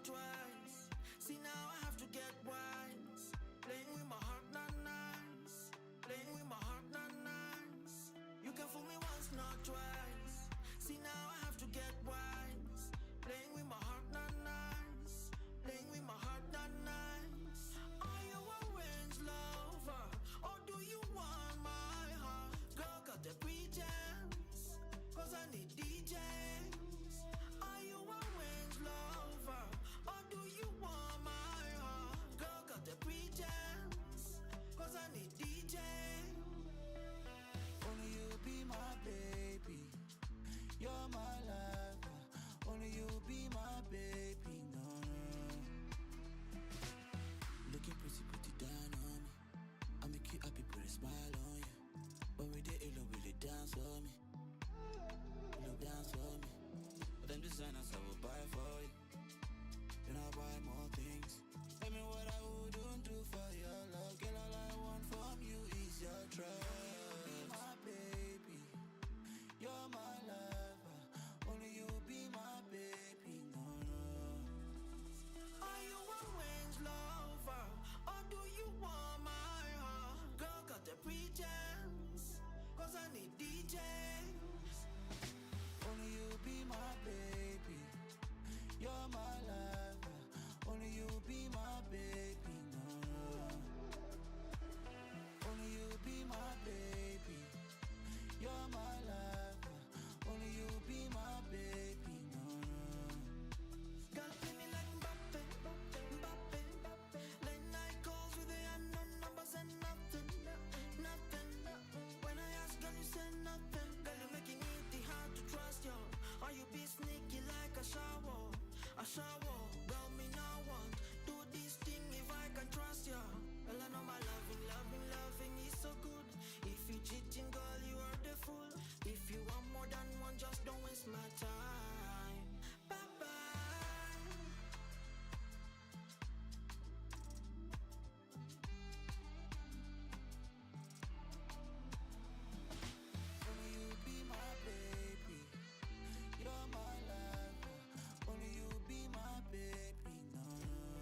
twice. See now I have to get wise. Playing with my heart, not nice. Playing with my heart, not nice. You can fool me once, not twice. See now I have to get wise. Playing with my heart, not nice. Playing with my heart, not nice. Are you a range lover? Or do you want my heart? Girl, got the pretense. Cause I need DJs. Are you a range lover? Or do you want my heart? Girl, got the pretense. Cause I need DJs. Only you be my baby. You're my lover. Only you be my baby. No, no. Looking pretty, pretty down on me. I make you happy, put a smile on you. When we did it, really dance for me. You dance for me. But them designers I will buy for you. Then I'll buy more things. Tell me what I wouldn't do for your love. Girl, all I want from you is your trust. Be my baby. You're my lover. Only you be my baby. No, no. Are you a range lover? Or do you want my heart? Girl, got the pretense. Cause I need DJs. Only you be my baby. You're my lover. Only you be my baby. No, no. Only you be my baby. You're my lover. Only you be my baby. No, no. Girl, play me like Mbappe, Mbappe, Mbappe. Late night calls with the unknown numbers and nothing, nothing. When I ask, girl, you say nothing. Girl, you're making it hard to trust you. Or you be sneaky like a shower, a shower. Girl, me no one do this thing if I can trust you. Well, I know my loving, loving, loving is so good. If you cheating, girl, you are the fool. If you want more than one, just don't waste my time. Bye bye. Only you be my baby. You're my lover. Only you be my baby. No, no.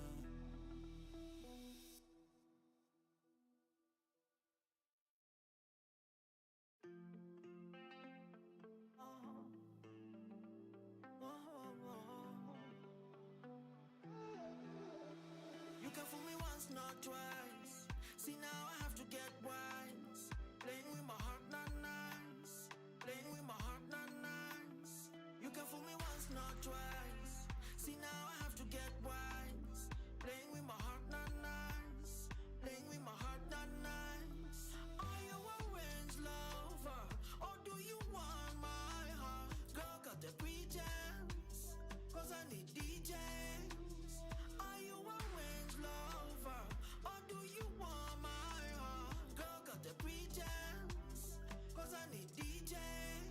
You can fool me once, not twice. See now I have to get wise. Playing with my heart, not nice. Playing with my heart, not nice. You can fool me once, not twice. See now I have to get wise. Playing with my heart, not nice. Playing with my heart, not nice. Are you a range lover? Or do you want my heart? Girl, got the pretense. Cause I need DJs. Are you a range lover? Or do you want my heart? Girl, got the pretense. Cause I need DJs.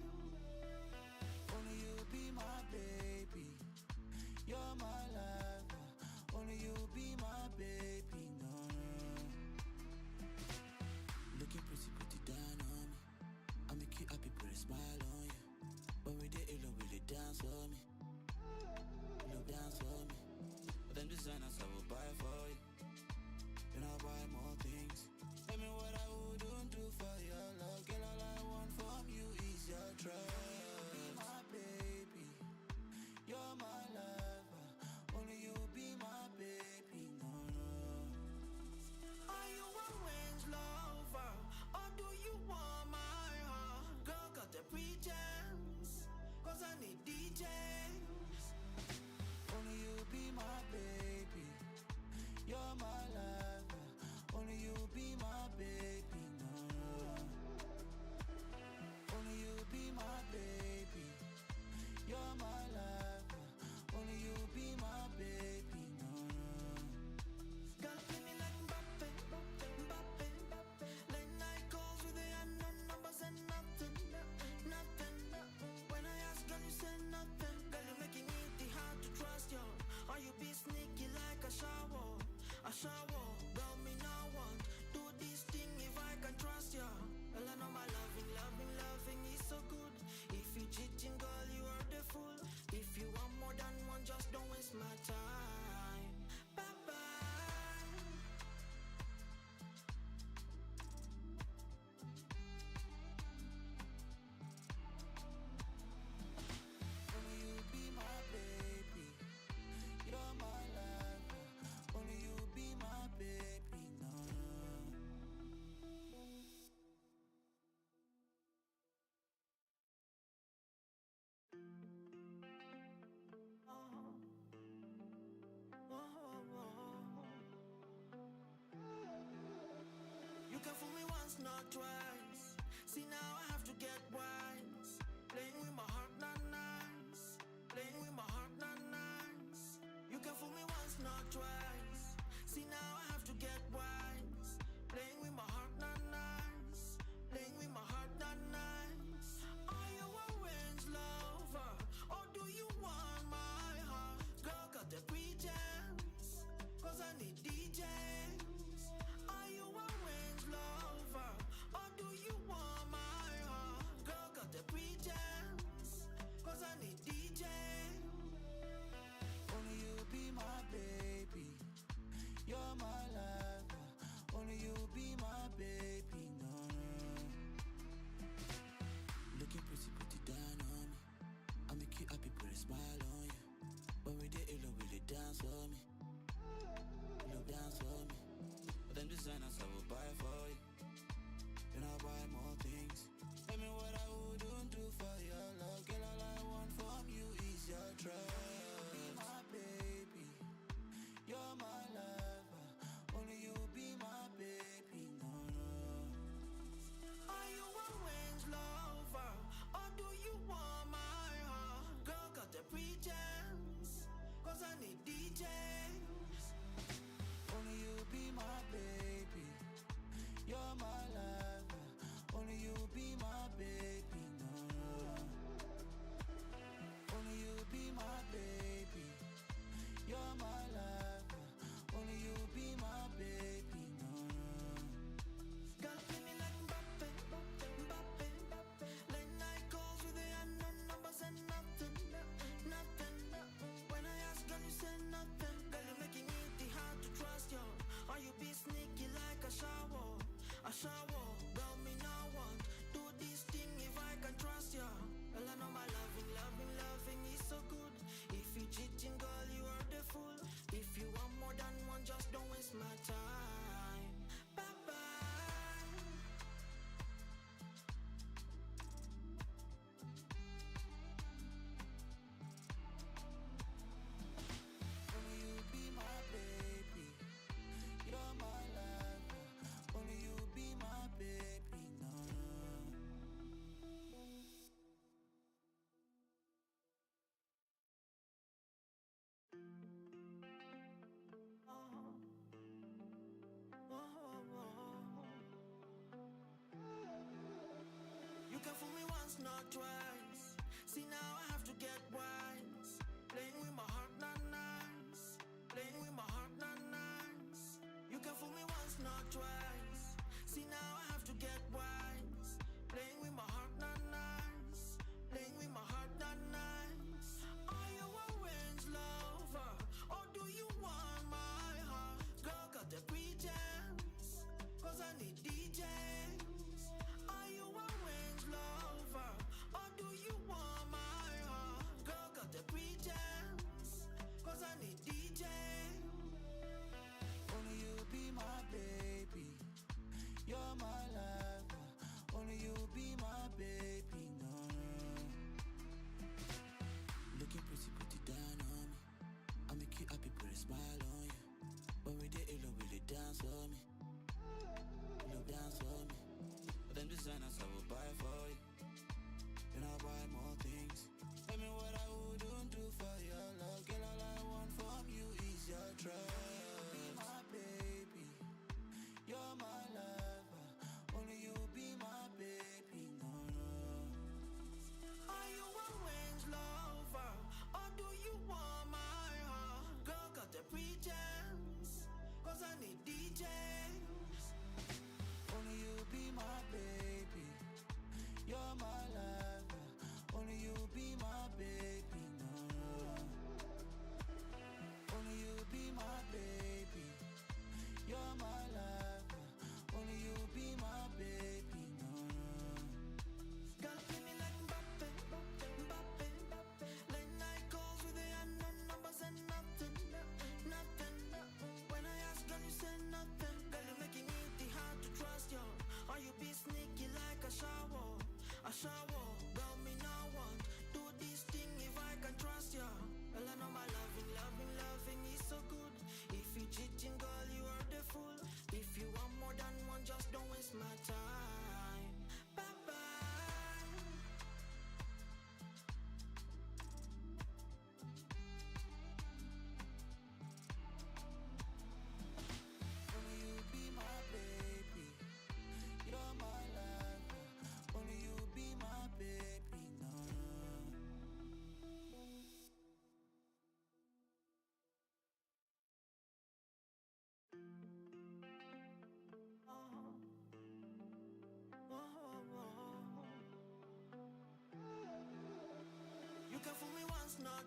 Only you be my baby. You're my lover. Only you be my baby. No, no. Looking pretty, pretty down on me. I make you happy, put a smile on you. When we did it, really dance for me. You dance for me. But them designers I will buy for you. Then I'll buy more things. Tell me what I wouldn't do for your love. Girl, all I want from you is your trust. Be my baby. You're my lover. Only you be my baby. No, no. Are you a range lover? Or do you want my heart? Girl, got the pretense. Cause I need DJs. Only you be my baby. You're my lover. Only twice. See now I have to get wise. Playing with my heart, not nice. Playing with my heart, not nice. You can fool me once, not twice. See now I have to get wise. Playing with my heart, not nice. Playing with my heart, not nice. Are you a range lover, or do you want my heart? Girl, got the pretense, cause I need DJs. Are you a range lover, or do you want my heart? Girl, got the pretense, cause I need DJs. Only you be my baby, you're my lover. Only you be my baby, no, no. Looking pretty, pretty down on me. I make you happy, put a smile on you. When we did it, will you dance for me? Will you dance for me? But them designers I will buy for you. Then I'll buy more things. Tell me what I wouldn't do for your love. Girl, all I want from you is your trust. Be my baby, you're my lover. Only you be my baby, no, no. Are you a range lover, or do you want my heart? Girl, got the pretense, cause I need DJs. Only you be my baby, you're my lover. Only you be my baby, no, no. Only you be my baby, you're my lover. Only you be my baby, no, no. Girl, play me like Mbappe, Mbappe, Mbappe. Late night calls with the unknown numbers and nothing, nothing. When I ask, girl, you say nothing. Girl, you're making it hard to trust you. Or you be sneaky like a shower, a shower. Girl, me no one do this thing if I can trust you. Well, I know my loving, loving, loving is so good. If you cheating, girl, you are the fool. If you want more than one, just don't waste my time. Bye-bye. Only you be my baby, you're my lover. Only you be my baby, no, no. You can fool me once, not twice. See now I have to get wise. Playing with my heart, not nice. Playing with my heart, not nice. You can fool me once, not twice. See now I have to get wise. Playing with my heart, not nice. Playing with my heart, not nice. Are you a range lover, or do you want my heart? Girl, got the pretense, cause I need DJs. Are you a range lover, or do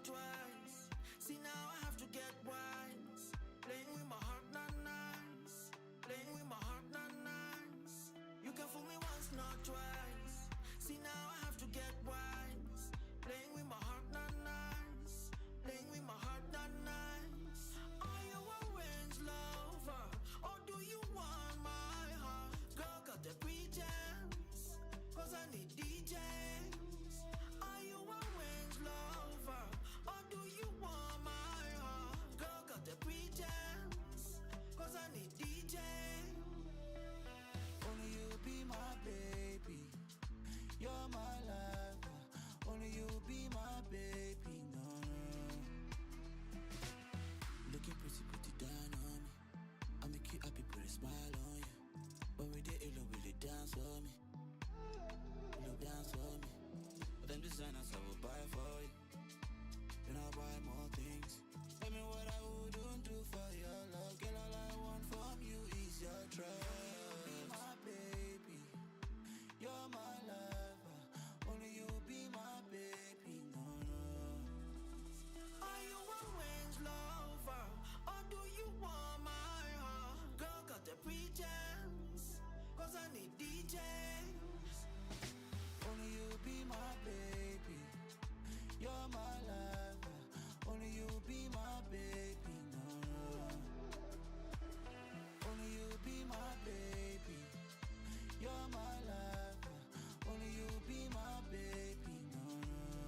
twice. See now I have to get wise. Playing with my heart, not nice. Playing with my heart, not nice. You can fool me once, not twice. See now I have to get wise. Playing with my heart, not nice. Playing with my heart, not nice. Are you a range lover, or do you want my heart? Girl, got the pretense, cause I need DJs. Are you a range lover, or do you want my heart? Girl, got the pretense, cause I need DJs. Only you be my baby, you're my lover. Only you be my baby, no, no. Looking pretty, pretty down on me. I make you happy, put a smile on you. When we did it, really dance for me. You dance for me. But them designers I will buy for you. Then I'll buy more things. Tell me what I wouldn't do for your love. Girl, all I want from you is your trust. Be my baby, you're my lover. Only you be my baby, no, no. Are you a range lover, or do you want my heart? Girl, got the pretense, cause I need DJs. Only you be my baby, you're my lover. Only you be my baby, no, no. Only you be my baby, you're my lover. Only you be my baby, no, no.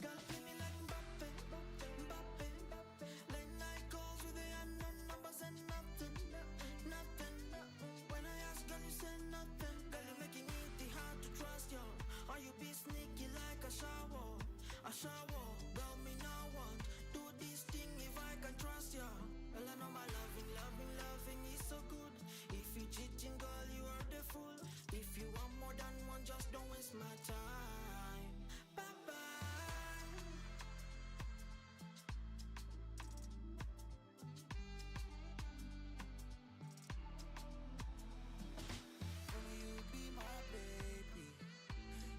Girl, play me like Mbappe, Mbappe, Mbappe. Late night calls with the unknown numbers and nothing, nothing. When I ask, girl, you say nothing. Girl, you're making it hard to trust you. Or you be sneaky like a shower, a shower. Girl, me now want do this thing if I can trust you. Well, I know my loving is so good. If you cheating, girl, you are the fool. If you want more than one, just don't waste my time. Bye bye. Only you be my baby,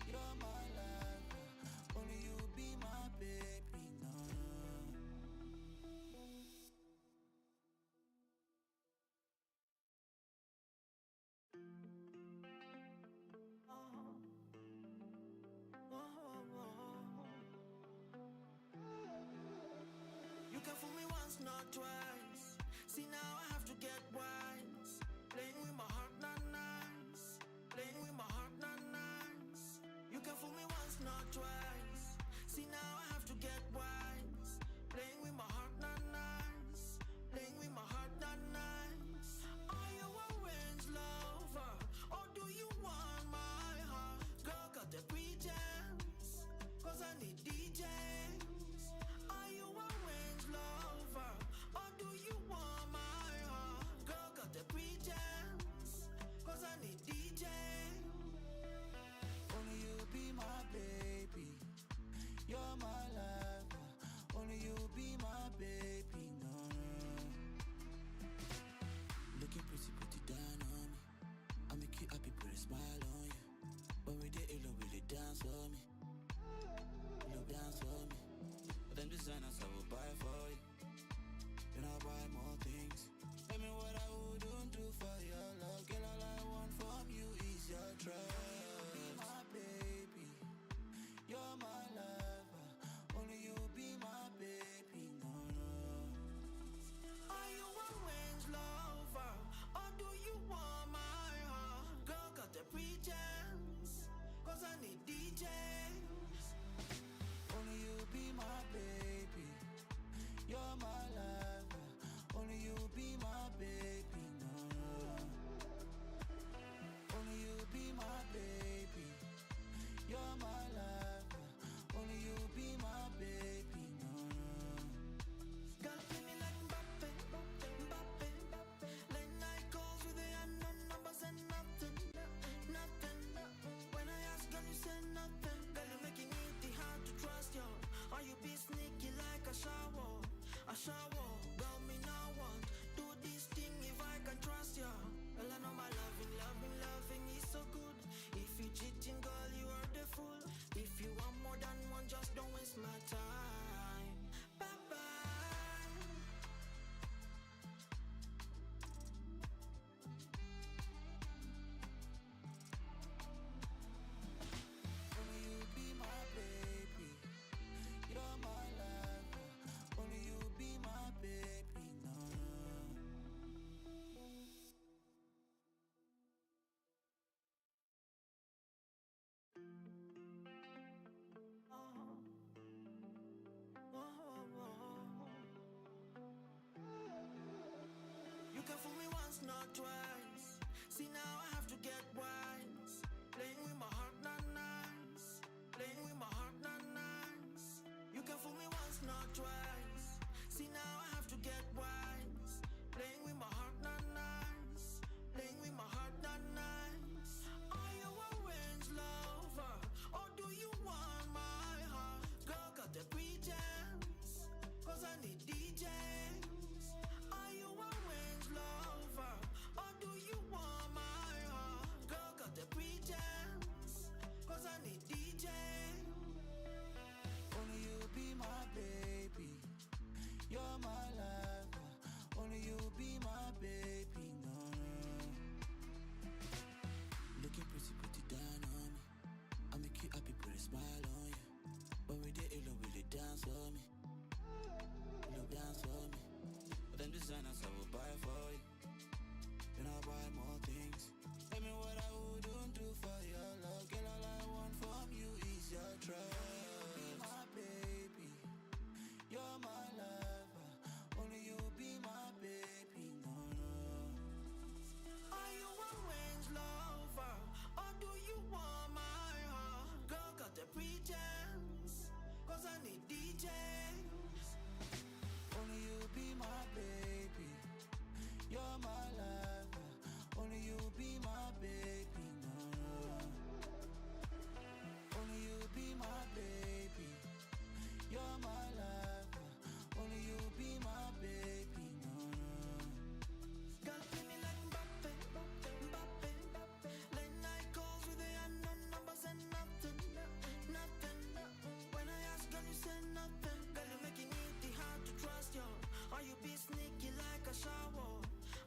you're my lover. Only you be my baby, no, no. You can fool me once, not twice. See now I have to get wise. Playing with my heart, not nice. Playing with my heart, not nice. You can fool me once, not twice. See now I have to get wise. Playing with my heart, not nice. Playing with my heart, not nice. Are you a range lover, or do you want my heart? Girl, got the pretense, cause I need DJs. Are you a range lover, or do you want my heart? Girl, got the pretense, cause I need DJs. Only you be my baby, you're my lover. Only you be my baby, no, no. Looking pretty, pretty down on me. I make you happy, put a smile on you. When we did it, really dance for me. You dance for me. But them designers I will buy for you. Then I'll buy more things. Tell me what I wouldn't do for your love. Girl, all I want from you is your trust. Be my baby, you're my lover. Only you be my baby, no, no. Are you a range lover, or do you want my heart? Girl, got the pretense, cause I need DJs. Only once, not twice. See now I have to get wise. Playing with my heart, not nice. Playing with my heart, not nice. You can fool me once, not twice. See now I have to get wise. Playing with my heart, not nice. Playing with my heart, not nice. Are you a range lover? Or do you want my heart? Girl, got the pretense. Cause I need DJs. Are you a range lover? Or do you want my heart? Girl, got the pretense. Cause I need DJs. Only you be my baby. You're my lover. Only you be my baby. No, no. Looking pretty, put it down on me. I make you happy, put a smile on you. When we did it, will it dance for me? Will dance for me? But them designers I will buy for you. Then I'll buy more things. Tell me what I wouldn't do for your love. Girl, all I want from you is your trust. Be my baby. You're my lover. Only you be my baby. No, no. Are you a range lover? Or do you want my heart? Girl, got the pretense. Cause I need DJs. Only you be my baby. You're my lover. Only you be my baby. No, no. Only you be my baby. You're my lover. Only you be my baby. No, no. Girl, play me like Mbappe, Mbappe, Mbappe. Late night calls with the unknown numbers and nothing, nothing. When I ask, girl, you say nothing. Girl, you're making it hard to trust you. Or you be sneaky like a shower,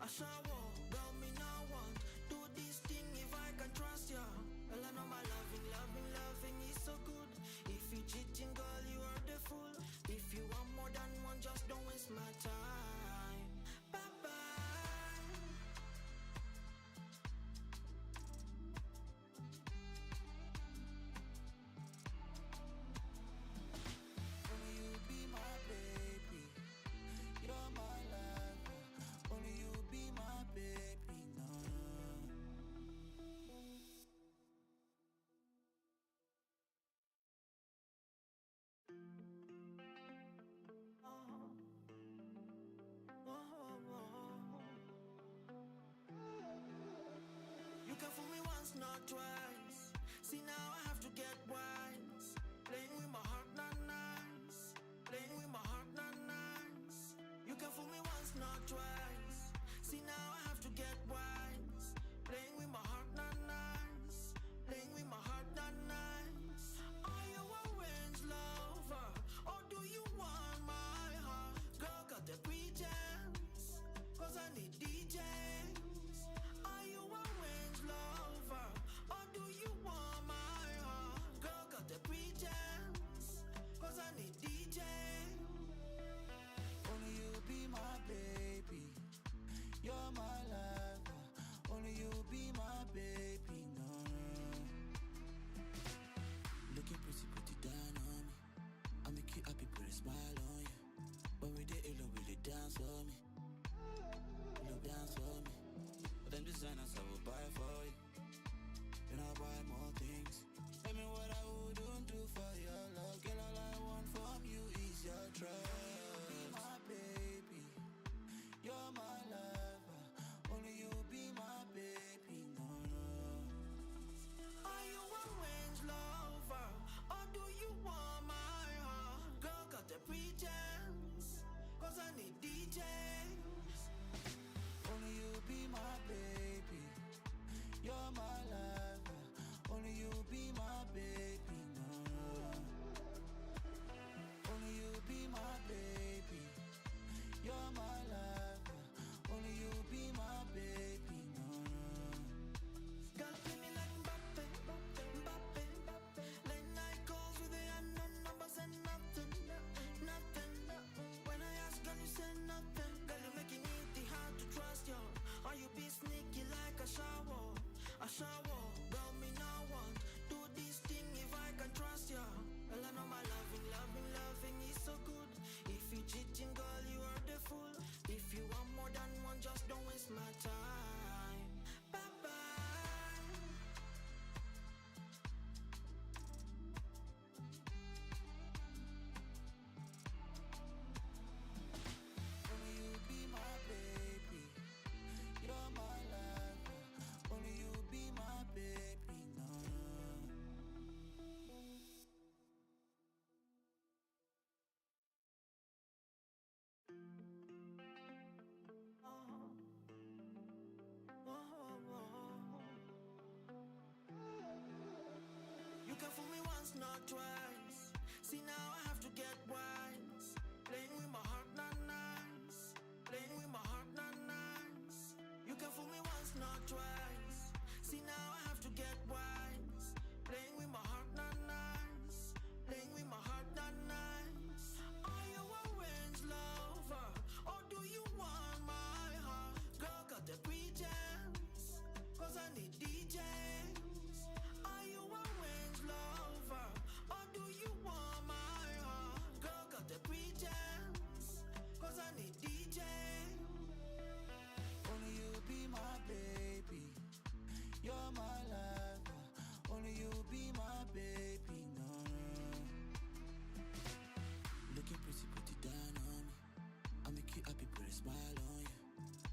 a shower. Girl, me no want do this thing if I can trust you. Well, I know my loving is so good. If you cheating, girl, you are the fool. If you want more than one, just don't waste my time. Bye bye. Only you be my baby. You're my lover. Only you be my baby. No, no. You can fool me once, not twice. See now I have to get wise. Playing with my heart, not nice. Playing with my heart, not nice. You can fool me once, not twice. See now I have to get wise. Playing with my heart, not nice. Playing with my heart, not nice. Are you a range lover? Or do you want my heart? Girl, got the pretense. Cause I need DJs. Are you a range lover? Or do you want my once, not twice. See now I have to get wise. Playing with my heart, not nice. Playing with my heart, not nice. You can fool me once, not twice. See now I have to get wise. Playing with my heart, not nice. Playing with my heart, not nice. Are you a range lover, or do you want my heart? Girl, got the pretense, cause I need DJs. Are you a range lover, or do you want my heart? Girl, got the pretense, cause I need DJs. Only you be my baby, you're my lover. Only you be my baby, no, no. Looking pretty, put it down on me. I make you happy, put a smile on you.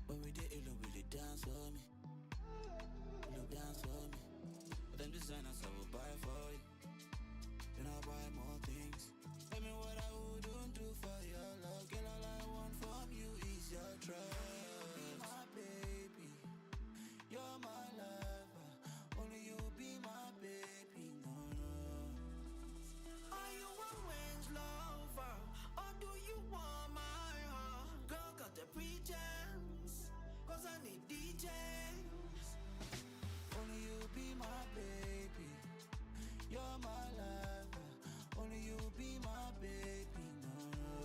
When we did it, will it dance for me? Will dance for me? But them designers I will buy for you. Then I'll buy more things. Tell me what I wouldn't do for your love. Girl, all I want from you is your trust. Be my baby, you're my lover. Only you be my baby, no, no. Are you a range lover, or do you want my heart? Girl, got the pretense, cause I need DJs. Only you be my baby, you're my lover. Only you be my baby, no, no.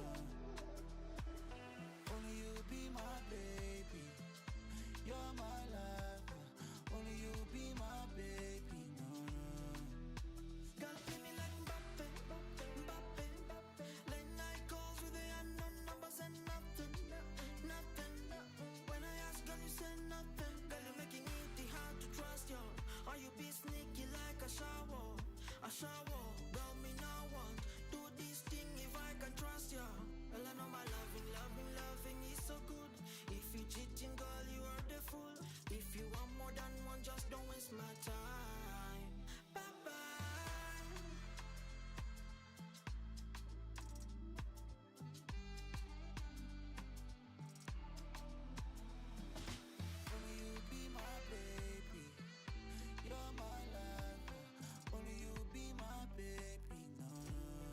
Only you be my baby, you're my lover. Only you be my baby, no, no. Girl, play me like Mbappe, Mbappe, Mbappe. Late night calls with the unknown numbers and nothing, nothing. When I ask, girl, you say nothing. Girl, you're making it hard to trust you. Or you be sneaky like a shower, a shower. Girl, me no want do this thing if I can trust you. Well, I know my loving is so good. If you cheating, girl, you are the fool. If you want more than one, just don't waste my time. Bye bye. Only you be my baby, you're my lover. Only you be my baby, no, no.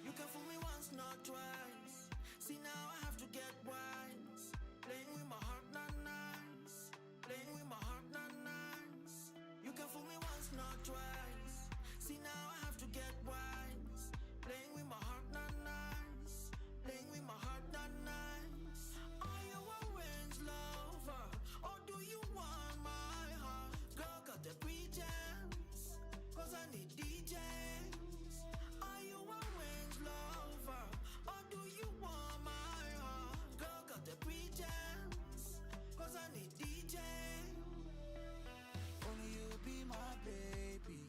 You can fool me once, not twice. See now I have to get wise. Playing with my heart, not nice. Playing with my heart, not nice. You can fool me once, not twice. See now I have to get wise. Playing with my heart, not nice. Playing with my heart, not nice. Are you a range lover, or do you want my heart? Girl, got the pretense, cause I need DJs. Are you a range lover, or do you want my heart? Girl, got the pretense, cause I need DJs. Only you be my baby,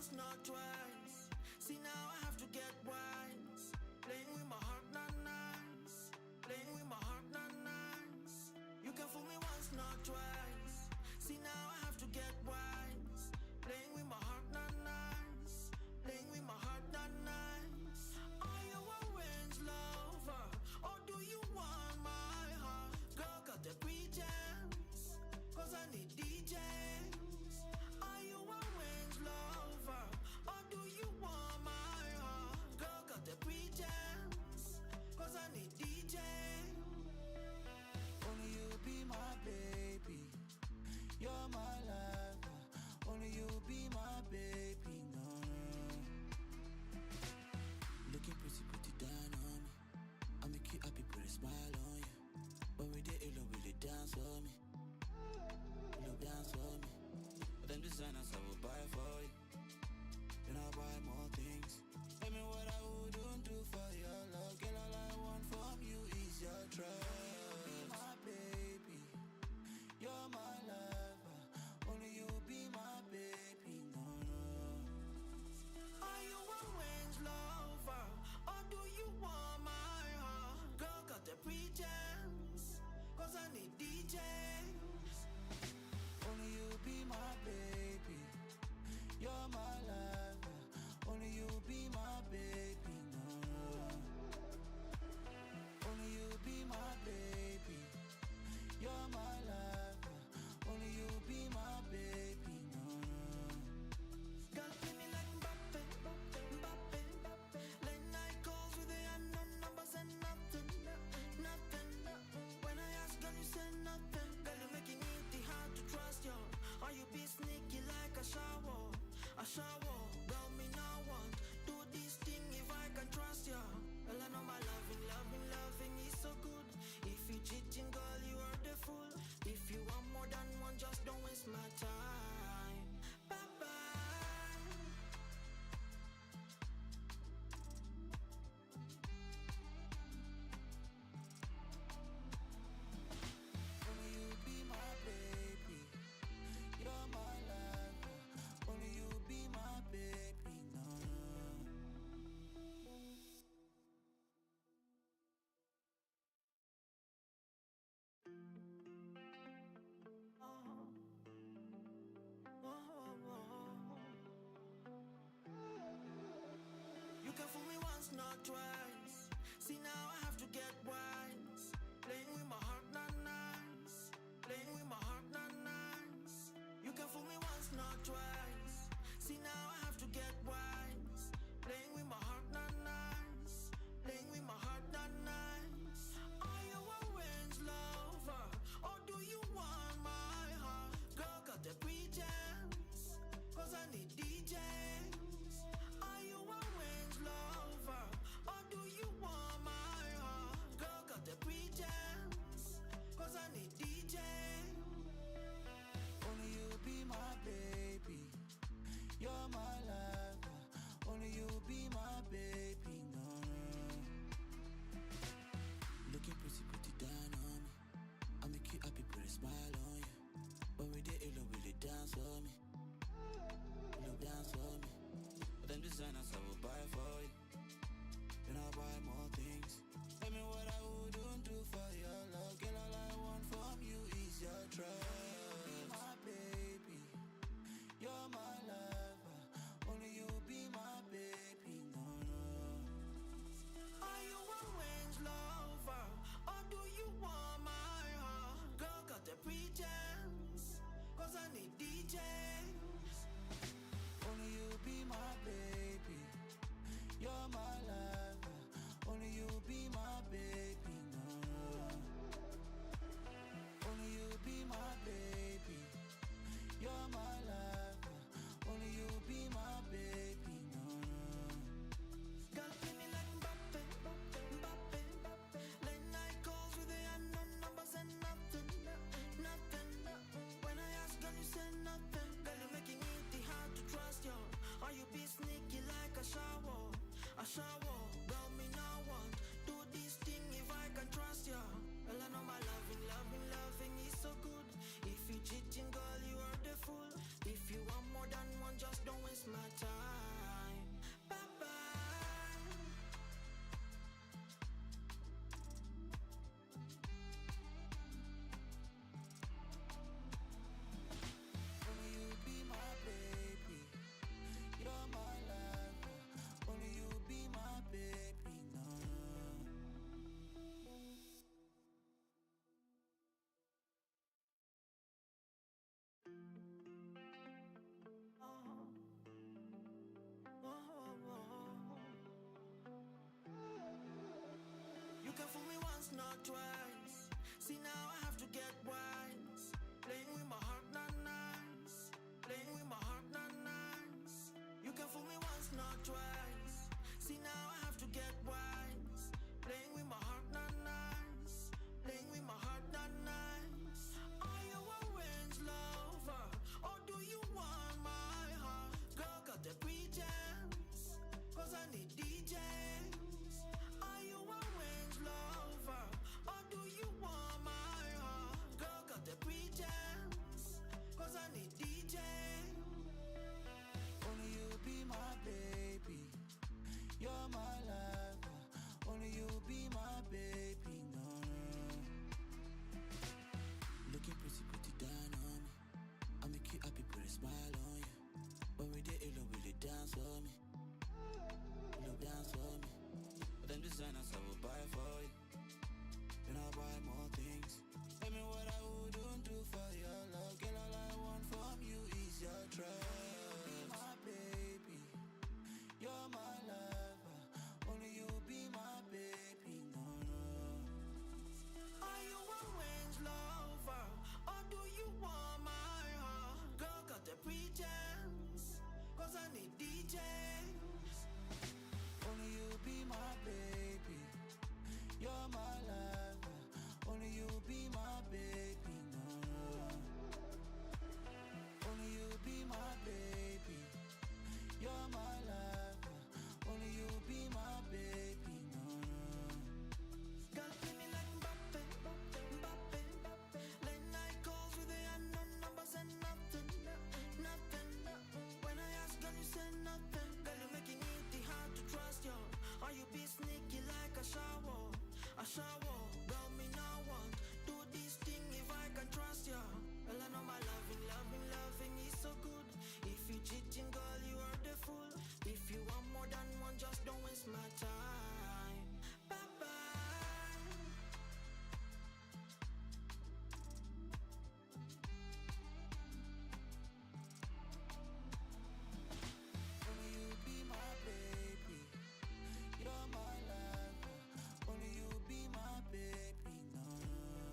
once, not twice. See now I have to get wise. Playing with my heart, not nice. Playing with my heart, not nice. You can fool me once, not twice. See now I have to get wise. Playing with my heart, not nice. Playing with my heart, not nice. Are you a range lover? Or do you want my heart? Girl, got the pretense. Cause I need DJs. Are you a range lover? Or do you want my heart? Girl, got the pretense. Cause I need DJs. Only you be my baby. You're my lover. Only you be my baby. No, no. Looking pretty, put it down on me. I make you happy, put a smile on you. When we did it, will you dance for me? Will you dance for me? But them designers I will buy for you. Then I'll buy more things. Tell me what I wouldn't do for your love. Girl, all I want from you is your trust. Be my baby. You're my lover. Only you be my baby. No, no. Are you a range lover? Or do you want my heart? Girl, got the pretense. Cause I need DJs. Only you be my baby. You're my lover. Only you be my baby. No, no. Only you be my baby. You're my lover. Only you be my baby. No, no. Girl, play me like Mbappe, Mbappe, Mbappe. Late night calls with the unknown numbers and nothing, nothing. When I ask, girl, you say nothing. Girl, you're making it hard to trust you. Or you be sneaky like a shower, a shower. Girl, me no want do this thing if I can trust you. Well, I know my loving, loving, loving is so good. If you cheating, girl, you are the fool. If you want more than one, just don't waste my time. Bye bye. Only you be my baby. You're my lover. Only you be my baby. No, no. You can fool me once, not twice. See now I have to get wise. Playing with my heart, not nice. Playing with my heart, not nice. You can fool me once, not twice. See now I have to get wise. Playing with my heart, not nice. Playing with my heart, not nice. Are you a range lover? Or do you want my heart? Girl, got the pretense. Cause I need DJs. Are you a range lover? Or do you want my heart? Girl, got the pretense. Cause I need DJs. Only you be my baby. You're my lover. Only you be my baby. No, no. Looking pretty, put it down on me. I make you happy, put a smile on you. When we did it, will you dance for me? Will you dance for me? But them designers I will buy for you. Then I'll buy more things. Tell me what I wouldn't do for your love. Girl, all I want from you is your trust. Be my baby. You're my lover. Only you be my baby. No, no. Are you a range lover? Or do you want my heart? Girl, got the pretense. Cause I need DJs. Only you be my baby. You're my lover. Only you be my baby. No, no. can fool me once, not twice. See now I have to get wise. Playing with my heart, not nice. Playing with my heart, not nice. You can fool me once, not twice. See now I have to get wise. Playing with my heart, not nice. Playing with my heart, not nice. Are you a range lover? Or do you want my heart? Girl, got the pretense. Cause I need DJs. Are you a range lover? Or do you want my heart? Girl, got the pretense. Cause I need DJs. Only you be my baby. You're my lover. Only you be my baby. No, no. Looking pretty, pretty down on me. I make you happy, put a smile on you. When we did it, will you dance for me? Will you dance for me? But them designers I will buy for you. Then I'll buy more things. Tell me what I wouldn't do for your love. Girl, all I want from you is your trust. Be my baby. You're my lover. Only you be my baby. No, no. Are you a range lover? Or do you want my heart? Girl, got the pretense. Cause I need DJs. Only you be my baby. You're my lover. Only you be my baby. No, no. Only you be my baby. You're my lover. Only you be my baby. No, no. Girl, play me like Mbappe, Mbappe, Mbappe. Late night calls with the unknown numbers and nothing, nothing. When I ask, girl, you say nothing. Girl, you're making it hard to trust you. Or you be sneaky like a shower, a shower. Girl, me no want do this thing if I can trust you. Well, I know my loving, loving, loving is so good. If you cheating, girl, you are the fool. If you want more than one, just don't waste my time. Bye bye. Only you be my baby. You're my lover. Only you be my baby. No, no.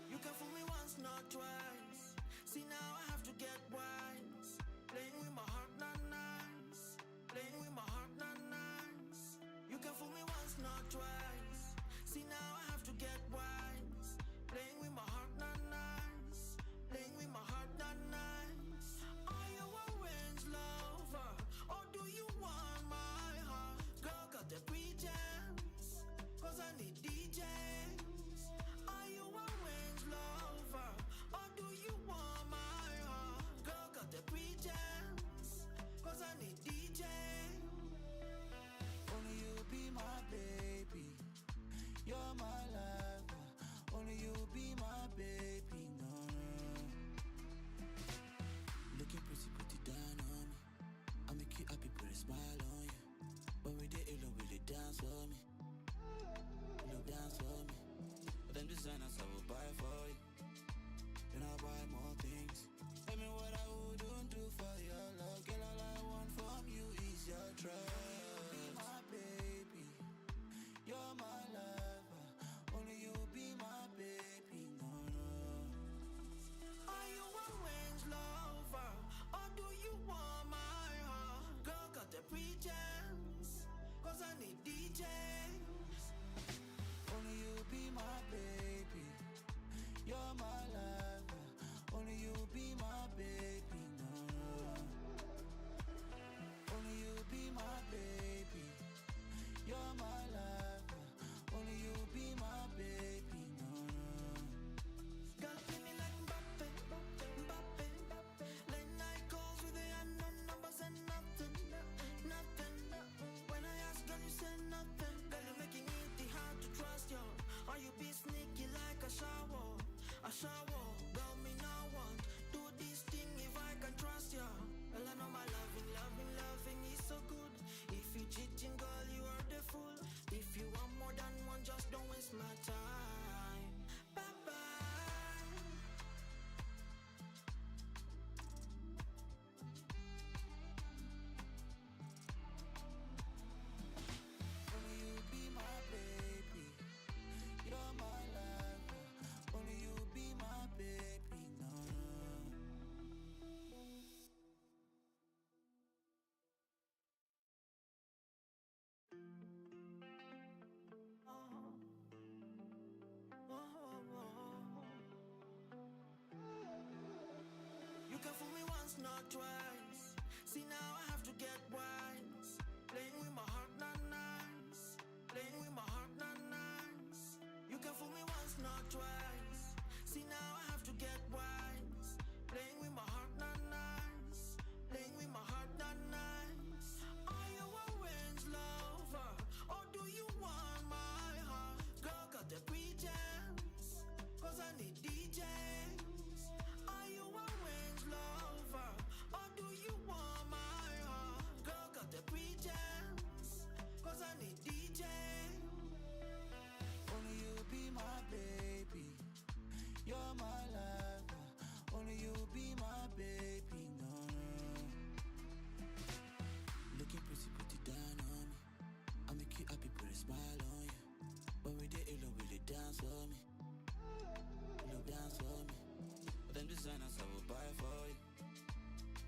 You can fool me once, not twice. See now I have to get wise. Playing with my heart, not nice. Playing with my heart, not nice. You can fool me once, not twice. See now I have to get wise. Playing with my heart, not nice. Playing with my heart, not nice. Are you a range lover? Or do you want my heart? Girl, got the pretense. Cause I need DJs. Are you a range lover? Or do you want my not twice. See now I have to get wise. Playing with my heart, not nice. Playing with my heart, not nice. You can fool me once, not twice. See now I have to get wise. Playing with my heart, not nice. Playing with my heart, not nice. Are you a range lover? Or do you want my heart? Girl, got the pretense. Cause I need DJs. Are you a range lover? Or do you want my heart? Girl, got the pretense. Cause I need DJs. Only you be my baby. You're my lover. Only you be my baby. No, no. Looking pretty, put it down on me. I make you happy, put a smile on you. When we did it, will you dance for me? Will you dance for me? But them designers I will buy for you.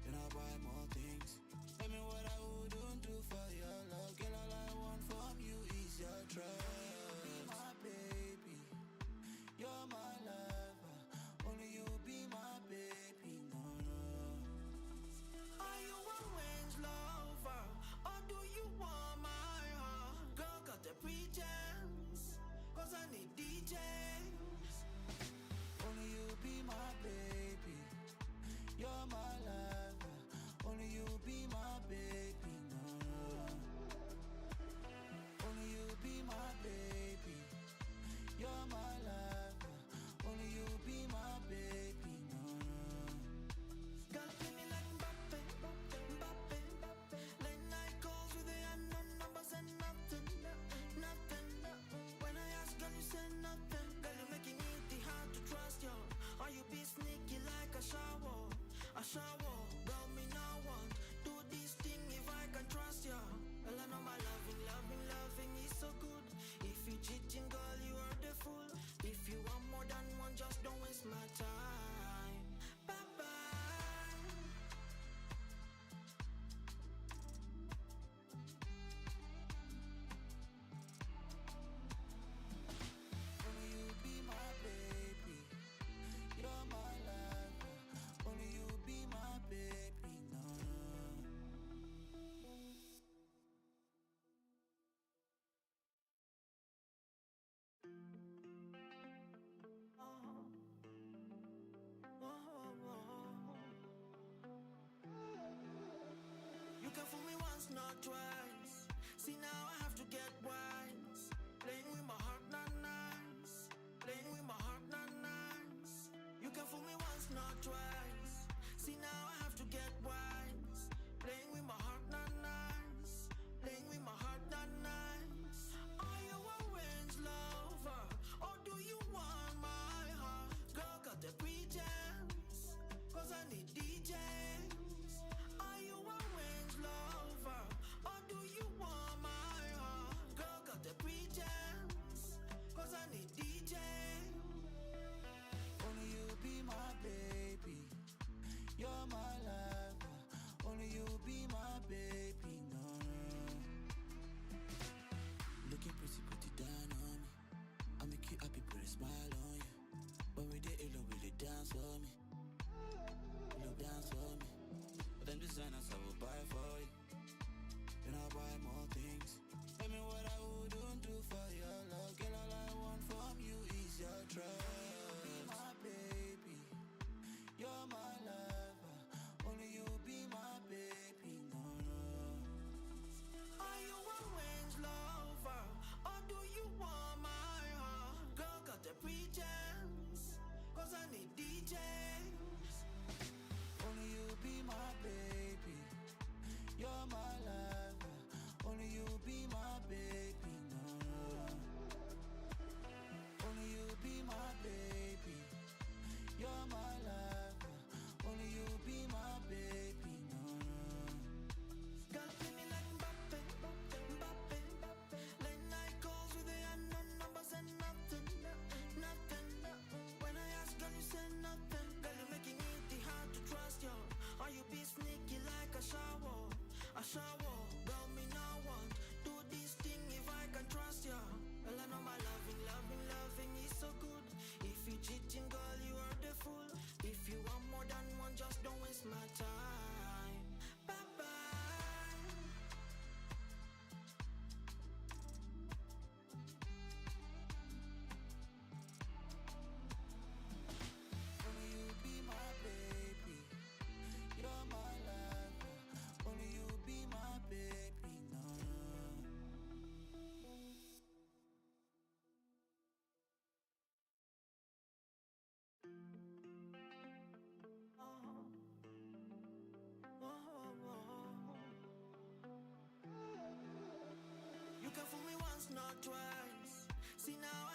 Then I'll buy more things. Tell me what I wouldn't do for your love. Girl, all I want from you is your trust. Be my baby. You're my lover. Only you be my baby. No, no. Are you a range lover? Or do you want my heart? Girl, got the pretense. Cause I need DJs. Only you be my baby. You're my lover. Only you be my baby. No, no. Only you be my baby. You're my lover. Only you be my baby. No, no. Girl, play me like Mbappe, Mbappe, Mbappe. Late night calls with the unknown numbers and nothing, nothing. When I ask, girl, you say nothing. Girl, you're making it hard to trust you. Or you be sneaky like a shower, a shower. Girl, me no want do this thing if I can trust you. Well, I know my loving is so good. If you cheating, girl, you are the fool. If you want more than one, just don't waste my time. Bye bye. Only you be my baby. You're my lover. Only you be my baby. No, no. You can fool me once, not twice. See now I have to get wise. Playing with my heart, not nice. Playing with my heart, not nice. You can fool me once, not twice. See now I have to get wise. Playing with my heart, not nice. Playing with my heart, not nice. Are you a range lover? Or do you want my heart? Girl, got the pretense. Cause I need DJs. Are you a range lover? Or do you want my heart? Girl, got the pretense. Cause I need DJs. Only you be my baby. You're my lover. Only you be my baby. No, no. Looking pretty, put it down on me. I make you happy, put a smile on you. When we did it, will you dance for me? Will you dance for me? But them designers I will buy for you. Then I'll buy more things. Tell me what I wouldn't do for your love. Girl, all I want from you is your trust. Be my baby. You're my lover. Only you be my baby. No, no. Are you a range lover? Or do you want my heart? Girl, got the pretense. Cause I need DJs. Only once, not twice. See now